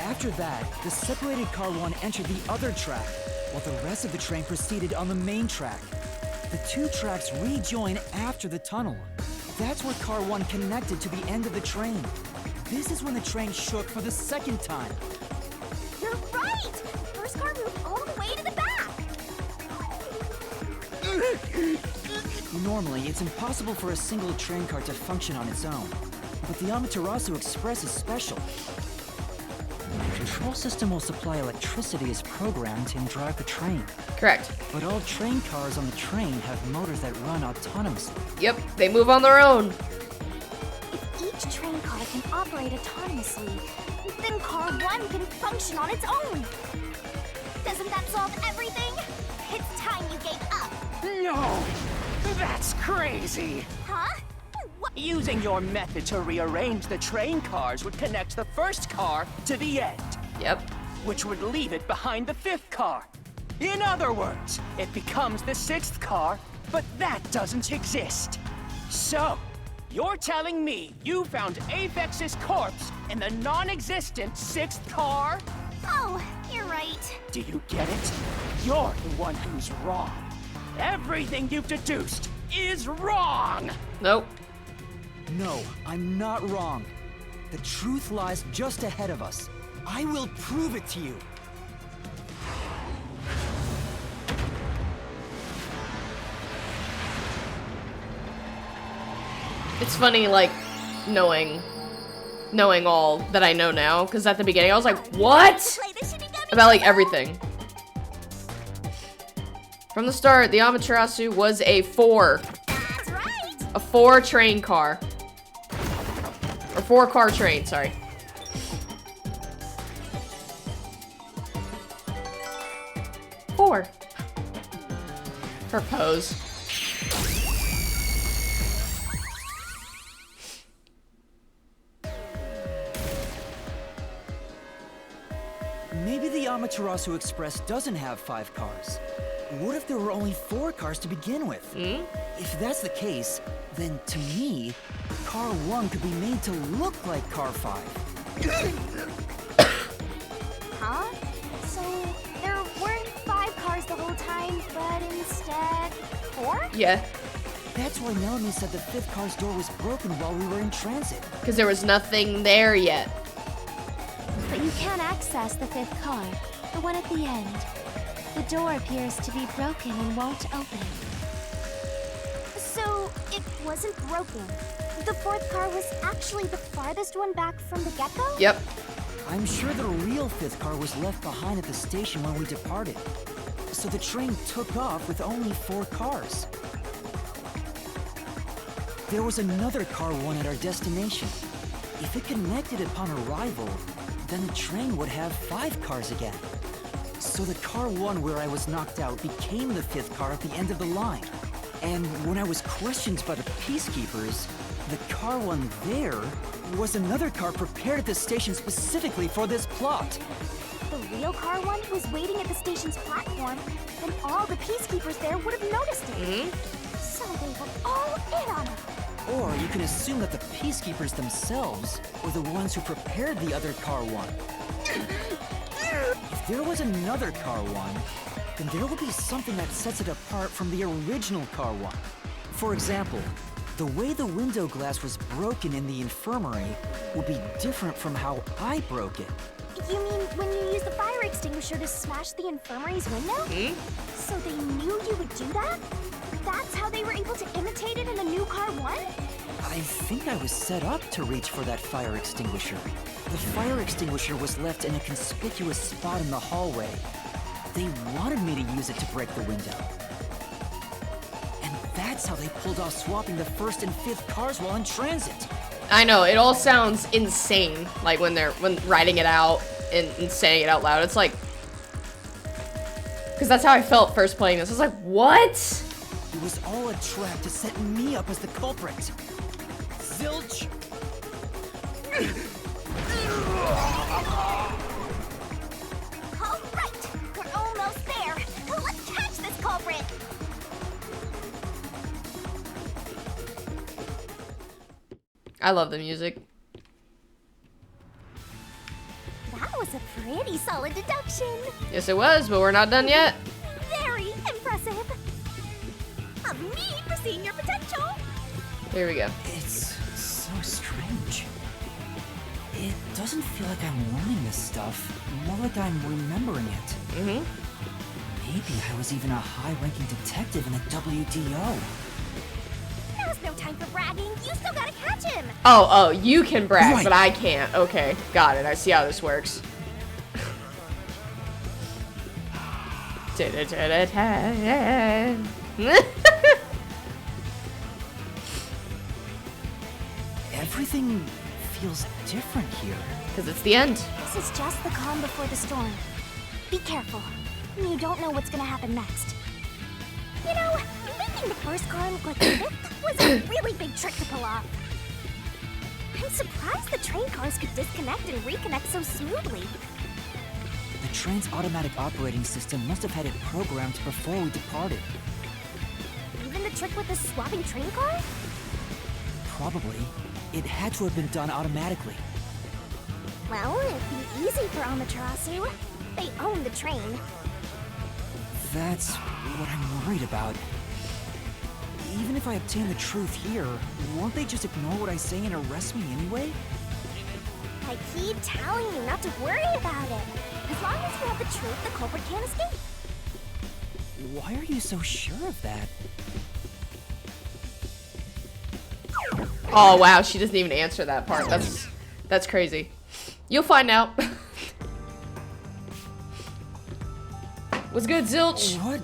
After that, the separated Car 1 entered the other track, while the rest of the train proceeded on the main track. The two tracks rejoin after the tunnel. That's where Car 1 connected to the end of the train. This is when the train shook for the second time. You're right! First car moved all the way to the back! Normally, it's impossible for a single train car to function on its own. But the Amaterasu Express is special. The control system will supply electricity as programmed and drive the train. Correct. But all train cars on the train have motors that run autonomously. Yep, they move on their own. If each train car can operate autonomously, then car 1 can function on its own! Doesn't that solve everything? It's time you gave up! No! That's crazy! Huh? What? Using your method to rearrange the train cars would connect the first car to the end. Yep. Which would leave it behind the fifth car. In other words, it becomes the sixth car, but that doesn't exist. So, you're telling me you found Aphex's corpse in the non-existent sixth car? Oh, you're right. Do you get it? You're the one who's wrong. Everything you've deduced is wrong! Nope. No, I'm not wrong. The truth lies just ahead of us. I will prove it to you. It's funny, like, knowing all that I know now, because at the beginning I was like, what? Play the Shinigami About, like, now? everything. From the start, the Amaterasu was a 4. That's right! A 4 train car. Or 4 car train, sorry. Four. Her pose. Maybe the Amaterasu Express doesn't have 5 cars. What if there were only 4 cars to begin with? If that's the case, then to me, Car 1 could be made to look like Car 5. Huh? So, there weren't 5 cars the whole time, but instead 4? Yeah, That's why Melanie said the 5th car's door was broken while we were in transit. because there was nothing there yet. But you can access the fifth car, the one at the end. The door appears to be broken and won't open. So, it wasn't broken. The 4th car was actually the farthest one back from the get-go? Yep. I'm sure the real 5th car was left behind at the station when we departed. So the train took off with only 4 cars. There was another Car 1 at our destination. If it connected upon arrival, then the train would have 5 cars again. So the Car 1 where I was knocked out became the 5th car at the end of the line. And when I was questioned by the peacekeepers, the Car 1 there was another car prepared at the station specifically for this plot. The real car 1 was waiting at the station's platform, then all the peacekeepers there would have noticed it. So they were all in on it. Or you can assume that the peacekeepers themselves were the ones who prepared the other Car 1. If there was another Car 1, then there will be something that sets it apart from the original Car 1. For example, the way the window glass was broken in the infirmary will be different from how I broke it. You mean when you use the fire extinguisher to smash the infirmary's window? So they knew you would do that? That's how they were able to imitate it in the new car 1? I think I was set up to reach for that fire extinguisher. The fire extinguisher was left in a conspicuous spot in the hallway. They wanted me to use it to break the window. And that's how they pulled off swapping the 1st and 5th cars while in transit. I know, it all sounds insane, like when writing it out and saying it out loud. It's like, because that's how I felt first playing this. I was like, what? It was all a trap to set me up as the culprit. Zilch! All right, we're almost there. Let's catch this culprit. I love the music. That was a pretty solid deduction. Yes, it was, but we're not done yet. Very impressive. Of me foreseeing your potential. Here we go. It's so strange. It doesn't feel like I'm learning this stuff, more like I'm remembering it. Maybe I was even a high-ranking detective in the WDO. Now's no time for bragging. You still gotta catch him. Oh, you can brag, Right. but I can't. Okay, got it. I see how this works. Everything feels different here. Because it's the end. This is just the calm before the storm. Be careful. You don't know what's gonna happen next. You know, making the first car look like the 5th was a really big trick to pull off. I'm surprised the train cars could disconnect and reconnect so smoothly. The train's automatic operating system must have had it programmed before we departed. Even the trick with the swapping train car? Probably. It had to have been done automatically. Well, it'd be easy for Amaterasu. They own the train. That's what I'm worried about. Even if I obtain the truth here, won't they just ignore what I say and arrest me anyway? I keep telling you not to worry about it. As long as you have the truth, the culprit can't escape. Why are you so sure of that? Oh, wow, she doesn't even answer that part. That's crazy. You'll find out. What's good, Zilch? What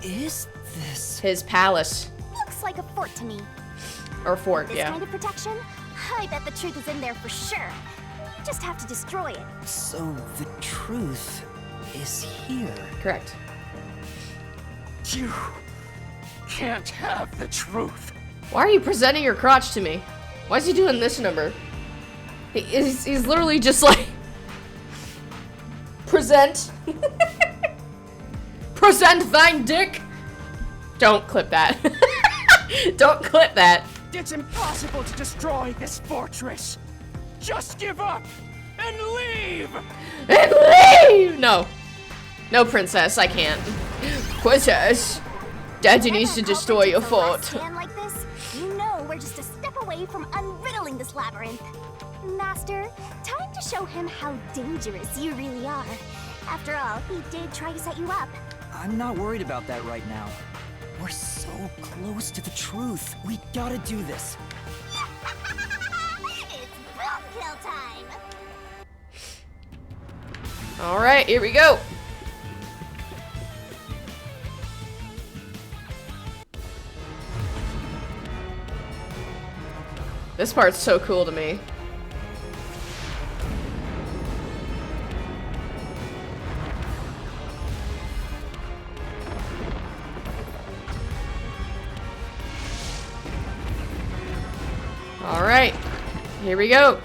is this? His palace. Looks like a fort to me. Or fort, This yeah. kind of protection? I bet the truth is in there for sure. You just have to destroy it. So the truth is here. Correct. You can't have the truth. Why are you presenting your crotch to me? Why is he doing this number? He's literally just like... Present. Present thine dick. Don't clip that. Don't clip that. It's impossible to destroy this fortress. Just give up and leave. And leave! No. No, princess, I can't. Princess, Daddy needs to destroy your fort. Stand like this, you know we're just a step away from unriddling this labyrinth. Master, time to show him how dangerous you really are. After all, he did try to set you up. I'm not worried about that right now. We're so close to the truth. We gotta do this. It's boom kill time! Alright, here we go. This part's so cool to me. All right, here we go.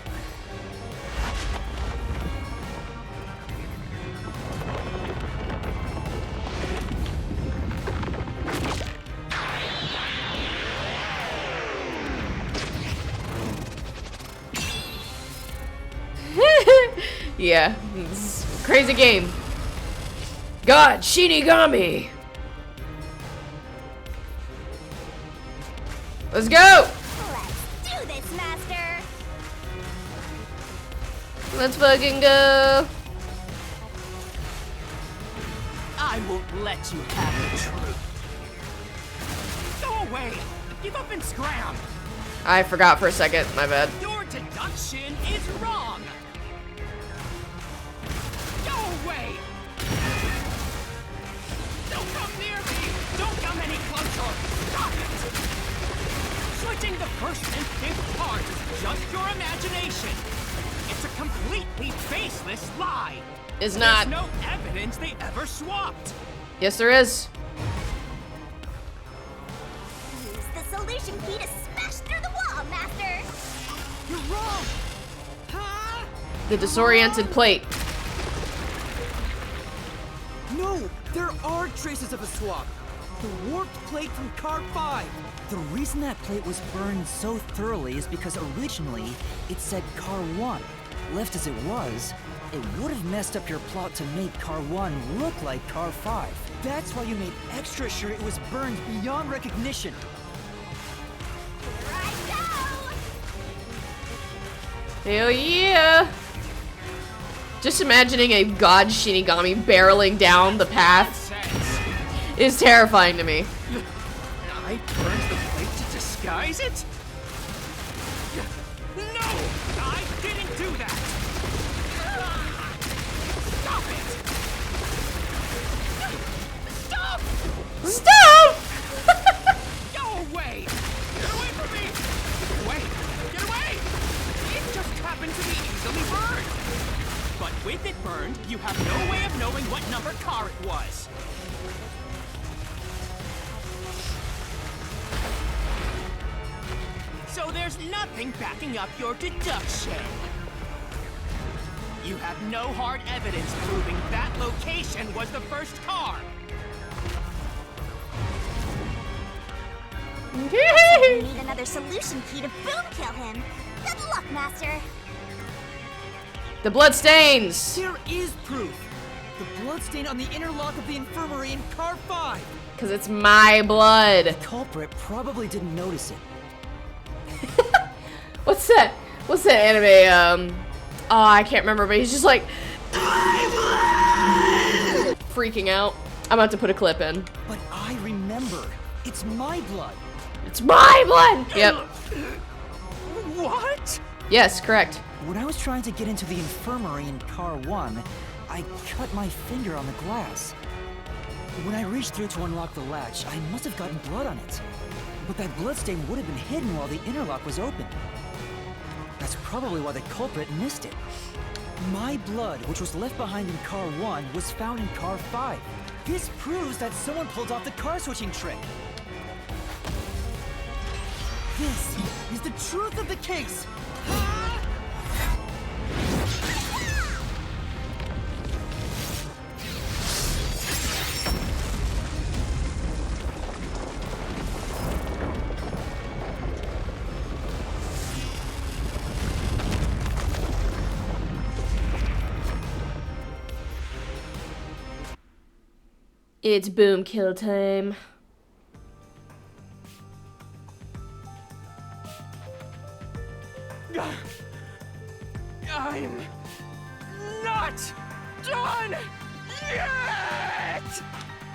Yeah, it's a crazy game. God, Shinigami! Let's go! Let's do this, Master! Let's fucking go! I won't let you have the truth. Go away! Give up and scram! I forgot for a second. My bad. Your deduction is wrong! Go away! Don't come near me! Don't come any closer! Stop it! Switching the first and fifth cards is just your imagination. It's a completely baseless lie. Is not. There's no evidence they ever swapped. Yes, there is. Use the solution key to smash through the wall, Master! You're wrong! Huh? The disoriented plate. No, there are traces of a swap. The warped plate from Car 5. The reason that plate was burned so thoroughly is because originally it said Car 1. Left as it was, it would have messed up your plot to make Car 1 look like Car 5. That's why you made extra sure it was burned beyond recognition. Here I go! Hell yeah! Just imagining a god Shinigami barreling down the path Sense. is terrifying to me. I burned the plate to disguise it? No! I didn't do that! Stop it! Stop! Stop! Go away! Get away from me! Get away! Get away! It just happened to be easily burned! But with it burned, you have no way of knowing what number car it was. So there's nothing backing up your deduction. You have no hard evidence proving that location was the first car. We need another solution key to boom kill him. Good luck, Master. The blood stains! There is proof. The bloodstain on the inner lock of the infirmary in Car 5. Because it's my blood. The culprit probably didn't notice it. What's that? What's that anime? Oh, I can't remember, but he's just like freaking out. I'm about to put a clip in. But I remember. It's my blood. It's my blood! Yep. What? Yes, correct. When I was trying to get into the infirmary in Car 1, I cut my finger on the glass. When I reached through to unlock the latch, I must have gotten blood on it. But that bloodstain would have been hidden while the interlock was open. That's probably why the culprit missed it. My blood, which was left behind in Car 1, was found in Car 5. This proves that someone pulled off the car switching trick. This is the truth of the case. It's boom kill time. I'm not done yet!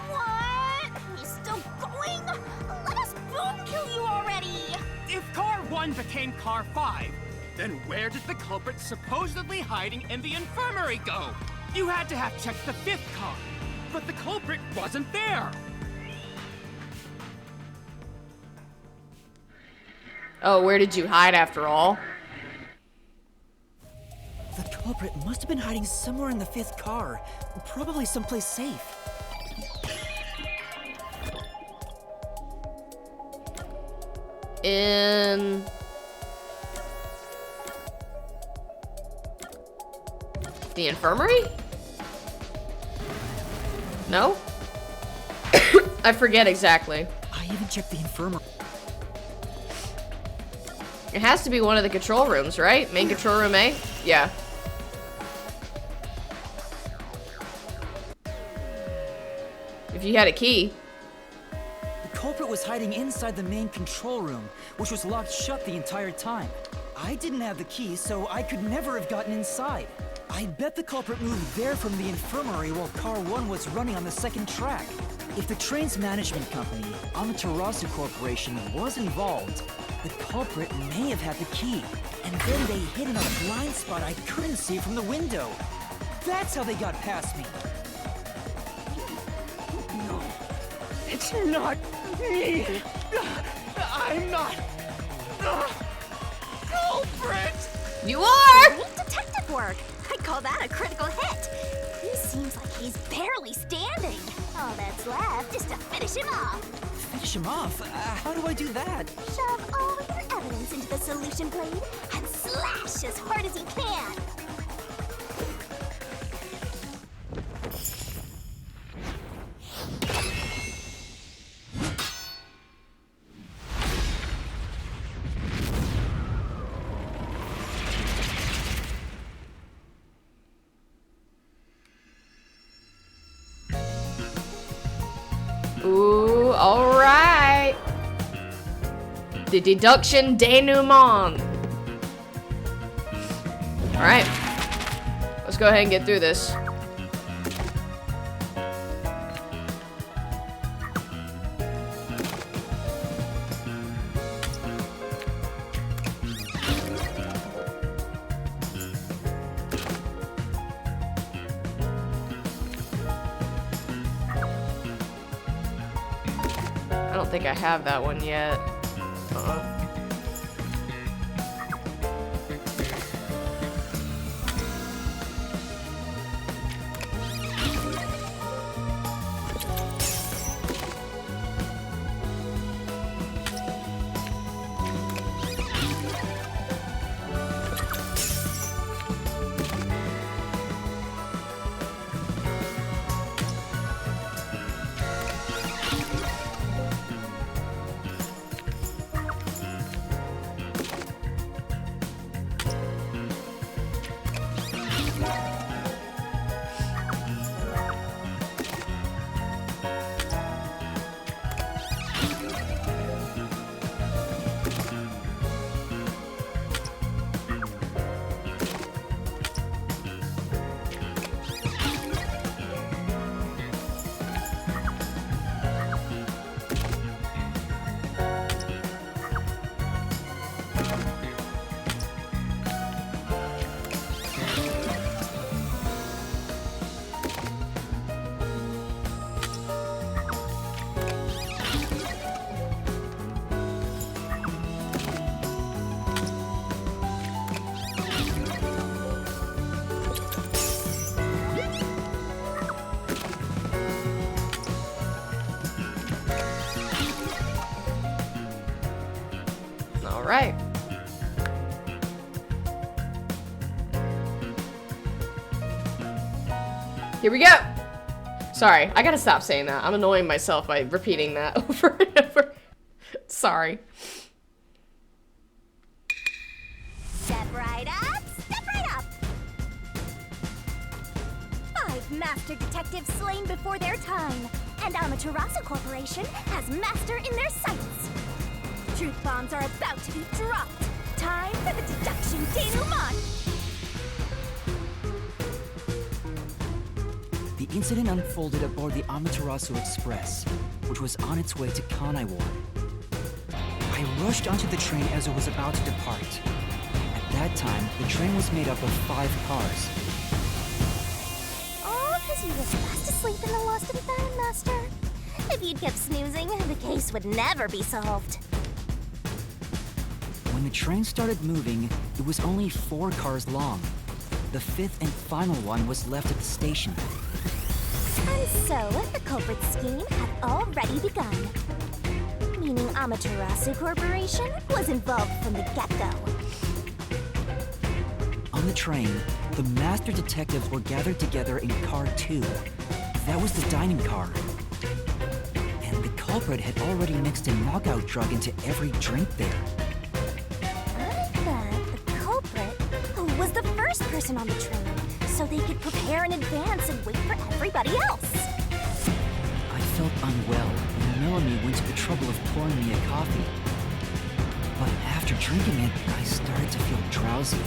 What? He's still going? Let us boom kill you already! If Car 1 became Car 5, then where did the culprit supposedly hiding in the infirmary go? You had to have checked the 5th car, but the culprit wasn't there! Oh, where did you hide after all? The culprit must have been hiding somewhere in the 5th car, probably someplace safe. In the infirmary? No? I forget exactly. I even checked the infirmary. It has to be one of the control rooms, right? Main control room A? Yeah. If you had a key. The culprit was hiding inside the main control room, which was locked shut the entire time. I didn't have the key, so I could never have gotten inside. I bet the culprit moved there from the infirmary while Car 1 was running on the second track. If the train's management company, Amaterasu Corporation, was involved, the culprit may have had the key, and then they hid in a blind spot I couldn't see from the window. That's how they got past me. No, it's not me. I'm not the culprit. You are! Great detective work. I'd call that a critical hit. He seems like he's barely standing. All that's left is to finish him off. Finish him off? How do I do that? Shove all your evidence into the solution blade and slash as hard as you can. Ooh, alright. The deduction denouement. Alright. Let's go ahead and get through this. I don't think I have that one yet. Alright. Here we go! Sorry, I gotta stop saying that. I'm annoying myself by repeating that over and over. Sorry. Step right up, step right up. 5 master detectives slain before their time, and Amaterasu Corporation has master in their sights. Truth bombs are about to be dropped. Time for the deduction denouement. The incident unfolded aboard the Amaterasu Express, which was on its way to Kanai Ward. I rushed onto the train as it was about to depart. At that time, the train was made up of 5 cars. All because you were fast asleep in the lost and found, Master. If you'd kept snoozing, the case would never be solved. When the train started moving, it was only 4 cars long. The 5th and final one was left at the station. And so, the culprit scheme had already begun. Meaning Amaterasu Corporation was involved from the get-go. On the train, the master detectives were gathered together in Car 2. That was the dining car. And the culprit had already mixed a knockout drug into every drink there. I bet the culprit was the first person on the train, so they could prepare in advance and wait for everybody else. I felt unwell, and Melanie went to the trouble of pouring me a coffee. But after drinking it, I started to feel drowsy.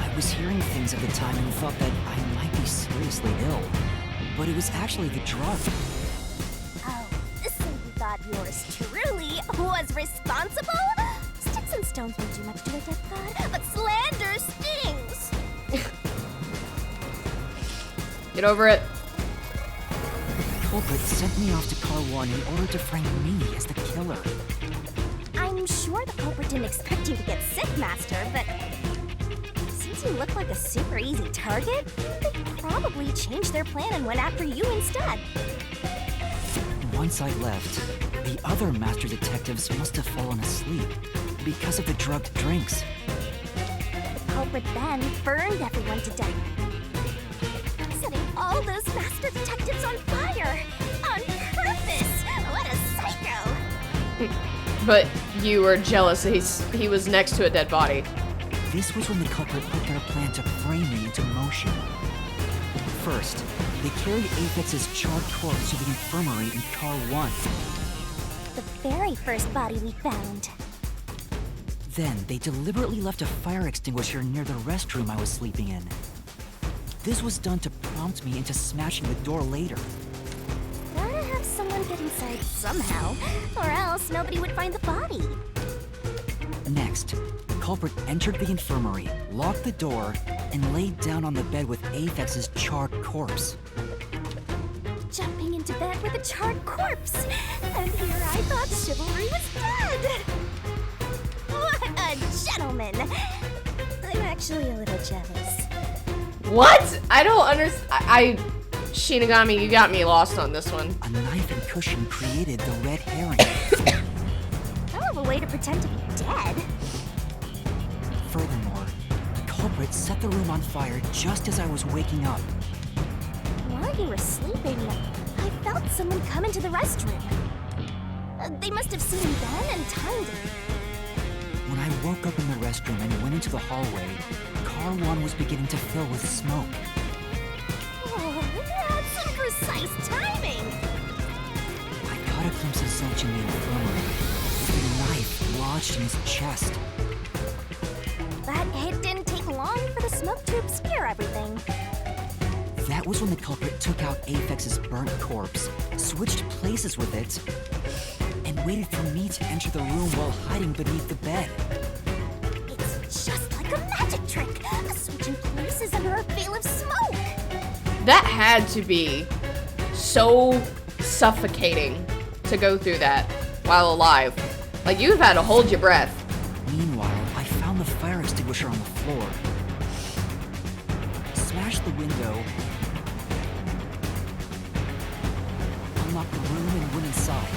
I I was hearing things at the time and thought that I might be seriously ill. But it was actually the drug. Oh, so you thought yours truly was responsible? Sticks and stones won't do much to a dead god, but slander stings! Get over it. The culprit sent me off to Car 1 in order to frame me as the killer. I'm sure the culprit didn't expect you to get sick, Master, but since you look like a super easy target, they probably changed their plan and went after you instead. Once I left, the other master detectives must have fallen asleep because of the drugged drinks. The culprit then burned everyone to death, setting all those master detectives on fire on purpose. What a psycho! But you were jealous that he was next to a dead body. This was when the culprit put their plan to frame me into motion. First, they carried Aphex's charred corpse to the infirmary in Car 1. The very first body we found. Then, they deliberately left a fire extinguisher near the restroom I was sleeping in. This was done to prompt me into smashing the door later. Gotta have someone get inside somehow, or else nobody would find the body. Next, the culprit entered the infirmary, locked the door, and laid down on the bed with Aphex's charred corpse. Jumping into bed with a charred corpse! And here I thought chivalry was dead! What a gentleman! I'm actually a little jealous. What? I don't understand. Shinigami, you got me lost on this one. A knife and cushion created the red herring. Hell of a way to pretend to be dead. Furthermore, the culprit set the room on fire just as I was waking up. While you were sleeping, I felt someone come into the restroom. They must have seen me then and timed it. When I woke up in the restroom and went into the hallway, Car 1 was beginning to fill with smoke. Oh, that's some precise timing! I caught a glimpse of Zilch in the infirmary, with a knife lodged in his chest. But it didn't take long for the smoke to obscure everything. That was when the culprit took out Aphex's burnt corpse, switched places with it, and waited for me to enter the room while hiding beneath the bed. It's just like a magic trick, switching places under a veil of smoke. That had to be so suffocating to go through that while alive. Like, you've had to hold your breath. Meanwhile, I found the fire extinguisher on the floor, smashed the window, unlocked the room, and went inside.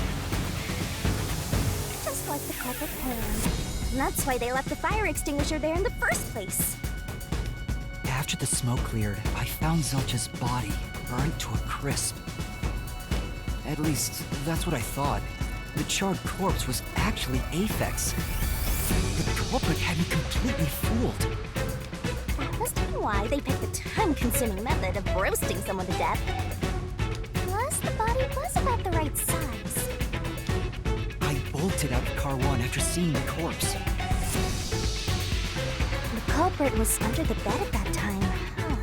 Just like the culprit planned. And that's why they left the fire extinguisher there in the first place. After the smoke cleared, I found Zilch's body, burnt to a crisp. At least, that's what I thought. The charred corpse was actually Aphex. The culprit had me completely fooled. That must be why they picked the time-consuming method of roasting someone to death. Plus, the body was about the right size. I bolted out of Car 1 after seeing the corpse. The culprit was under the bed at that time. Huh.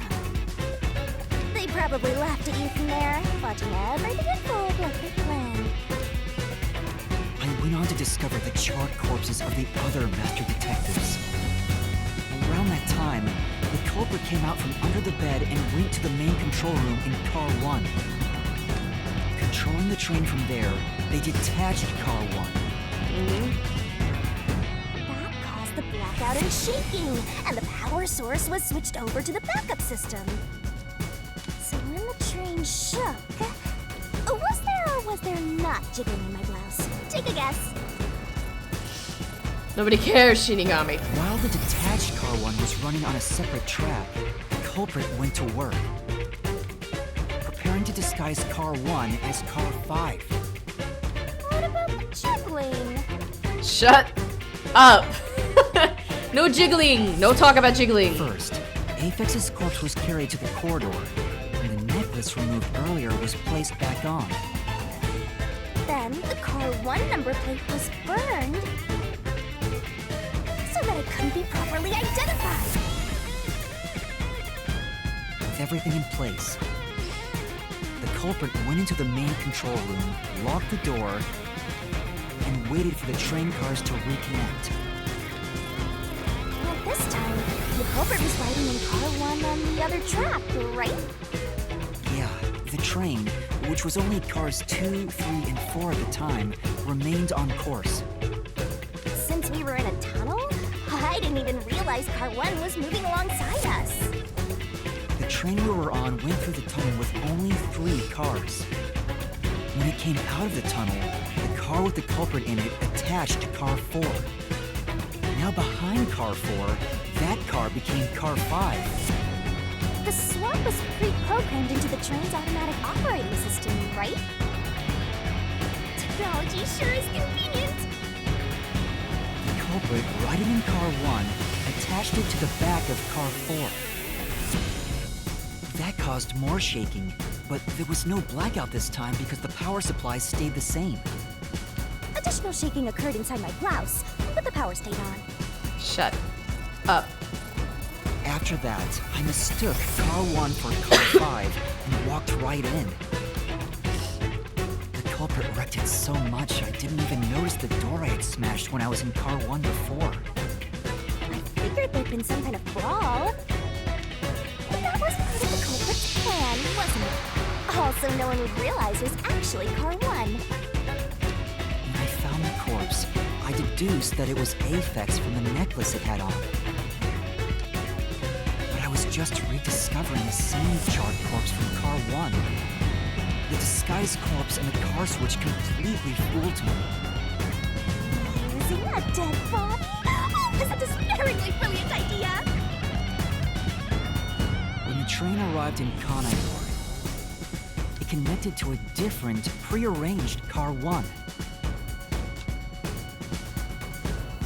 They probably laughed at you from there, watching everything unfold like they planned. I went on to discover the charred corpses of the other master detectives. Around that time, the culprit came out from under the bed and went to the main control room in Car 1. Controlling the train from there, they detached Car 1. That caused the blackout and shaking, and the power source was switched over to the backup system. So when the train shook, was there or was there not jiggling in my blouse? Take a guess. Nobody cares, Shinigami. While the detached Car 1 was running on a separate track, the culprit went to work, preparing to disguise Car 1 as Car 5. What about the jiggling? Shut up. No jiggling. No talk about jiggling. First, Aphex's corpse was carried to the corridor, and the necklace removed earlier was placed back on. Then the Car 1 number plate was burned so that it couldn't be properly identified. With everything in place, the culprit went into the main control room, locked the door, and waited for the train cars to reconnect. Well, this time, the culprit was riding in car 1 on the other track, right? Yeah, the train, which was only cars 2, 3, and 4 at the time, remained on course. Since we were in a tunnel, I didn't even realize car 1 was moving alongside us. The train we were on went through the tunnel with only 3 cars. When it came out of the tunnel, the car with the culprit in it attached to car 4. Now behind car 4, that car became car 5. The swap was pre-programmed into the train's automatic operating system, right? Technology sure is convenient. The culprit, riding in car 1, attached it to the back of car 4. That caused more shaking, but there was no blackout this time because the power supply stayed the same. Additional shaking occurred inside my blouse, but the power stayed on. Shut up. After that, I mistook car 1 for car 5 and walked right in. The culprit wrecked it so much I didn't even notice the door I had smashed when I was in car 1 before. I figured there'd been some kind of brawl. But that was part of the culprit's plan, wasn't it? Also, no one would realize it was actually car 1. When I found the corpse, I deduced that it was Aphex from the necklace it had on. But I was just rediscovering the same charred corpse from car 1. The disguised corpse and the car switch completely fooled me. Using a dead body? Oh, this is a despairingly brilliant idea! When the train arrived in Kanai Ward, it connected to a different, prearranged car 1.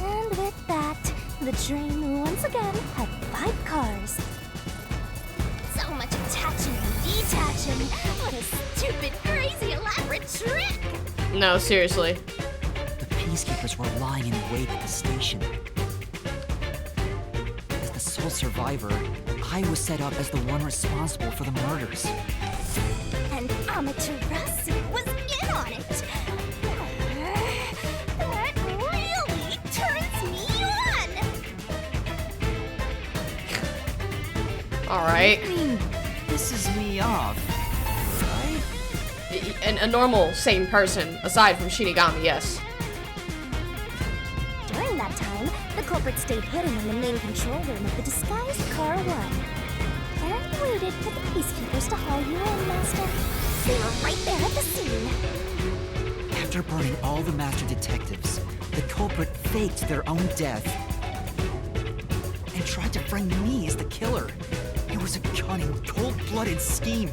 And with that, the train once again had 5 cars. So much attaching and detaching. What a stupid, crazy, elaborate trick! No, seriously. The peacekeepers were lying in wait at the station. As the sole survivor, I was set up as the one responsible for the murders. And Amaterasu was in on it! That really turns me on! Alright. Pisses me off, right? A normal, sane person, aside from Shinigami, yes. During that time, the culprit stayed hidden in the main control room of the disguised car 1. And waited for the peacekeepers to haul you in, Master. They were right there at the scene. After burning all the master detectives, the culprit faked their own death and tried to frame me as the killer. It was a cunning, cold-blooded scheme.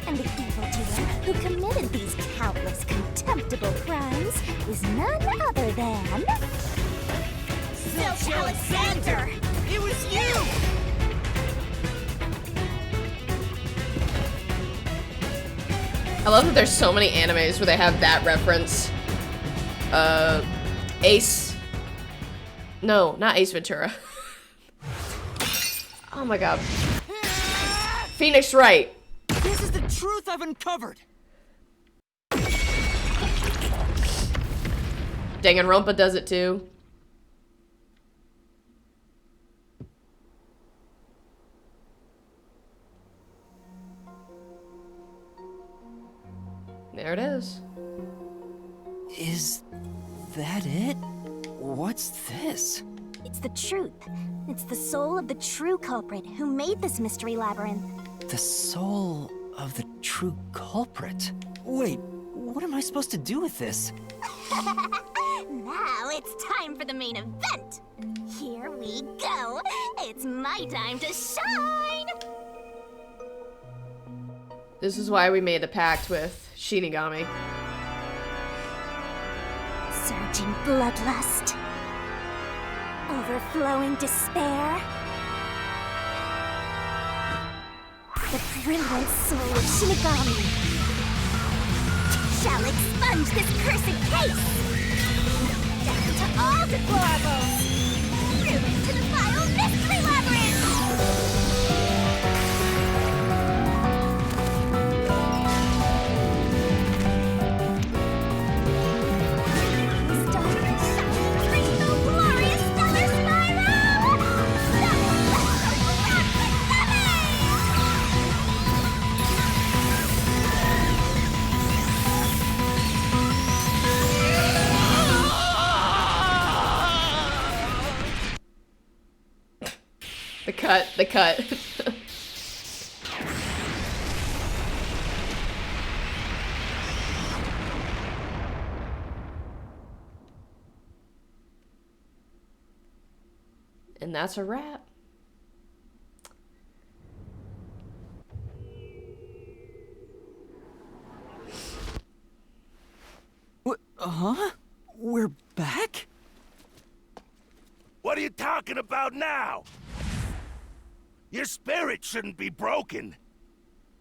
And the evildoer who committed these countless contemptible crimes is none other than... Zilch Alexander! It was you! I love that there's so many animes where they have that reference. Ace. No, not Ace Ventura. Oh my god. Phoenix Wright. This is the truth I've uncovered! Danganronpa does it too. There it is. Is that it? What's this? It's the truth. It's the soul of the true culprit who made this mystery labyrinth. The soul of the true culprit? Wait, what am I supposed to do with this? Now it's time for the main event. Here we go. It's my time to shine. This is why we made a pact with Shinigami. Surging bloodlust. Overflowing despair. The brilliant soul of Shinigami shall expunge this cursed case. Death to all deplorables. Through into the vile mystery labyrinth. cut. The cut. And that's a wrap. Huh? We're back? What are you talking about now? Your spirit shouldn't be broken.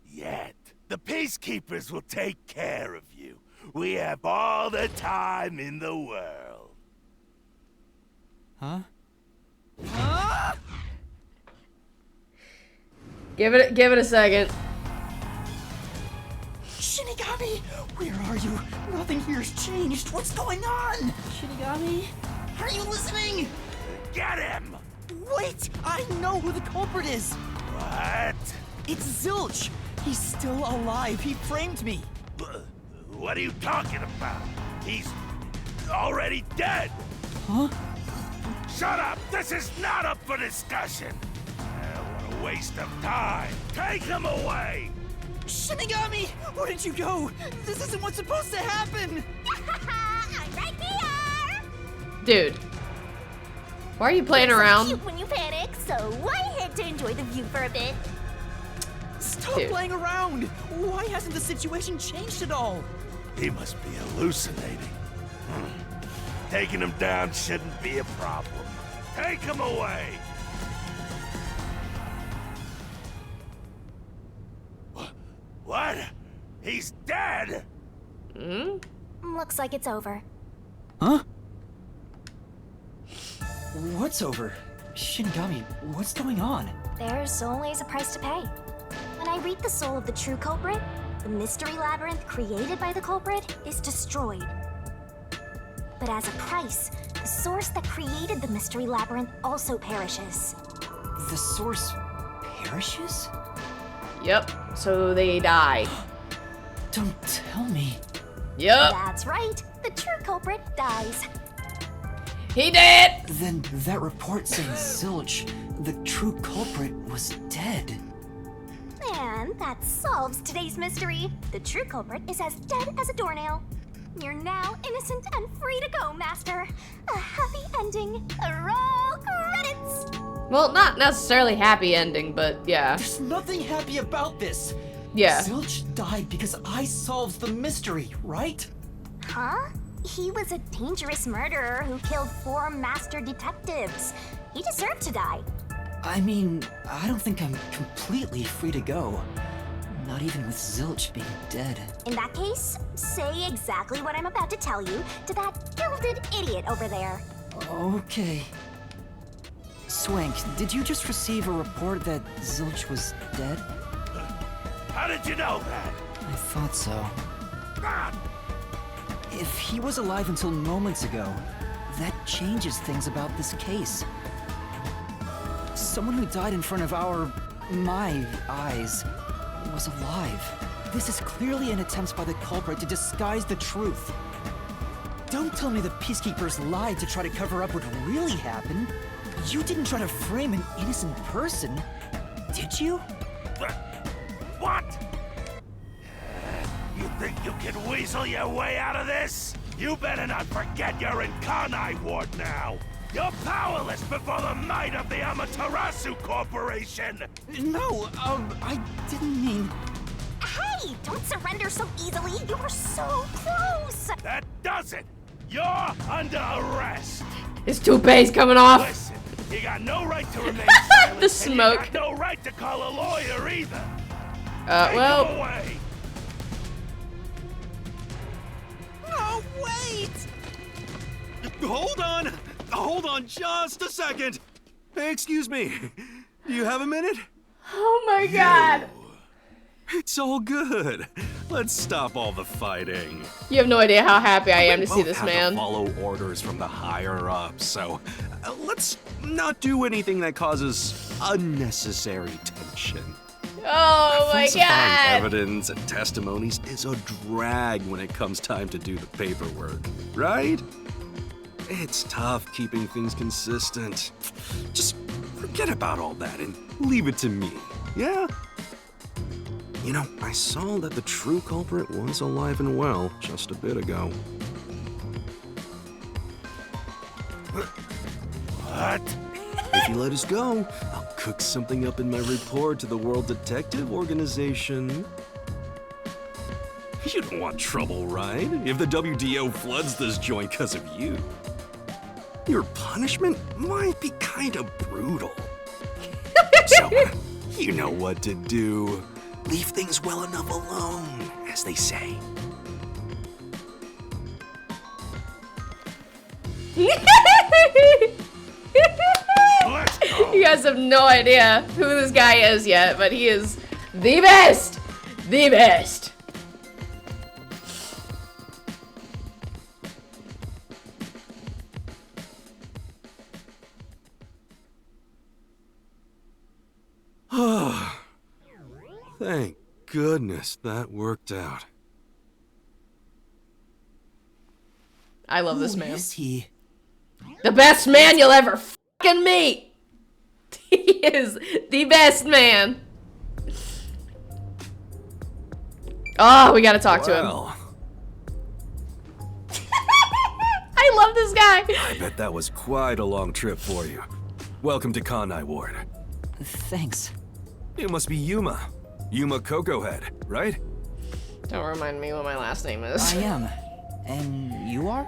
Yet. The Peacekeepers will take care of you. We have all the time in the world. Huh? Give it a second. Shinigami! Where are you? Nothing here's changed. What's going on? Shinigami? Are you listening? Get him! Wait! I know who the culprit is! What? It's Zilch! He's still alive. He framed me. What are you talking about? He's already dead. Huh? Shut up! This is not up for discussion! What a waste of time! Take him away! Shinigami! Where did you go? This isn't what's supposed to happen! I'm right here! Dude. Why are you playing around? Cute when you panic, so I had to enjoy the view for a bit. Stop Dude. playing around! Why hasn't the situation changed at all? He must be hallucinating. Taking him down shouldn't be a problem. Take him away! What? He's dead? Hmm? Looks like it's over. Huh? What's over? Shinigami, what's going on? There's always a price to pay. When I read the soul of the true culprit, the mystery labyrinth created by the culprit is destroyed. But as a price, the source that created the mystery labyrinth also perishes. The source perishes? Yep. So they die. Don't tell me. Yep. That's right, the true culprit dies. He did. Then that report saying Zilch, the true culprit, was dead. And that solves today's mystery. The true culprit is as dead as a doornail. You're now innocent and free to go, Master. A happy ending. Roll credits! Well, not necessarily happy ending, but yeah. There's nothing happy about this. Yeah. Zilch died because I solved the mystery, right? Huh? He was a dangerous murderer who killed 4 master detectives. He deserved to die. I mean, I don't think I'm completely free to go. Not even with Zilch being dead. In that case, say exactly what I'm about to tell you to that gilded idiot over there. Okay. Swank, did you just receive a report that Zilch was dead? How did you know that? I thought so. Ah! If he was alive until moments ago, that changes things about this case. Someone who died in front of my eyes, was alive. This is clearly an attempt by the culprit to disguise the truth. Don't tell me the Peacekeepers lied to try to cover up what really happened. You didn't try to frame an innocent person, did you? What? You think you can weasel your way out of this? You better not forget you're in Kanai Ward now. You're powerless before the might of the Amaterasu Corporation! No, I didn't mean... Hey, don't surrender so easily. You were so close. That does it! You're under arrest! His toupee's coming off. Listen, you got no right to remain silent. The smoke. And you got no right to call a lawyer either. Take Well. him away. No, wait! Hold on just a second. Hey, excuse me. Do you have a minute? Oh my god. It's all good. Let's stop all the fighting. You have no idea how happy I am to see Both this have to man. follow orders from the higher ups, so let's not do anything that causes unnecessary tension. Oh my Falsifying god. evidence and testimonies is a drag when it comes time to do the paperwork, right? It's tough keeping things consistent. Just Forget about all that and leave it to me, yeah? You know, I saw that the true culprit was alive and well just a bit ago. What? If you let us go, I'll cook something up in my report to the World Detective Organization. You don't want trouble, right? If the WDO floods this joint because of you. Your punishment might be kind of brutal. So, you know what to do. Leave things well enough alone, as they say. Let's go. You guys have no idea who this guy is yet, but he is the best! The best! Thank goodness that worked out. I love this Who man. is he? The best man you'll ever fucking meet! He is the best man! Oh, we gotta talk to him. Well, I love this guy! I bet that was quite a long trip for you. Welcome to Kanai Ward. Thanks. You must be Yuma. Yuma Cocoa Head, right? Don't remind me what my last name is. I am. And you are?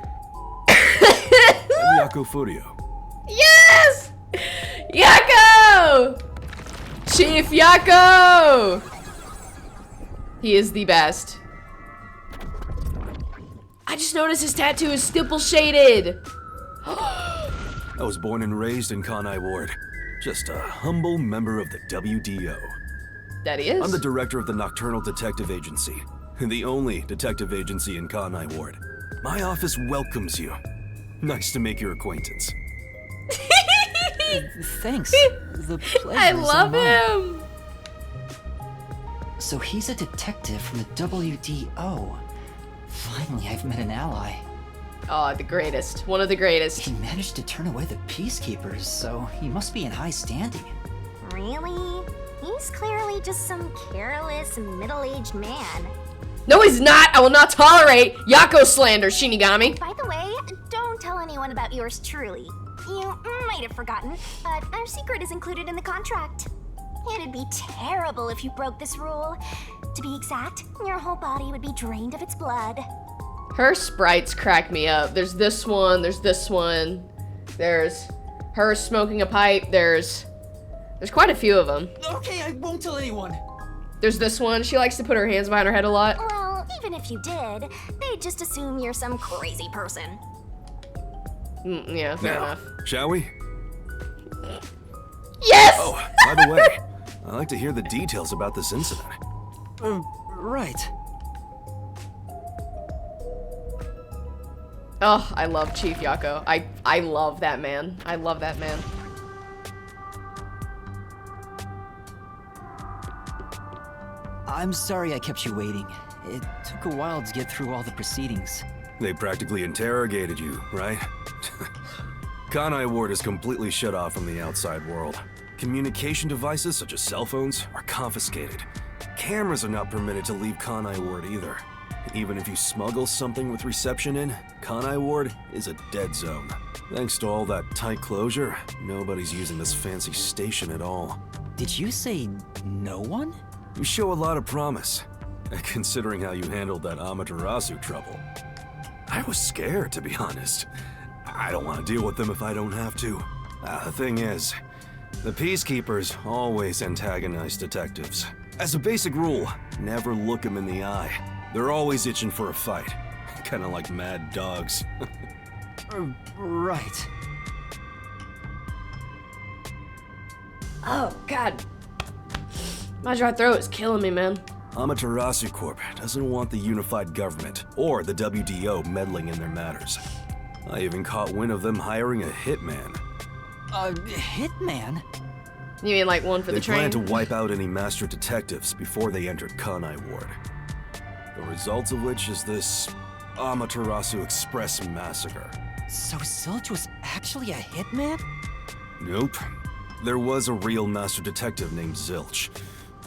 I'm Yako Furio. Yes! Yako! Chief Yako! He is the best. I just noticed his tattoo is stipple shaded. I was born and raised in Kanai Ward. Just a humble member of the WDO. That he is. I'm the director of the Nocturnal Detective Agency, the only detective agency in Kanai Ward. My office welcomes you. Nice to make your acquaintance. Thanks. The pleasure I is love all mine. him. So he's a detective from the WDO. Finally, I've met an ally. Oh, the greatest. One of the greatest. He managed to turn away the peacekeepers, so he must be in high standing. Really? He's clearly just some careless, middle-aged man. No, he's not. I will not tolerate Yako slander, Shinigami. By the way, don't tell anyone about yours truly. You might have forgotten, but our secret is included in the contract. It'd be terrible if you broke this rule. To be exact, your whole body would be drained of its blood. Her sprites crack me up. There's this one, there's this one. There's her smoking a pipe. There's quite a few of them. Okay, I won't tell anyone. There's this one. She likes to put her hands behind her head a lot. Well, even if you did, they'd just assume you're some crazy person. Yeah, fair enough. Shall we? Yes! Oh, by the way, I'd like to hear the details about this incident. Right. Oh, I love Chief Yako. I love that man. I love that man. I'm sorry I kept you waiting. It took a while to get through all the proceedings. They practically interrogated you, right? Kanai Ward is completely shut off from the outside world. Communication devices such as cell phones are confiscated. Cameras are not permitted to leave Kanai Ward either. Even if you smuggle something with reception in, Kanai Ward is a dead zone. Thanks to all that tight closure, nobody's using this fancy station at all. Did you say no one? You show a lot of promise, considering how you handled that Amaterasu trouble. I was scared, to be honest. I don't want to deal with them if I don't have to. The thing is, the peacekeepers always antagonize detectives. As a basic rule, never look them in the eye. They're always itching for a fight. Kinda like mad dogs. Right. Oh, God. My dry throat is killing me, man. Amaterasu Corp doesn't want the unified government or the WDO meddling in their matters. I even caught wind of them hiring a hitman. A hitman? You mean like one for the They train? plan to wipe out any master detectives before they entered Kanai Ward. The result of which is this Amaterasu Express massacre. So Zilch was actually a hitman? Nope. There was a real master detective named Zilch.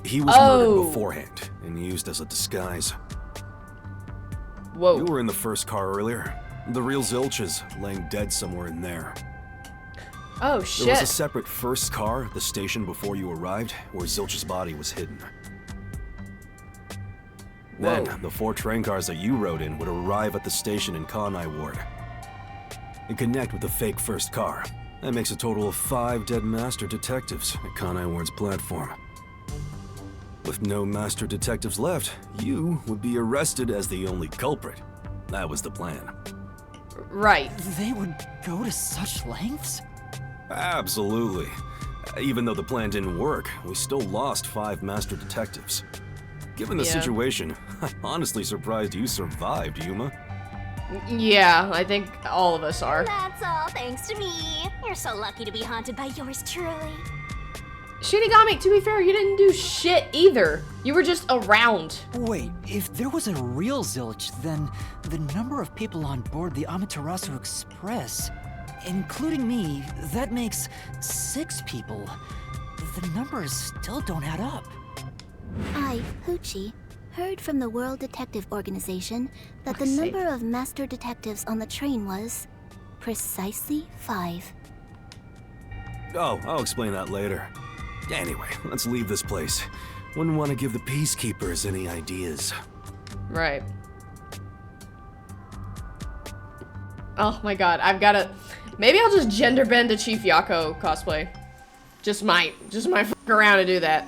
He was murdered beforehand and used as a disguise. Whoa. You were in the first car earlier. The real Zilch is laying dead somewhere in there. Oh, shit. There was a separate first car at the station before you arrived, where Zilch's body was hidden. Then, the 4 train cars that you rode in would arrive at the station in Kanai Ward and connect with the fake first car. That makes a total of 5 dead master detectives at Kanai Ward's platform. With no master detectives left, you would be arrested as the only culprit. That was the plan. Right. They would go to such lengths? Absolutely. Even though the plan didn't work, we still lost 5 master detectives. Given the situation, I'm honestly surprised you survived, Yuma. Yeah, I think all of us are. That's all thanks to me. You're so lucky to be haunted by yours truly. Shinigami, to be fair, you didn't do shit either. You were just around. Wait, if there was a real Zilch, then the number of people on board the Amaterasu Express, including me, that makes 6 people. The numbers still don't add up. I, Hoochie, heard from the World Detective Organization that the number of master detectives on the train was precisely 5. Oh, I'll explain that later. Anyway, let's leave this place. Wouldn't want to give the peacekeepers any ideas. Right. Oh my god, I've gotta... Maybe I'll just gender bend to Chief Yako cosplay. Just might fuck around and do that.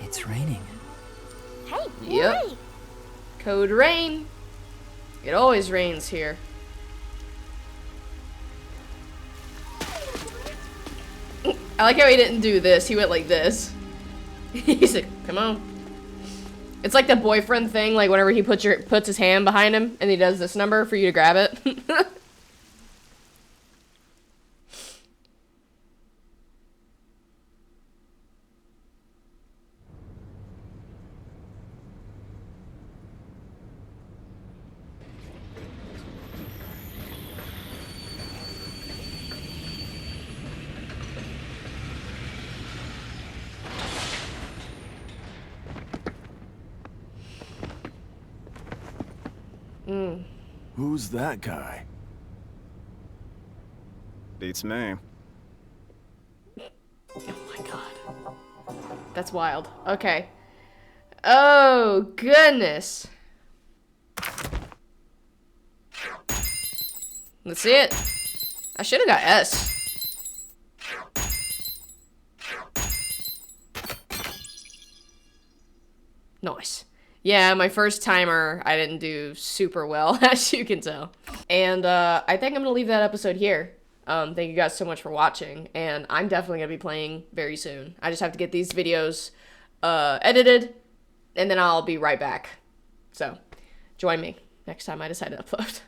It's raining. Hey, Yep. hey. Code rain. It always rains here. I like how he didn't do this. He went like this. He's like, come on. It's like the boyfriend thing, like whenever he puts his hand behind him and he does this number for you to grab it. Who's that guy? Beats me. Oh my god. That's wild. Okay. Oh, goodness. Let's see it. I should have got S. Nice. Yeah, my first timer, I didn't do super well, as you can tell. And I think I'm going to leave that episode here. Thank you guys so much for watching, and I'm definitely going to be playing very soon. I just have to get these videos edited, and then I'll be right back. So, join me next time I decide to upload.